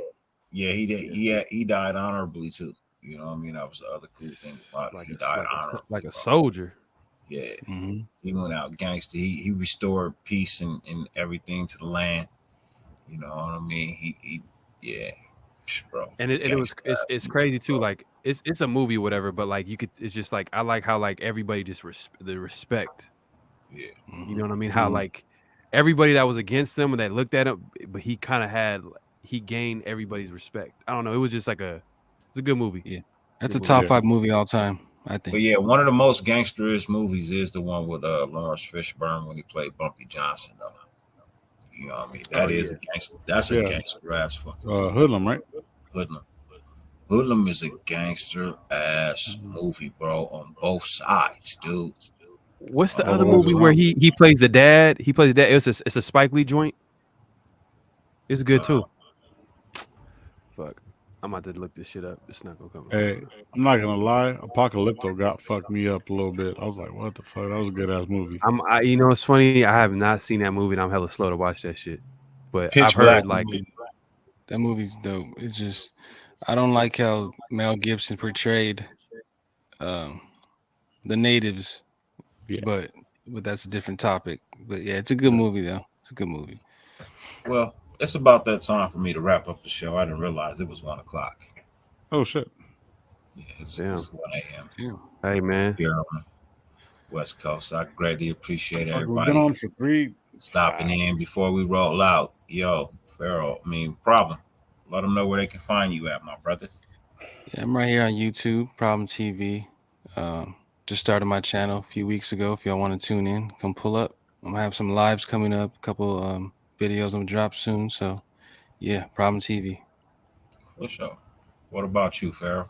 yeah. He did. He died honorably too. You know what I mean? That was the other cool thing about it. He died honorably, like a bro. soldier. Yeah, Mm-hmm. he went out gangster. He restored peace and everything to the land. You know what I mean? He yeah, bro. And it's crazy too. Like it's a movie, or whatever. But like you could, it's just like I like how like everybody just the respect. Yeah, You know what I mean? How like everybody that was against him and that looked at him, but he kind of he gained everybody's respect. I don't know. It was just like it's a good movie. Yeah, that's a top 5 movie all time, I think. but yeah, one of the most gangsterish movies is the one with Lawrence Fishburne when he played Bumpy Johnson, though. You know what I mean? That is a gangster. That's a gangster ass fucking Hoodlum, right? Hoodlum. Hoodlum is a gangster ass movie, bro, on both sides, dude. What's the other movie where he plays the dad? He plays the dad. It's a Spike Lee joint. It's good too. Fuck. I'm about to look this shit up. It's not gonna come. Hey, I'm not gonna lie. Apocalypto got fucked me up a little bit. I was like, "What the fuck?" That was a good ass movie. You know, it's funny. I have not seen that movie, and I'm hella slow to watch that shit. But Pitch I've heard Black. like that movie's dope. It's just I don't like how Mel Gibson portrayed the natives, but that's a different topic. But yeah, it's a good movie though. It's a good movie. Well, it's about that time for me to wrap up the show. I didn't realize it was 1 o'clock. Oh shit! Yeah, it's 1 a.m. Yeah. Hey man, here on the West Coast. I greatly appreciate We've everybody been on for 3 stopping in before we roll out. Yo, Pharaoh, problem. Let them know where they can find you at, my brother. Yeah, I'm right here on YouTube, Problem TV. Just started my channel a few weeks ago. If y'all want to tune in, come pull up. I'm gonna have some lives coming up, a couple videos I'm gonna drop soon. So yeah, Problem TV. For sure. What about you, Pharaoh?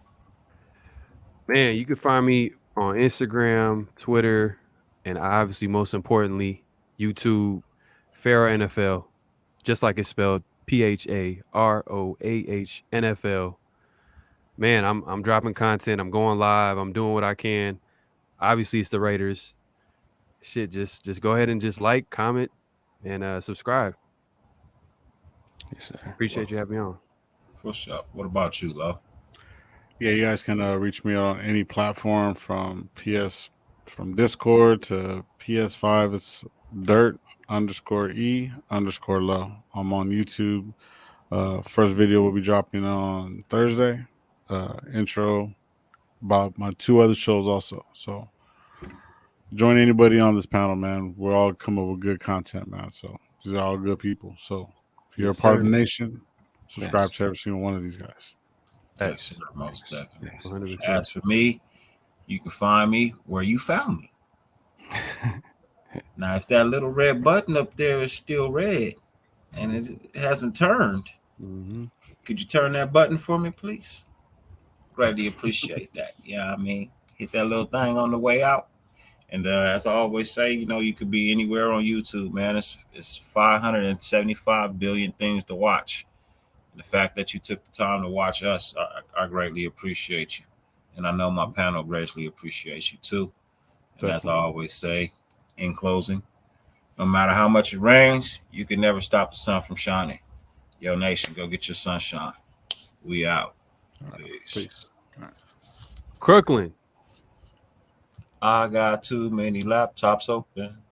man, you can find me on Instagram, Twitter, and obviously most importantly, YouTube, Pharaoh NFL, just like it's spelled PHAROAH NFL. Man, I'm dropping content. I'm going live. I'm doing what I can. Obviously, it's the Raiders. Shit, just go ahead and just like, comment, and subscribe. Yes, sir. Appreciate you having me on. For sure. What about you, Lo? Yeah, you guys can reach me on any platform from Discord to PS5. It's dirt_E_low. I'm on YouTube. First video will be dropping on Thursday. Intro about my 2 other shows also. So join anybody on this panel, man. We're all coming up with good content, man. So these are all good people. So if you're a part of the nation, subscribe to every single one of these guys. Yes, sir, most definitely. 100%. As for me, you can find me where you found me. Now, if that little red button up there is still red and it hasn't turned, could you turn that button for me, please? Greatly appreciate that. Yeah, I mean, hit that little thing on the way out. And as I always say, you could be anywhere on YouTube, man. It's 575 billion things to watch. And the fact that you took the time to watch us, I greatly appreciate you. And I know my panel greatly appreciates you too. And as I always say, In closing, no matter how much it rains, you can never stop the sun from shining. Yo, nation, go get your sunshine. We out. Peace. Peace. Crooklyn. I got too many laptops open.